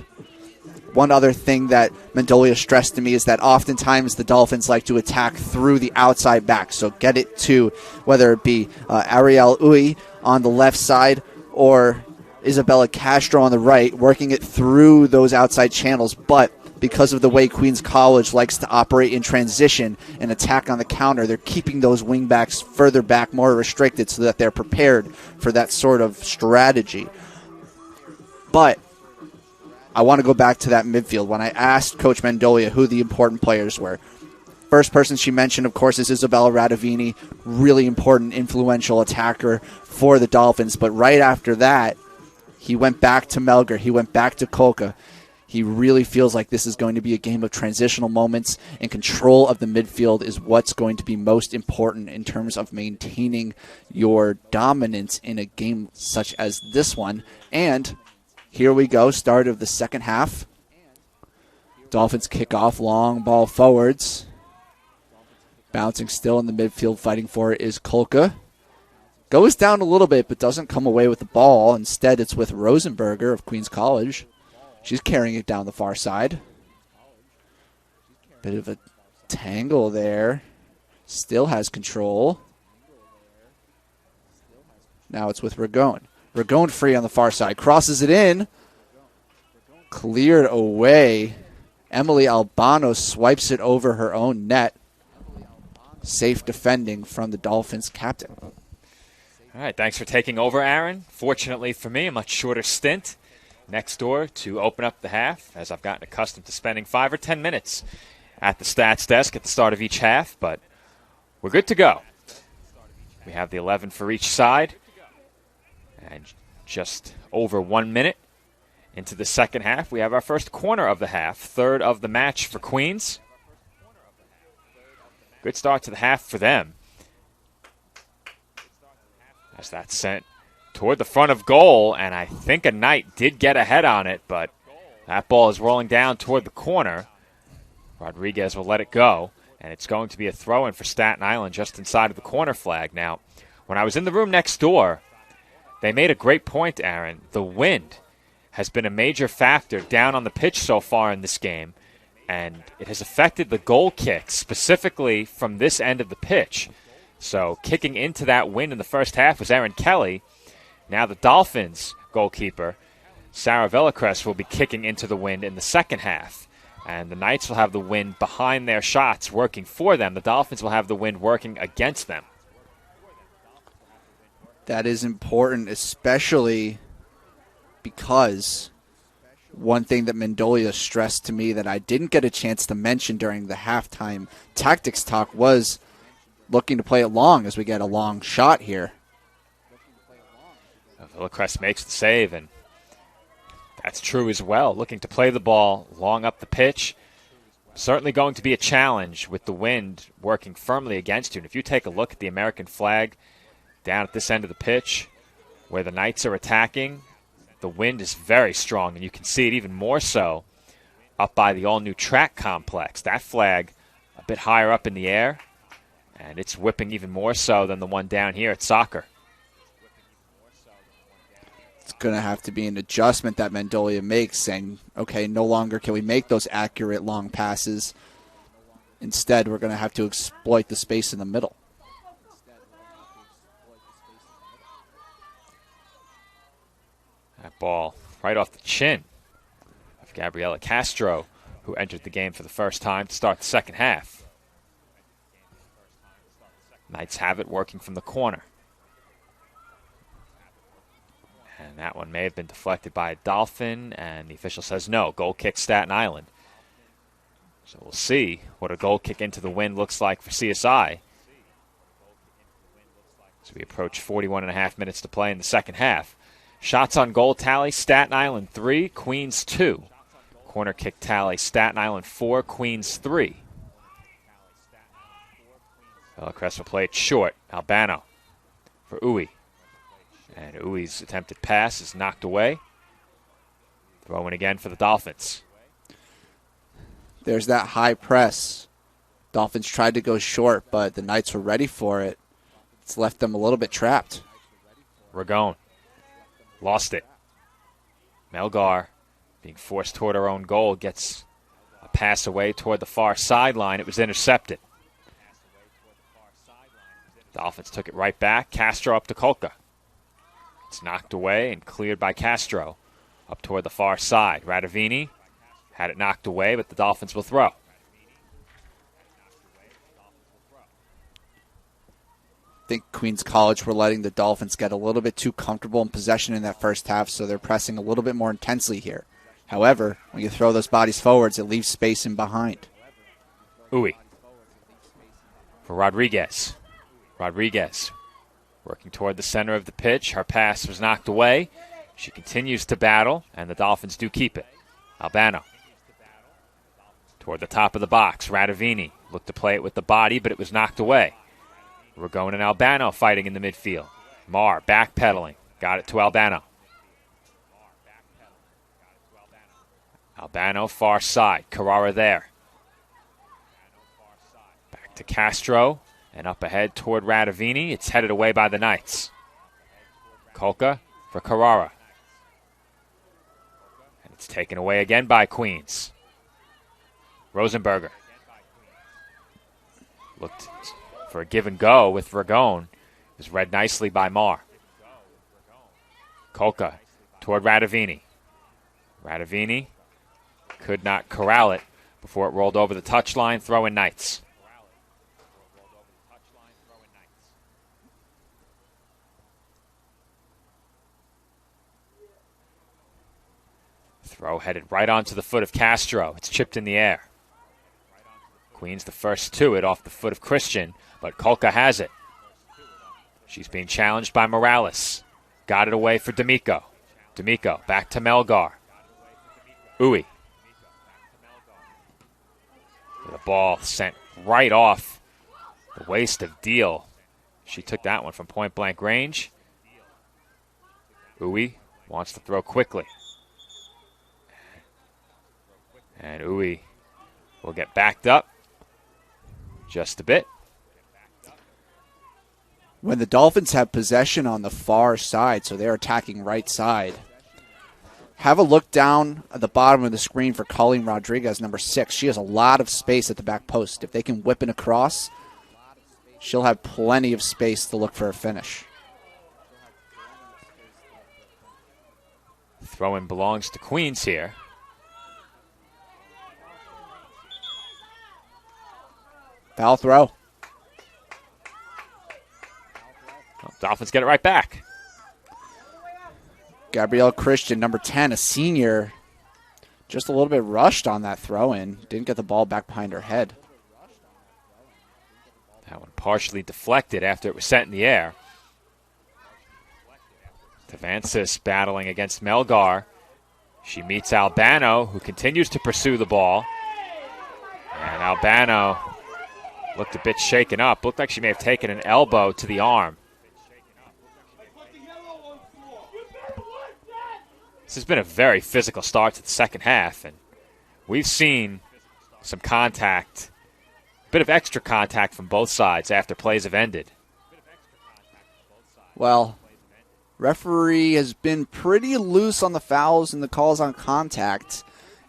One other thing that Mendolia stressed to me is that oftentimes the Dolphins like to attack through the outside back. So get it to whether it be Ariel Uy on the left side or Isabella Castro on the right, working it through those outside channels. But because of the way Queens College likes to operate in transition and attack on the counter, they're keeping those wingbacks further back, more restricted, so that they're prepared for that sort of strategy. But I want to go back to that midfield. When I asked Coach Mendolia who the important players were, first person she mentioned, of course, is Isabella Radovini, really important, influential attacker for the Dolphins. But right after that, he went back to Melgar. He went back to Kolka. He really feels like this is going to be a game of transitional moments, and control of the midfield is what's going to be most important in terms of maintaining your dominance in a game such as this one. And here we go, start of the second half. Dolphins kick off, long ball forwards. Bouncing still in the midfield, fighting for it is Kolka. Goes down a little bit, but doesn't come away with the ball. Instead, it's with Rosenberger of Queens College. She's carrying it down the far side. Bit of a tangle there. Still has control. Now it's with Ragone. Ragone free on the far side. Crosses it in. Cleared away. Emily Albano swipes it over her own net. Safe defending from the Dolphins captain. All right, thanks for taking over, Aaron. Fortunately for me, a much shorter stint next door to open up the half, as I've gotten accustomed to spending 5 or 10 minutes at the stats desk at the start of each half, but we're good to go. We have the 11 for each side, and just over 1 minute into the second half, we have our first corner of the half, third of the match for Queens. Good start to the half for them. As that's sent toward the front of goal, and I think a Knight did get ahead on it, but that ball is rolling down toward the corner. Rodriguez will let it go, and it's going to be a throw-in for Staten Island just inside of the corner flag. Now, when I was in the room next door, they made a great point, Aaron. The wind has been a major factor down on the pitch so far in this game, and it has affected the goal kicks, specifically from this end of the pitch. So kicking into that wind in the first half was Erin Kelly. Now the Dolphins goalkeeper, Sarah Villacrest, will be kicking into the wind in the second half. And the Knights will have the wind behind their shots working for them. The Dolphins will have the wind working against them. That is important, especially because one thing that Mendolia stressed to me that I didn't get a chance to mention during the halftime tactics talk was looking to play it long as we get a long shot here. Villacrest makes the save, and that's true as well. Looking to play the ball long up the pitch. Certainly going to be a challenge with the wind working firmly against you. And if you take a look at the American flag down at this end of the pitch where the Knights are attacking, the wind is very strong, and you can see it even more so up by the all-new track complex. That flag a bit higher up in the air, and it's whipping even more so than the one down here at soccer. It's going to have to be an adjustment that Mendolia makes, saying, okay, no longer can we make those accurate long passes. Instead, we're going to have to exploit the space in the middle. That ball right off the chin of Gabriela Castro, who entered the game for the first time to start the second half. Knights have it working from the corner. And that one may have been deflected by a Dolphin, and the official says no, goal kick Staten Island. So we'll see what a goal kick into the wind looks like for CSI. So we approach 41.5 minutes to play in the second half. Shots on goal tally, Staten Island 3, Queens 2. Corner kick tally, Staten Island 4, Queens 3. Villacrest will play it short. Albano for Uwe. And Uwe's attempted pass is knocked away. Throwing again for the Dolphins. There's that high press. Dolphins tried to go short, but the Knights were ready for it. It's left them a little bit trapped. Ragone lost it. Melgar, being forced toward her own goal, gets a pass away toward the far sideline. It was intercepted. Dolphins took it right back. Castro up to Kolka. It's knocked away and cleared by Castro up toward the far side. Radavini had it knocked away, but the Dolphins will throw. I think Queens College were letting the Dolphins get a little bit too comfortable in possession in that first half, so they're pressing a little bit more intensely here. However, when you throw those bodies forwards, it leaves space in behind. Uwe for Rodriguez. Rodriguez working toward the center of the pitch. Her pass was knocked away. She continues to battle, and the Dolphins do keep it. Albano toward the top of the box. Radavini looked to play it with the body, but it was knocked away. Ragone and Albano fighting in the midfield. Marr backpedaling. Got it to Albano. Albano far side. Carrara there. Back to Castro. And up ahead toward Radavini. It's headed away by the Knights. Kolka for Carrara. And it's taken away again by Queens. Rosenberger looked for a give and go with Ragone. It was read nicely by Marr. Kolka toward Radavini. Radavini could not corral it before it rolled over the touchline. Throw in Knights. Throw headed right onto the foot of Castro. It's chipped in the air. Queens the first to it off the foot of Christian, but Kolka has it. She's being challenged by Morales. Got it away for D'Amico. D'Amico back to Melgar. Uwe. The ball sent right off the waist of Deal. She took that one from point blank range. Uwe wants to throw quickly. And Uwe will get backed up just a bit. When the Dolphins have possession on the far side, so they're attacking right side, have a look down at the bottom of the screen for Colleen Rodriguez, number 6. She has a lot of space at the back post. If they can whip it across, she'll have plenty of space to look for a finish. Throw-in belongs to Queens here. Foul throw. Well, Dolphins get it right back. Gabrielle Christian, number 10, a senior, just a little bit rushed on that throw-in. Didn't get the ball back behind her head. That one partially deflected after it was sent in the air. Devansis battling against Melgar. She meets Albano, who continues to pursue the ball. And Albano looked a bit shaken up. Looked like she may have taken an elbow to the arm. This has been a very physical start to the second half, and we've seen some contact, a bit of extra contact from both sides after plays have ended. Well, referee has been pretty loose on the fouls and the calls on contact,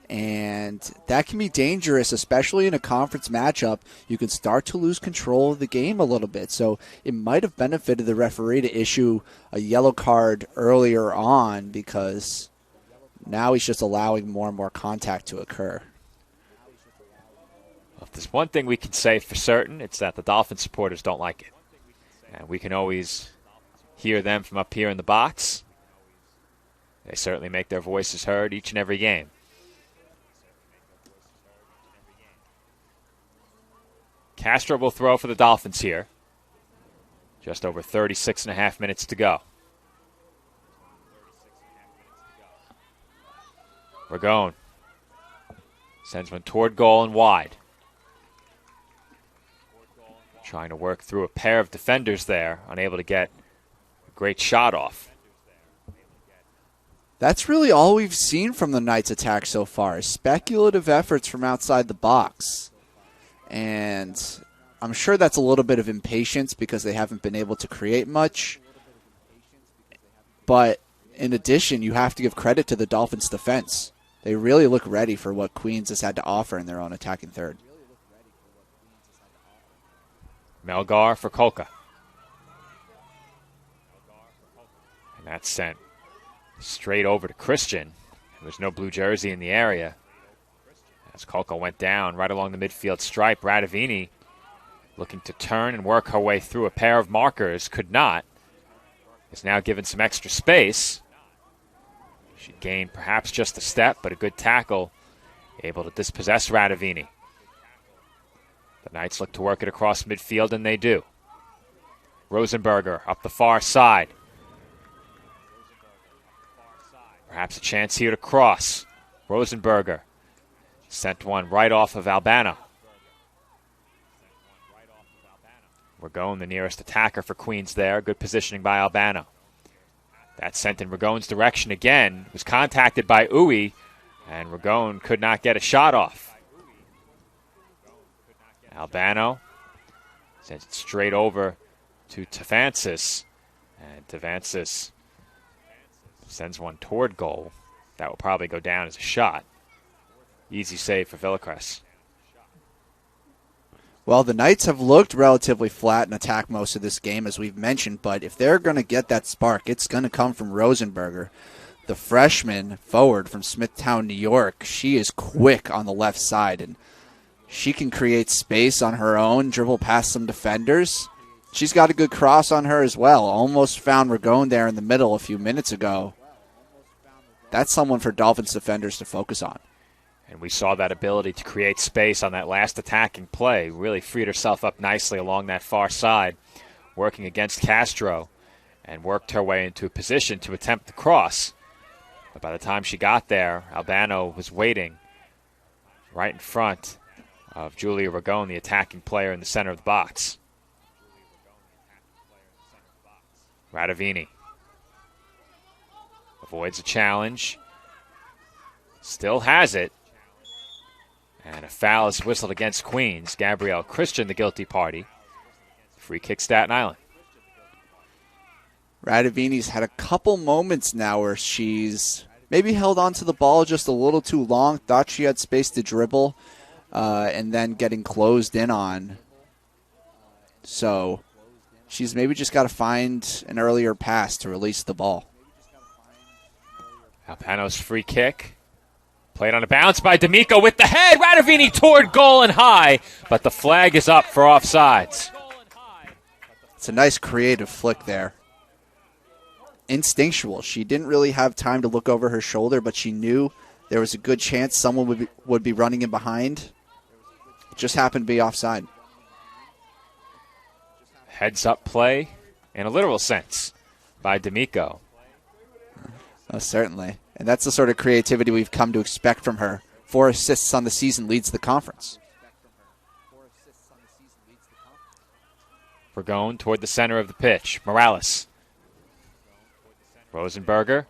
and that can be dangerous, especially in a conference matchup. You can start to lose control of the game a little bit, so it might have benefited the referee to issue a yellow card earlier on, because now he's just allowing more and more contact to occur. Well, if there's one thing we can say for certain, it's that the Dolphin supporters don't like it. And we can always hear them from up here in the box. They certainly make their voices heard each and every game. Castro will throw for the Dolphins here. Just over 36 and a half minutes to go. Ragone sends one toward goal and wide. Trying to work through a pair of defenders there, unable to get a great shot off. That's really all we've seen from the Knights' attack so far, is speculative efforts from outside the box. And I'm sure that's a little bit of impatience because they haven't been able to create much. But in addition, you have to give credit to the Dolphins' defense. They really look ready for what Queens has had to offer in their own attacking third. Melgar for Kolka. And that's sent straight over to Christian. There's no blue jersey in the area. As Kolka went down right along the midfield stripe, Radavini looking to turn and work her way through a pair of markers, could not. Is now given some extra space. She gained perhaps just a step, but a good tackle, able to dispossess Radavini. The Knights look to work it across midfield, and they do. Rosenberger up the far side. Perhaps a chance here to cross. Rosenberger sent one right off of Albano. Ragone, the nearest attacker for Queens there. Good positioning by Albano. That sent in Ragone's direction again. Was contacted by Uwe, and Ragone could not get a shot off. Albano sends it straight over to Tevansis, and Tevansis sends one toward goal. That will probably go down as a shot. Easy save for Villacrest. Well, the Knights have looked relatively flat in attack most of this game, as we've mentioned, but if they're going to get that spark, it's going to come from Rosenberger, the freshman forward from Smithtown, New York. She is quick on the left side, and she can create space on her own, dribble past some defenders. She's got a good cross on her as well. Almost found Ragone there in the middle a few minutes ago. That's someone for Dolphins defenders to focus on. And we saw that ability to create space on that last attacking play. Really freed herself up nicely along that far side, working against Castro, and worked her way into a position to attempt the cross. But by the time she got there, Albano was waiting right in front of Julia Ragone, the attacking player in the center of the box. Radavini avoids a challenge. Still has it. And a foul is whistled against Queens. Gabrielle Christian, the guilty party. Free kick, Staten Island. Radavini's had a couple moments now where she's maybe held on to the ball just a little too long, thought she had space to dribble, and then getting closed in on. So she's maybe just got to find an earlier pass to release the ball. Albano's free kick. Played on a bounce by D'Amico with the head. Radavini toward goal and high, but the flag is up for offsides. It's a nice creative flick there. instinctual. She didn't really have time to look over her shoulder, but she knew there was a good chance someone would be running in behind. It just happened to be offside. Heads-up play in a literal sense by D'Amico. Certainly. And that's the sort of creativity we've come to expect from her. 4 assists on the season, leads the conference. We're going toward the center of the pitch. Morales. Rosenberger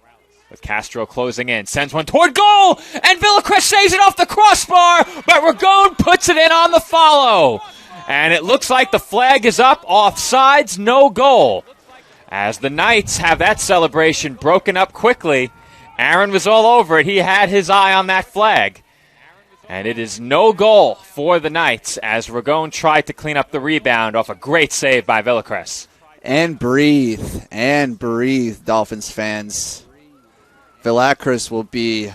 with Castro closing in. Sends one toward goal! And Villacrest saves it off the crossbar, but Ragone puts it in on the follow. And it looks like the flag is up. Offsides, no goal. As the Knights have that celebration broken up quickly, Aaron was all over it. He had his eye on that flag. And it is no goal for the Knights as Ragone tried to clean up the rebound off a great save by Villacrest. And breathe, Dolphins fans. Villacrest will be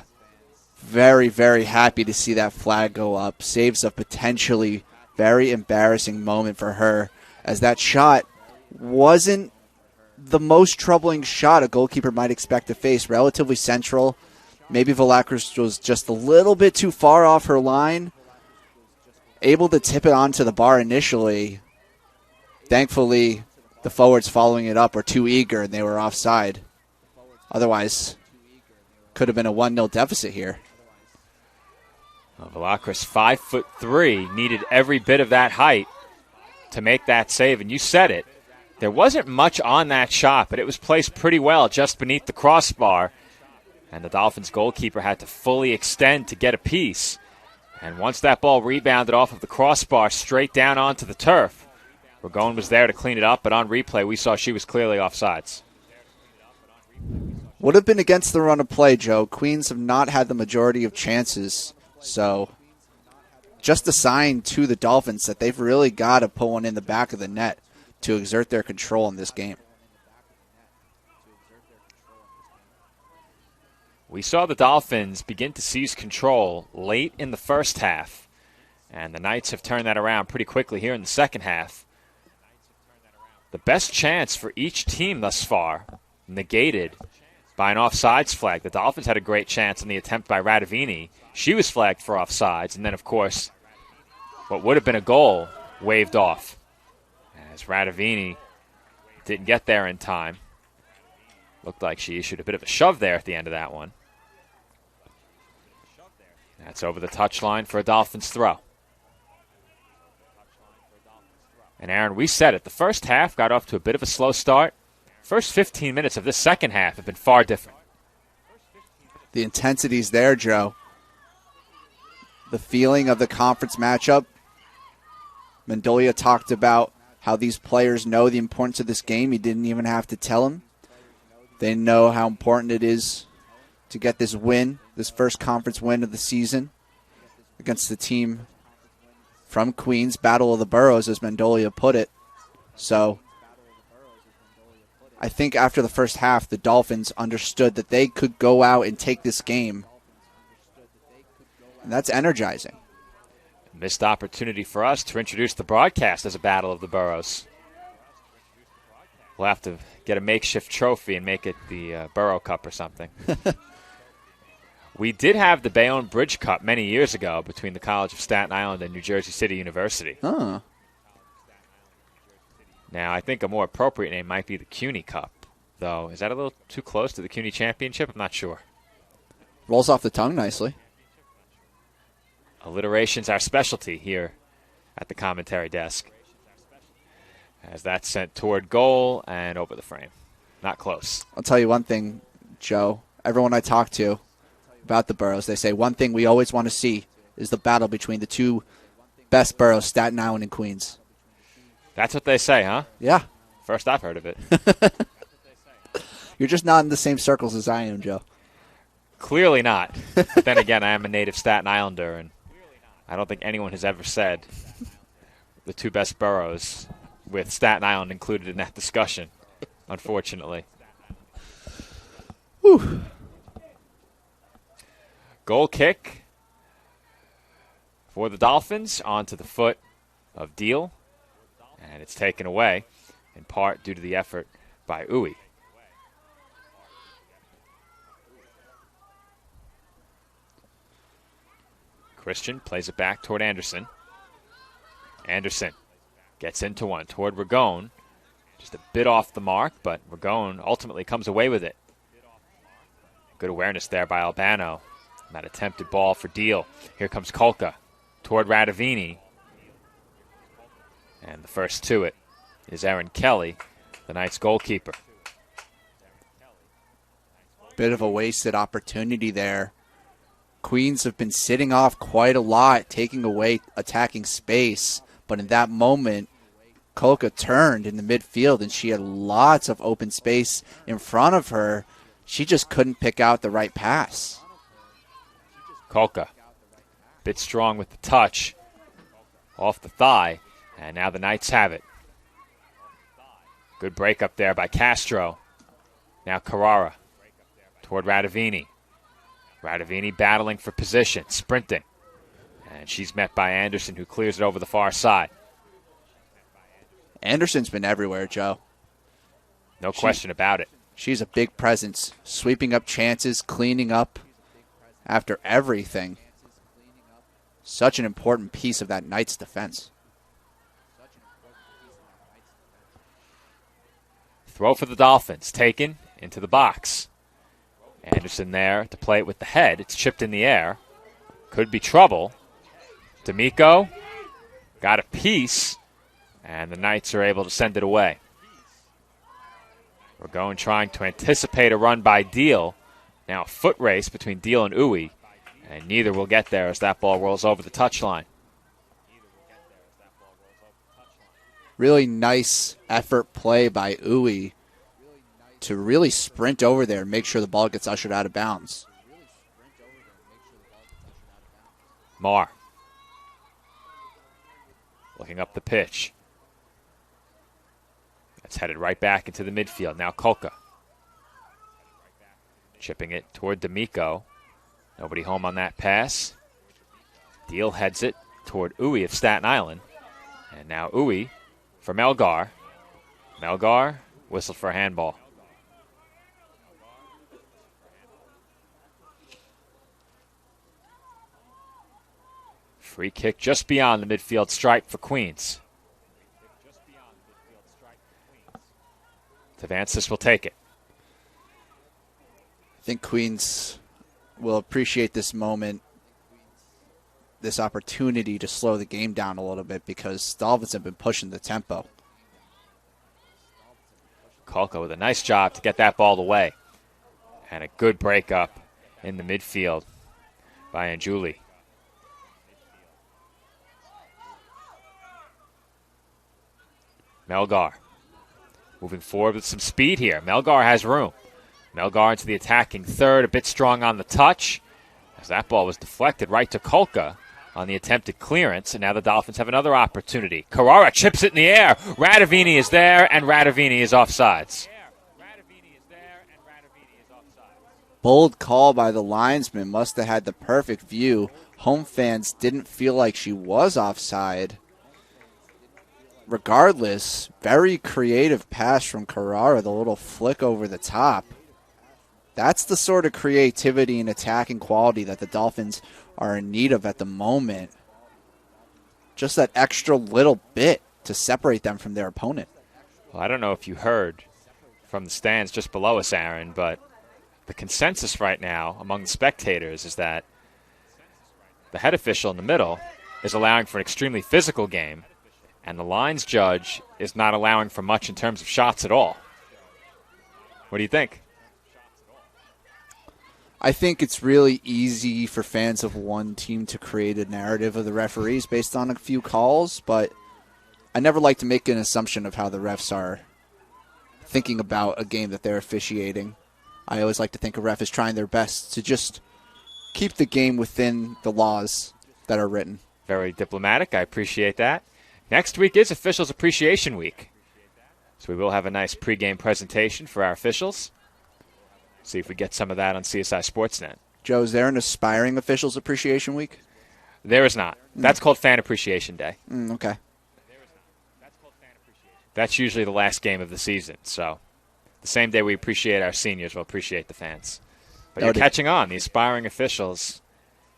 very, very happy to see that flag go up. Saves a potentially very embarrassing moment for her, as that shot wasn't the most troubling shot a goalkeeper might expect to face. Relatively central. Maybe Villacrest was just a little bit too far off her line. Able to tip it onto the bar initially. Thankfully, the forwards following it up were too eager and they were offside. Otherwise, could have been a 1-0 deficit here. Villacrest, 5'3", needed every bit of that height to make that save. And you said it. There wasn't much on that shot, but it was placed pretty well just beneath the crossbar. And the Dolphins goalkeeper had to fully extend to get a piece. And once that ball rebounded off of the crossbar straight down onto the turf, Ragone was there to clean it up, but on replay we saw she was clearly offsides. Would have been against the run of play, Joe. Queens have not had the majority of chances. So just a sign to the Dolphins that they've really got to put one in the back of the net to exert their control in this game. We saw the Dolphins begin to seize control late in the first half, and the Knights have turned that around pretty quickly here in the second half. The best chance for each team thus far negated by an offsides flag. The Dolphins had a great chance in the attempt by Radavini. She was flagged for offsides, and then, of course, what would have been a goal waved off as Radavini didn't get there in time. Looked like she issued a bit of a shove there at the end of that one. That's over the touchline for a Dolphins throw. And Aaron, we said it. The first half got off to a bit of a slow start. First 15 minutes of this second half have been far different. The intensity's there, Joe. The feeling of the conference matchup. Mendolia talked about how these players know the importance of this game. He didn't even have to tell them. They know how important it is to get this win, this first conference win of the season against the team from Queens, Battle of the Boroughs, as Mendolia put it. So I think after the first half, the Dolphins understood that they could go out and take this game. And that's energizing. Missed opportunity for us to introduce the broadcast as a Battle of the Boroughs. We'll have to get a makeshift trophy and make it the Borough Cup or something. We did have the Bayonne Bridge Cup many years ago between the College of Staten Island and New Jersey City University. Huh. Now, I think a more appropriate name might be the CUNY Cup, though. Is that a little too close to the CUNY Championship? I'm not sure. Rolls off the tongue nicely. Alliteration's our specialty here at the commentary desk. As that's sent toward goal and over the frame. Not close. I'll tell you one thing, Joe. Everyone I talk to about the boroughs, they say one thing we always want to see is the battle between the two best boroughs, Staten Island and Queens. That's what they say, huh? Yeah. First I've heard of it. You're just not in the same circles as I am, Joe. Clearly not. But then again, I am a native Staten Islander, and I don't think anyone has ever said the two best boroughs with Staten Island included in that discussion, unfortunately. Whew. Goal kick for the Dolphins onto the foot of Deal, and it's taken away in part due to the effort by Uwe. Christian plays it back toward Anderson. Anderson gets into one toward Ragone. Just a bit off the mark, but Ragone ultimately comes away with it. Good awareness there by Albano. That attempted ball for Deal. Here comes Kolka toward Radavini. And the first to it is Aaron Kelly, the Knights goalkeeper. Bit of a wasted opportunity there. Queens have been sitting off quite a lot, taking away attacking space. But in that moment, Kolka turned in the midfield, and she had lots of open space in front of her. She just couldn't pick out the right pass. Kolka, bit strong with the touch, off the thigh, and now the Knights have it. Good break up there by Castro. Now Carrara toward Radavini. Radavini battling for position, sprinting. And she's met by Anderson, who clears it over the far side. Anderson's been everywhere, Joe. No question about it. She's a big presence, sweeping up chances, cleaning up after everything. Such an important piece of that Knights defense. Throw for the Dolphins, taken into the box. Anderson there to play it with the head. It's chipped in the air. Could be trouble. D'Amico got a piece, and the Knights are able to send it away. We're going trying to anticipate a run by Deal. Now a foot race between Deal and Uwe, and neither will get there as that ball rolls over the touchline. Really nice effort play by Uwe to really sprint over there and make sure the ball gets ushered out of bounds. Marr looking up the pitch. That's headed right back into the midfield. Now Kolka chipping it toward D'Amico. Nobody home on that pass. Deal heads it toward Uwe of Staten Island. And now Uwe for Melgar. Melgar whistled for a handball. Free kick just beyond the midfield stripe for Queens. Tavancius will take it. I think Queens will appreciate this moment, this opportunity to slow the game down a little bit, because Dolphins have been pushing the tempo. Kolka with a nice job to get that ball away. And a good breakup in the midfield by Anjuli. Melgar moving forward with some speed here. Melgar has room. Melgar into the attacking third, a bit strong on the touch, as that ball was deflected right to Kolka on the attempted clearance, and now the Dolphins have another opportunity. Carrara chips it in the air. Radavini is there, and Radavini is offsides. Bold call by the linesman. Must have had the perfect view. Home fans didn't feel like she was offside. Regardless, very creative pass from Carrara, the little flick over the top. That's the sort of creativity and attacking quality that the Dolphins are in need of at the moment. Just that extra little bit to separate them from their opponent. Well, I don't know if you heard from the stands just below us, Aaron, but the consensus right now among the spectators is that the head official in the middle is allowing for an extremely physical game, and the lines judge is not allowing for much in terms of shots at all. What do you think? I think it's really easy for fans of one team to create a narrative of the referees based on a few calls, but I never like to make an assumption of how the refs are thinking about a game that they're officiating. I always like to think a ref is trying their best to just keep the game within the laws that are written. Very diplomatic. I appreciate that. Next week is Officials Appreciation Week, so we will have a nice pregame presentation for our officials. See if we get some of that on CSI Sportsnet. Joe, is there an aspiring Officials Appreciation Week? There is not. That's called Fan Appreciation Day. Okay. That's usually the last game of the season, so the same day we appreciate our seniors, we'll appreciate the fans. But you're catching on. The aspiring officials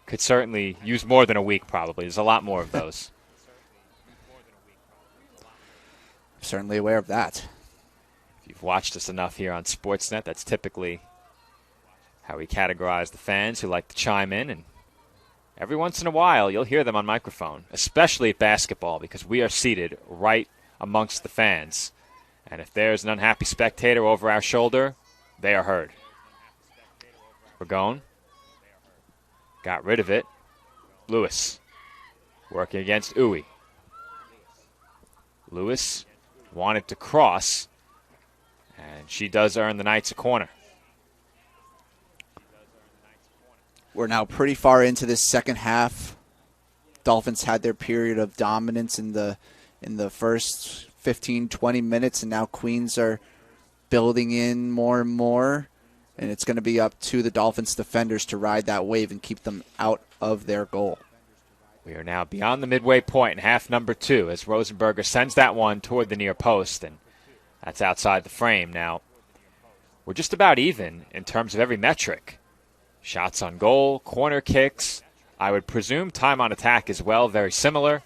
could certainly use more than a week probably. There's a lot more of those. Certainly aware of that. If you've watched us enough here on Sportsnet, that's typically how we categorize the fans who like to chime in, and every once in a while you'll hear them on microphone, especially at basketball, because we are seated right amongst the fans. And if there's an unhappy spectator over our shoulder, they are heard. Ragone got rid of it. Lewis working against Uwe. Lewis wanted to cross, and she does earn the Knights a corner. We're now pretty far into this second half. Dolphins had their period of dominance in the first 15, 20 minutes, and now Queens are building in more and more. And it's going to be up to the Dolphins defenders to ride that wave and keep them out of their goal. We are now beyond the midway point in half number 2 as Rosenberger sends that one toward the near post, and that's outside the frame. Now, we're just about even in terms of every metric. Shots on goal, corner kicks. I would presume time on attack as well, very similar.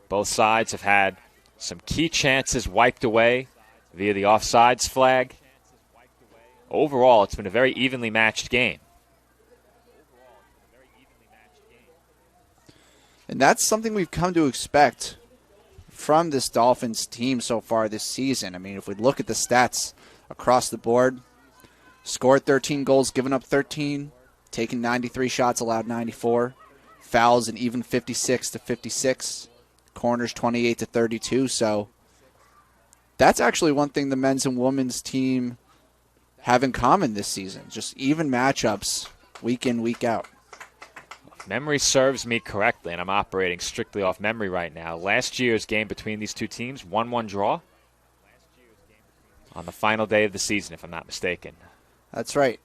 Both sides have had some key chances wiped away via the offsides flag. Overall, it's been a very evenly matched game. And that's something we've come to expect from this Dolphins team so far this season. I mean, if we look at the stats across the board, scored 13 goals, given up 13, taken 93 shots, allowed 94, fouls an even 56-56, corners 28-32. So that's actually one thing the men's and women's team have in common this season. Just even matchups week in, week out. If memory serves me correctly, and I'm operating strictly off memory right now, last year's game between these two teams, 1-1 draw on the final day of the season, if I'm not mistaken. That's right.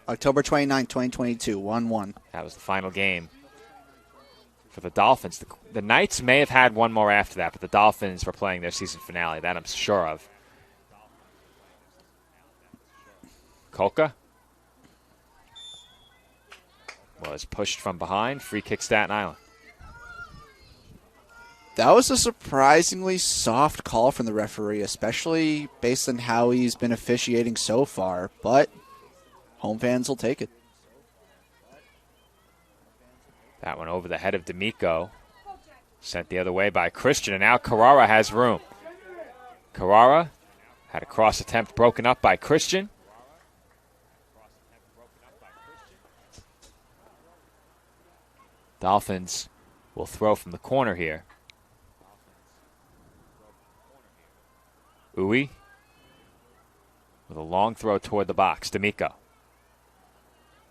October 29, 2022, 1-1. That was the final game for the Dolphins. The Knights may have had one more after that, but the Dolphins were playing their season finale. That I'm sure of. Kolka was pushed from behind. Free kick, Staten Island. That was a surprisingly soft call from the referee, especially based on how he's been officiating so far. But home fans will take it. That one over the head of D'Amico. Sent the other way by Christian, and now Carrara has room. Carrara had a cross attempt broken up by Christian. Dolphins will throw from the corner here. Uwe with a long throw toward the box. D'Amico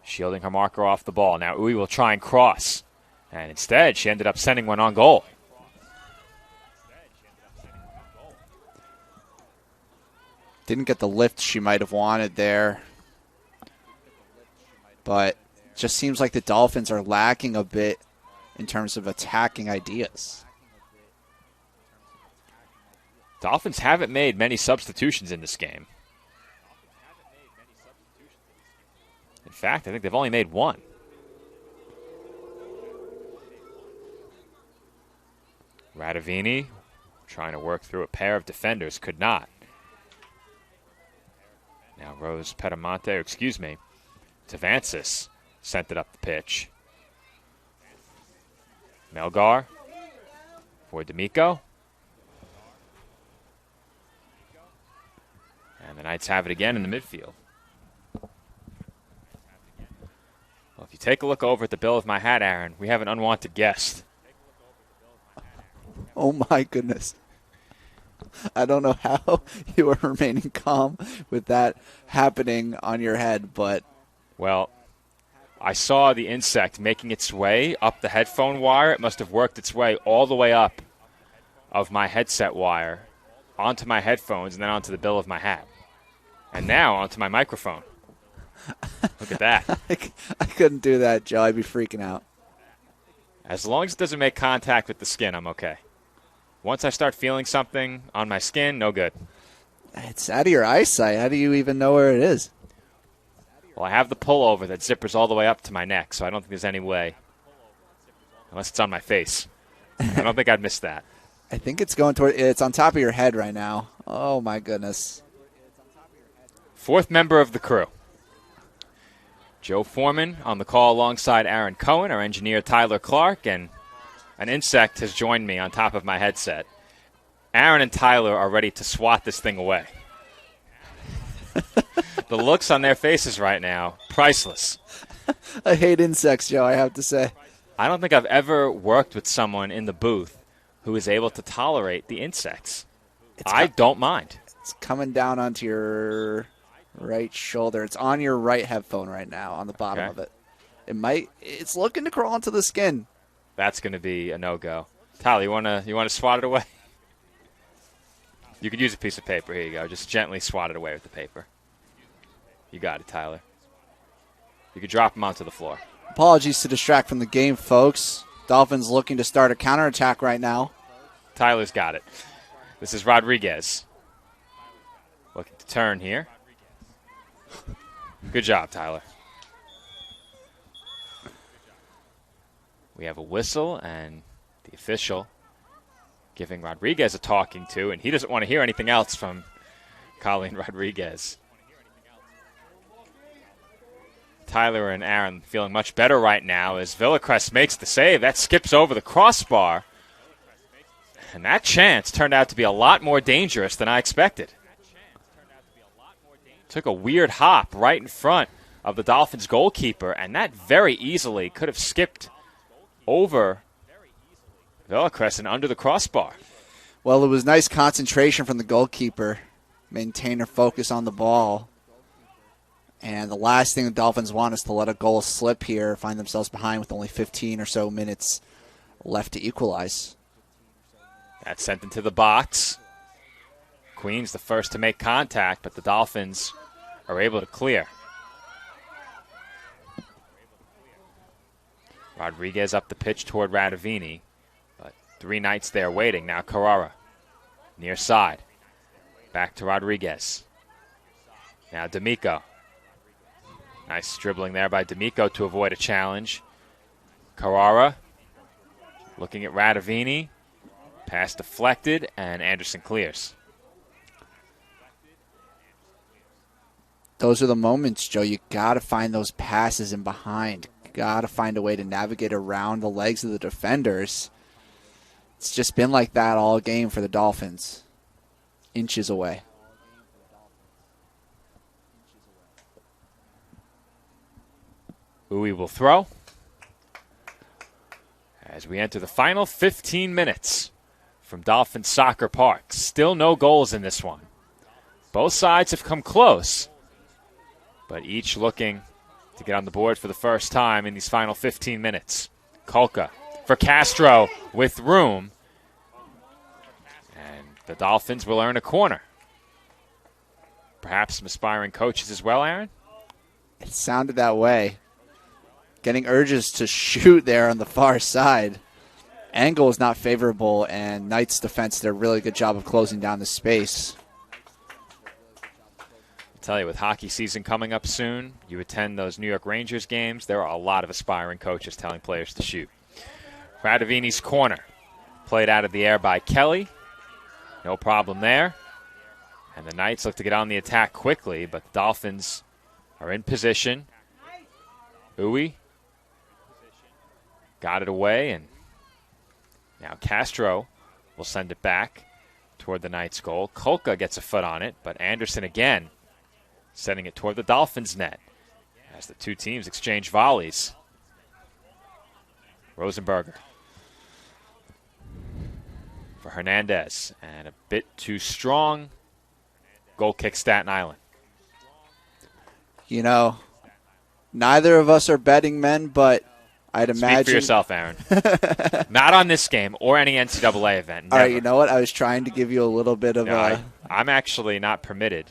shielding her marker off the ball. Now Uwe will try and cross. And instead, she ended up sending one on goal. Didn't get the lift she might have wanted there. But just seems like the Dolphins are lacking a bit in terms of attacking ideas. Dolphins haven't made many substitutions in this game. In fact, I think they've only made one. Radovini trying to work through a pair of defenders, could not. Now Rose Petamonte, Tavansis sent it up the pitch. Melgar for D'Amico. And the Knights have it again in the midfield. Well, if you take a look over at the bill of my hat, Aaron, we have an unwanted guest. Oh, my goodness. I don't know how you are remaining calm with that happening on your head, but... Well, I saw the insect making its way up the headphone wire. It must have worked its way all the way up of my headset wire onto my headphones and then onto the bill of my hat. And now onto my microphone. Look at that. I couldn't do that, Joe. I'd be freaking out. As long as it doesn't make contact with the skin, I'm okay. Once I start feeling something on my skin, no good. It's out of your eyesight. How do you even know where it is? Well, I have the pullover that zippers all the way up to my neck, so I don't think there's any way Unless it's on my face. I don't think I'd miss that. I think it's on top of your head right now. Oh, my goodness. Fourth member of the crew. Joe Foreman on the call alongside Aaron Cohen, our engineer Tyler Clark, and an insect has joined me on top of my headset. Aaron and Tyler are ready to swat this thing away. The looks on their faces right now, priceless. I hate insects, Joe, I have to say. I don't think I've ever worked with someone in the booth who is able to tolerate the insects. I don't mind. It's coming down onto your right shoulder. It's on your right headphone right now, on the bottom of it. It's looking to crawl into the skin. That's going to be a no-go. Tyler, you want to swat it away? You could use a piece of paper. Here you go. Just gently swat it away with the paper. You got it, Tyler. You could drop them onto the floor. Apologies to distract from the game, folks. Dolphins looking to start a counterattack right now. Tyler's got it. This is Rodriguez. Looking to turn here. Good job, Tyler. We have a whistle and the official giving Rodriguez a talking to, and he doesn't want to hear anything else from Colleen Rodriguez. Tyler and Aaron feeling much better right now as Villacrest makes the save. That skips over the crossbar. And that chance turned out to be a lot more dangerous than I expected. Took a weird hop right in front of the Dolphins goalkeeper, and that very easily could have skipped over Villacrest and under the crossbar. Well, it was nice concentration from the goalkeeper. Maintain her focus on the ball. And the last thing the Dolphins want is to let a goal slip here, find themselves behind with only 15 or so minutes left to equalize. That's sent into the box. Queens the first to make contact, but the Dolphins are able to clear. Rodriguez up the pitch toward Radavini, but three Knights there waiting. Now Carrara, near side. Back to Rodriguez. Now D'Amico. Nice dribbling there by D'Amico to avoid a challenge. Carrara looking at Radavini. Pass deflected, and Anderson clears. Those are the moments, Joe. You got to find those passes in behind. Got to find a way to navigate around the legs of the defenders. It's just been like that all game for the Dolphins. Inches away. Uwe will throw as we enter the final 15 minutes from Dolphin Soccer Park. Still no goals in this one. Both sides have come close, but each looking to get on the board for the first time in these final 15 minutes. Kolka for Castro with room, and the Dolphins will earn a corner. Perhaps some aspiring coaches as well, Aaron? It sounded that way. Getting urges to shoot there on the far side. Angle is not favorable, and Knights defense did a really good job of closing down the space. I'll tell you, with hockey season coming up soon, you attend those New York Rangers games, there are a lot of aspiring coaches telling players to shoot. Radavini's corner, played out of the air by Kelly. No problem there. And the Knights look to get on the attack quickly, but the Dolphins are in position. Uwe got it away, and now Castro will send it back toward the Knights' goal. Kolka gets a foot on it, but Anderson again sending it toward the Dolphins' net as the two teams exchange volleys. Rosenberger for Hernandez, and a bit too strong. Goal kick, Staten Island. You know, neither of us are betting men, but I'd imagine. Speak for yourself, Aaron. Not on this game or any NCAA event. Never. All right, you know what? I was trying to give you a little bit of I'm actually not permitted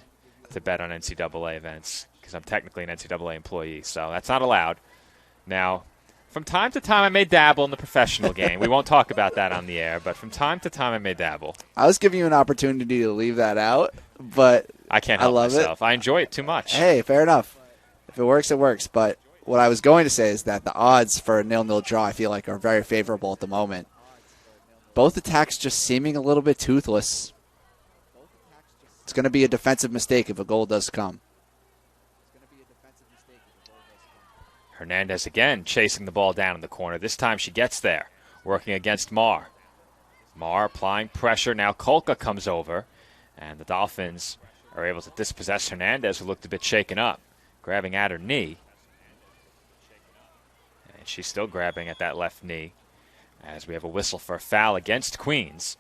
to bet on NCAA events because I'm technically an NCAA employee, so that's not allowed. Now, from time to time, I may dabble in the professional game. We won't talk about that on the air, but from time to time, I may dabble. I was giving you an opportunity to leave that out, but I can't help myself. I enjoy it too much. Hey, fair enough. If it works, it works. But what I was going to say is that the odds for a 0-0 draw, I feel like, are very favorable at the moment. Both attacks just seeming a little bit toothless. It's going to be a defensive mistake if a goal does come. Hernandez again chasing the ball down in the corner. This time she gets there, working against Marr. Marr applying pressure. Now Kolka comes over, and the Dolphins are able to dispossess Hernandez, who looked a bit shaken up, grabbing at her knee. And she's still grabbing at that left knee as we have a whistle for a foul against Queens.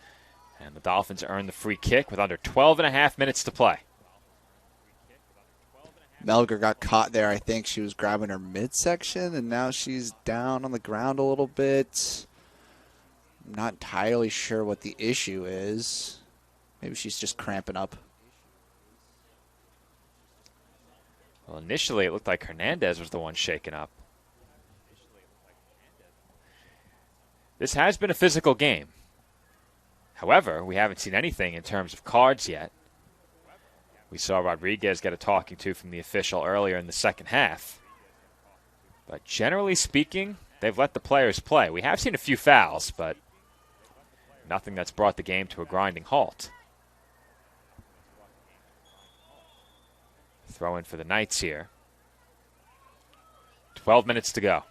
And the Dolphins earn the free kick with under 12.5 minutes to play. Melger got caught there. I think she was grabbing her midsection, and now she's down on the ground a little bit. I'm not entirely sure what the issue is. Maybe she's just cramping up. Well, initially it looked like Hernandez was the one shaken up. This has been a physical game. However, we haven't seen anything in terms of cards yet. We saw Rodriguez get a talking to from the official earlier in the second half. But generally speaking, they've let the players play. We have seen a few fouls, but nothing that's brought the game to a grinding halt. Throw in for the Knights here. 12 minutes to go.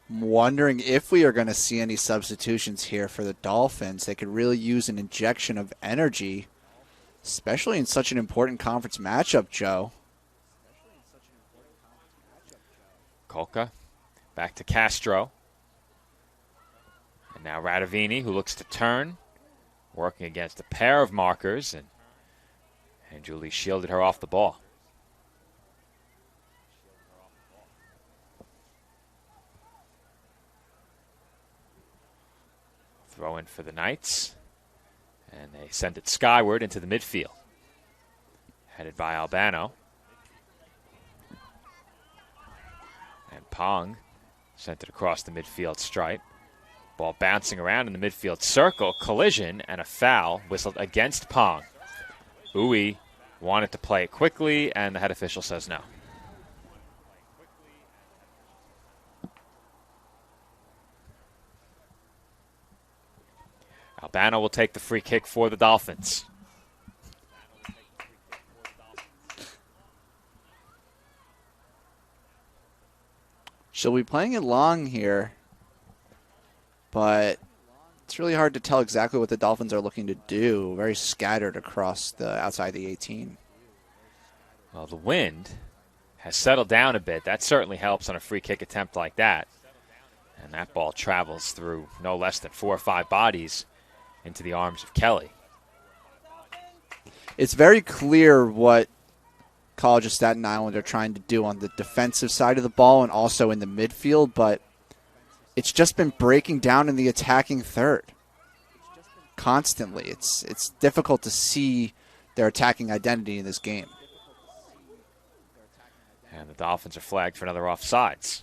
I'm wondering if we are going to see any substitutions here for the Dolphins. They could really use an injection of energy, especially in such an important conference matchup, Joe. Kolka back to Castro. And now Radavini, who looks to turn, working against a pair of markers, and Julie shielded her off the ball. Throw in for the Knights, and they send it skyward into the midfield. Headed by Albano. And Pong sent it across the midfield stripe. Ball bouncing around in the midfield circle. Collision and a foul whistled against Pong. Uwe wanted to play it quickly, and the head official says no. Albano will take the free kick for the Dolphins. She'll be playing it long here, but it's really hard to tell exactly what the Dolphins are looking to do. Very scattered across the outside the 18. Well, the wind has settled down a bit. That certainly helps on a free kick attempt like that. And that ball travels through no less than 4 or 5 bodies into the arms of Kelly. It's very clear what College of Staten Island are trying to do on the defensive side of the ball and also in the midfield, but it's just been breaking down in the attacking third constantly. It's difficult to see their attacking identity in this game. And the Dolphins are flagged for another offsides.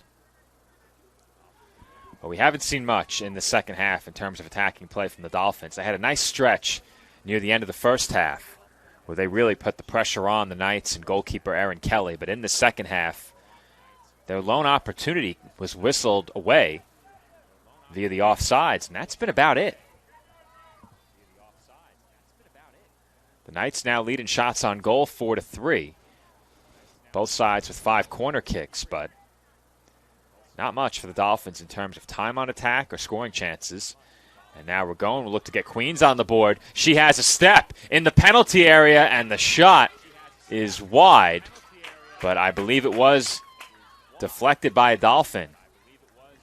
But we haven't seen much in the second half in terms of attacking play from the Dolphins. They had a nice stretch near the end of the first half where they really put the pressure on the Knights and goalkeeper Aaron Kelly. But in the second half, their lone opportunity was whistled away via the offsides, and that's been about it. The Knights now lead in shots on goal 4-3. Both sides with 5 corner kicks, but not much for the Dolphins in terms of time on attack or scoring chances. And now Ragone will look to get Queens on the board. She has a step in the penalty area, and the shot is wide. But I believe it was deflected by a Dolphin.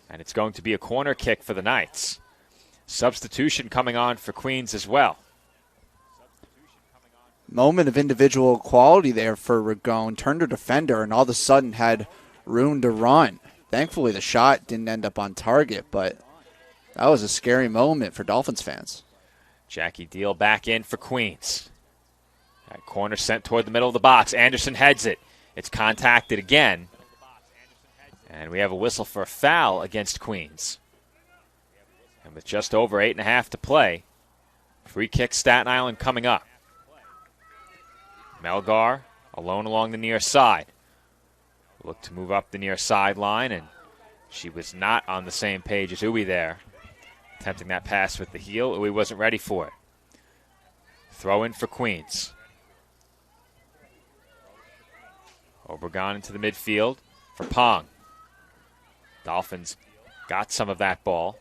And it's going to be a corner kick for the Knights. Substitution coming on for Queens as well. Moment of individual quality there for Ragone. Turned her defender and all of a sudden had room to run. Thankfully, the shot didn't end up on target, but that was a scary moment for Dolphins fans. Jackie Deal back in for Queens. That corner sent toward the middle of the box. Anderson heads it. It's contacted again. And we have a whistle for a foul against Queens. And with just over 8.5 to play, free kick Staten Island coming up. Melgar alone along the near side. Looked to move up the near sideline, and she was not on the same page as Uwe there. Attempting that pass with the heel. Uwe wasn't ready for it. Throw in for Queens. Obregon into the midfield for Pong. Dolphins got some of that ball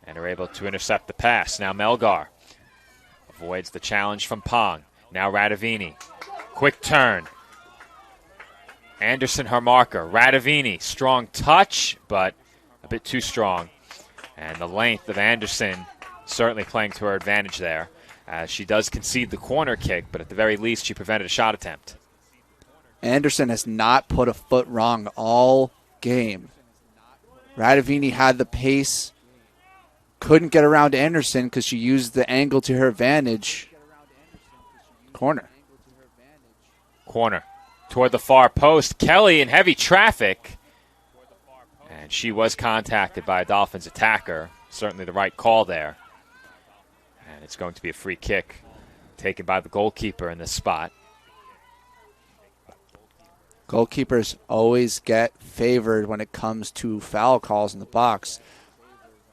and are able to intercept the pass. Now Melgar avoids the challenge from Pong. Now Radavini. Quick turn. Anderson, her marker. Radavini, strong touch, but a bit too strong. And the length of Anderson certainly playing to her advantage there, as she does concede the corner kick, but at the very least she prevented a shot attempt. Anderson has not put a foot wrong all game. Radavini had the pace, couldn't get around Anderson because she used the angle to her advantage. Corner. Toward the far post. Kelly in heavy traffic. And she was contacted by a Dolphins attacker. Certainly the right call there. And it's going to be a free kick taken by the goalkeeper in this spot. Goalkeepers always get favored when it comes to foul calls in the box.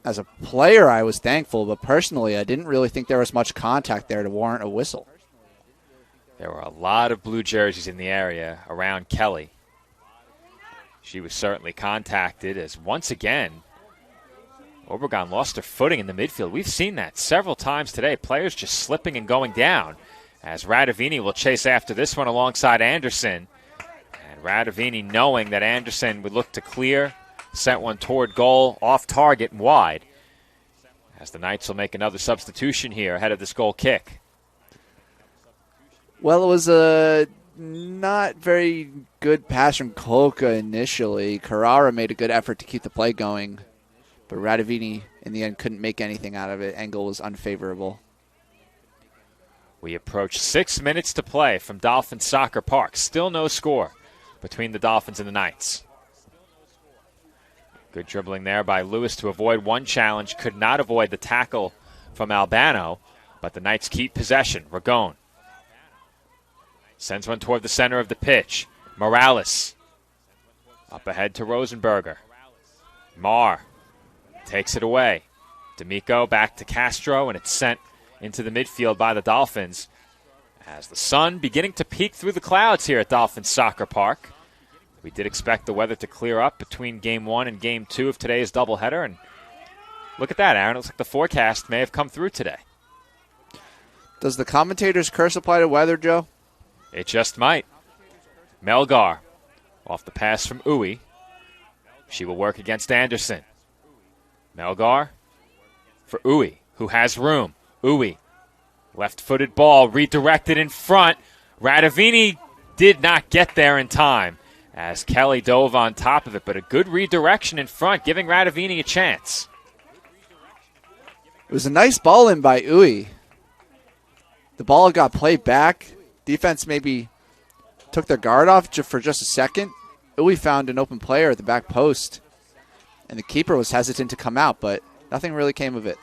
As a player, I was thankful, but personally, I didn't really think there was much contact there to warrant a whistle. There were a lot of blue jerseys in the area around Kelly. She was certainly contacted as, once again, Obregon lost her footing in the midfield. We've seen that several times today. Players just slipping and going down, as Radavini will chase after this one alongside Anderson. And Radavini, knowing that Anderson would look to clear, sent one toward goal, off target and wide, as the Knights will make another substitution here ahead of this goal kick. Well, it was a not very good pass from Kolka initially. Carrara made a good effort to keep the play going, but Radavini in the end couldn't make anything out of it. Angle was unfavorable. We approach 6 minutes to play from Dolphins Soccer Park. Still no score between the Dolphins and the Knights. Good dribbling there by Lewis to avoid one challenge. Could not avoid the tackle from Albano, but the Knights keep possession. Ragone sends one toward the center of the pitch. Morales up ahead to Rosenberger. Marr takes it away. D'Amico back to Castro, and it's sent into the midfield by the Dolphins as the sun beginning to peek through the clouds here at Dolphins Soccer Park. We did expect the weather to clear up between Game 1 and Game 2 of today's doubleheader, and look at that, Aaron. It looks like the forecast may have come through today. Does the commentator's curse apply to weather, Joe? It just might. Melgar off the pass from Uwe. She will work against Anderson. Melgar for Uwe, who has room. Uwe, left-footed ball, redirected in front. Radavini did not get there in time as Kelly dove on top of it, but a good redirection in front, giving Radavini a chance. It was a nice ball in by Uwe. The ball got played back. Defense maybe took their guard off for just a second. Uwe found an open player at the back post, and the keeper was hesitant to come out, but nothing really came of it.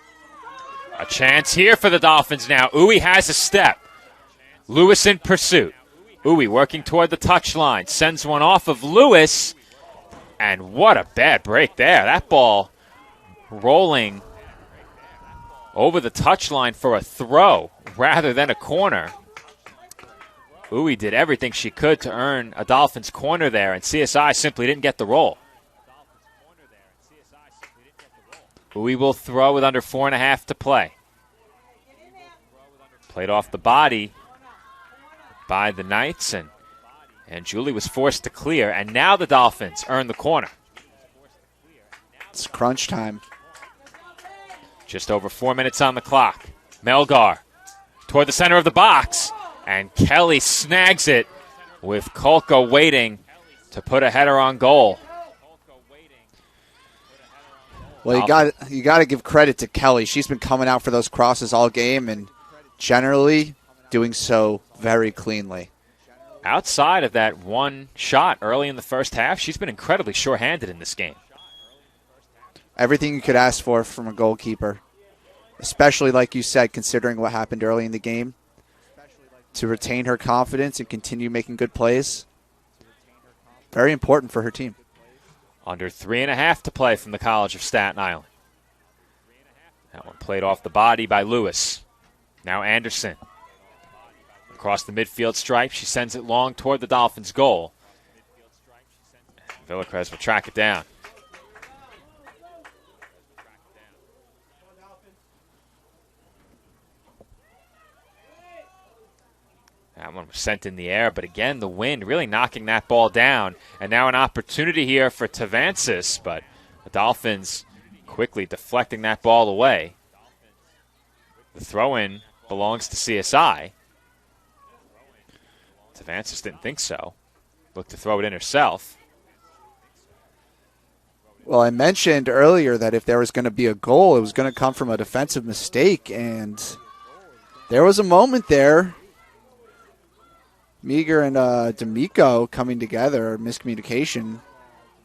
A chance here for the Dolphins now. Uwe has a step. Lewis in pursuit. Uwe working toward the touchline. Sends one off of Lewis, and what a bad break there. That ball rolling over the touchline for a throw rather than a corner. Uwe did everything she could to earn a Dolphins corner there, and CSI simply didn't get the roll. Uwe will throw with under 4.5 to play. Played off the body by the Knights, and Julie was forced to clear, and now the Dolphins earn the corner. It's crunch time. Just over 4 minutes on the clock. Melgar toward the center of the box, and Kelly snags it with Kolka waiting to put a header on goal. Well, you got to give credit to Kelly. She's been coming out for those crosses all game and generally doing so very cleanly. Outside of that one shot early in the first half, she's been incredibly sure-handed in this game. Everything you could ask for from a goalkeeper, especially like you said, considering what happened early in the game. to retain her confidence and continue making good plays. Very important for her team. Under 3.5 to play from the College of Staten Island. That one played off the body by Lewis. Now Anderson. Across the midfield stripe, she sends it long toward the Dolphins' goal. Villacrez will track it down. That one was sent in the air, but again, the wind really knocking that ball down. And now an opportunity here for Tavansis, but the Dolphins quickly deflecting that ball away. The throw-in belongs to CSI. Tavansis didn't think so. Looked to throw it in herself. Well, I mentioned earlier that if there was going to be a goal, it was going to come from a defensive mistake, and there was a moment there. Meager and D'Amico coming together, miscommunication,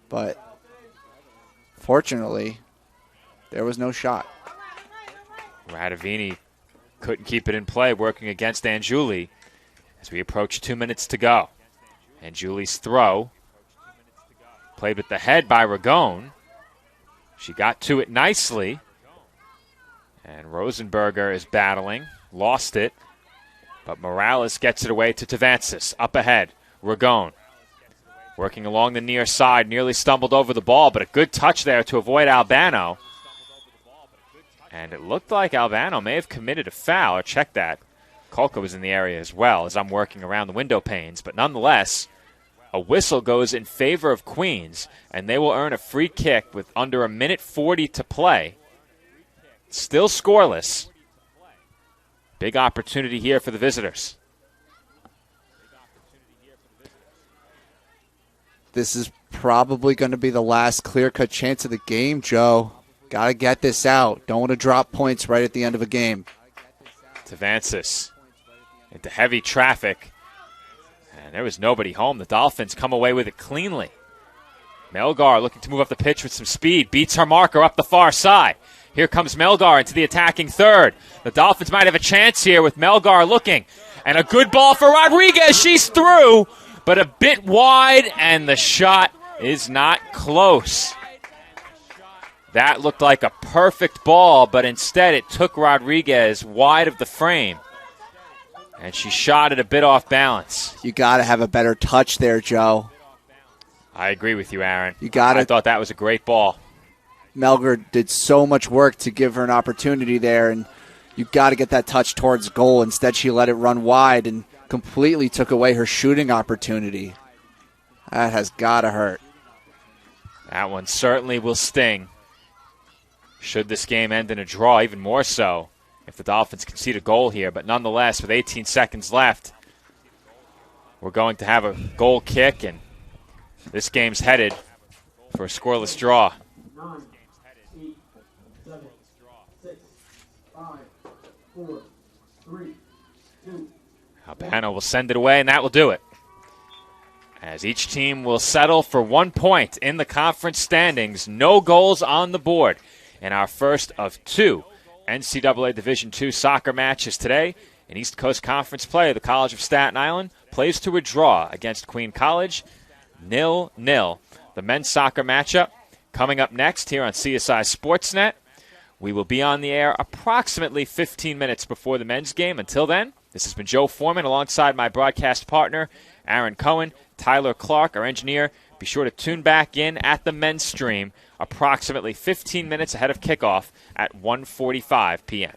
but fortunately, there was no shot. Radavini couldn't keep it in play, working against Anjuli as we approach 2 minutes to go. Anjuli's throw, played with the head by Ragone. She got to it nicely, and Rosenberger is battling, lost it. But Morales gets it away to Tavansis. Up ahead, Ragone. Working along the near side, nearly stumbled over the ball, but a good touch there to avoid Albano. And it looked like Albano may have committed a foul, or check that. Kolka was in the area as well as I'm working around the window panes. But nonetheless, a whistle goes in favor of Queens, and they will earn a free kick with under 1:40 to play. Still scoreless. Big opportunity here for the visitors. This is probably going to be the last clear-cut chance of the game, Joe. Got to get this out. Don't want to drop points right at the end of a game. Tavansis into heavy traffic. And there was nobody home. The Dolphins come away with it cleanly. Melgar looking to move up the pitch with some speed. Beats her marker up the far side. Here comes Melgar into the attacking third. The Dolphins might have a chance here with Melgar looking. And a good ball for Rodriguez. She's through, but a bit wide, and the shot is not close. That looked like a perfect ball, but instead it took Rodriguez wide of the frame. And she shot it a bit off balance. You got to have a better touch there, Joe. I agree with you, Aaron. I thought that was a great ball. Melgar did so much work to give her an opportunity there, and you got to get that touch towards goal. Instead, she let it run wide and completely took away her shooting opportunity. That has got to hurt. That one certainly will sting. Should this game end in a draw, even more so if the Dolphins concede a goal here. But nonetheless, with 18 seconds left, we're going to have a goal kick, and this game's headed for a scoreless draw. 9, 8, 7, 6, 5, 4, 3, 2. Albano will send it away, and that will do it. As each team will settle for 1 point in the conference standings. No goals on the board in our first of 2 NCAA Division II soccer matches today. In East Coast Conference play, the College of Staten Island plays to a draw against Queen College, 0-0. The men's soccer matchup coming up next here on CSI Sportsnet. We will be on the air approximately 15 minutes before the men's game. Until then, this has been Joe Foreman alongside my broadcast partner, Aaron Cohen, Tyler Clark, our engineer. Be sure to tune back in at the men's stream approximately 15 minutes ahead of kickoff at 1:45 p.m.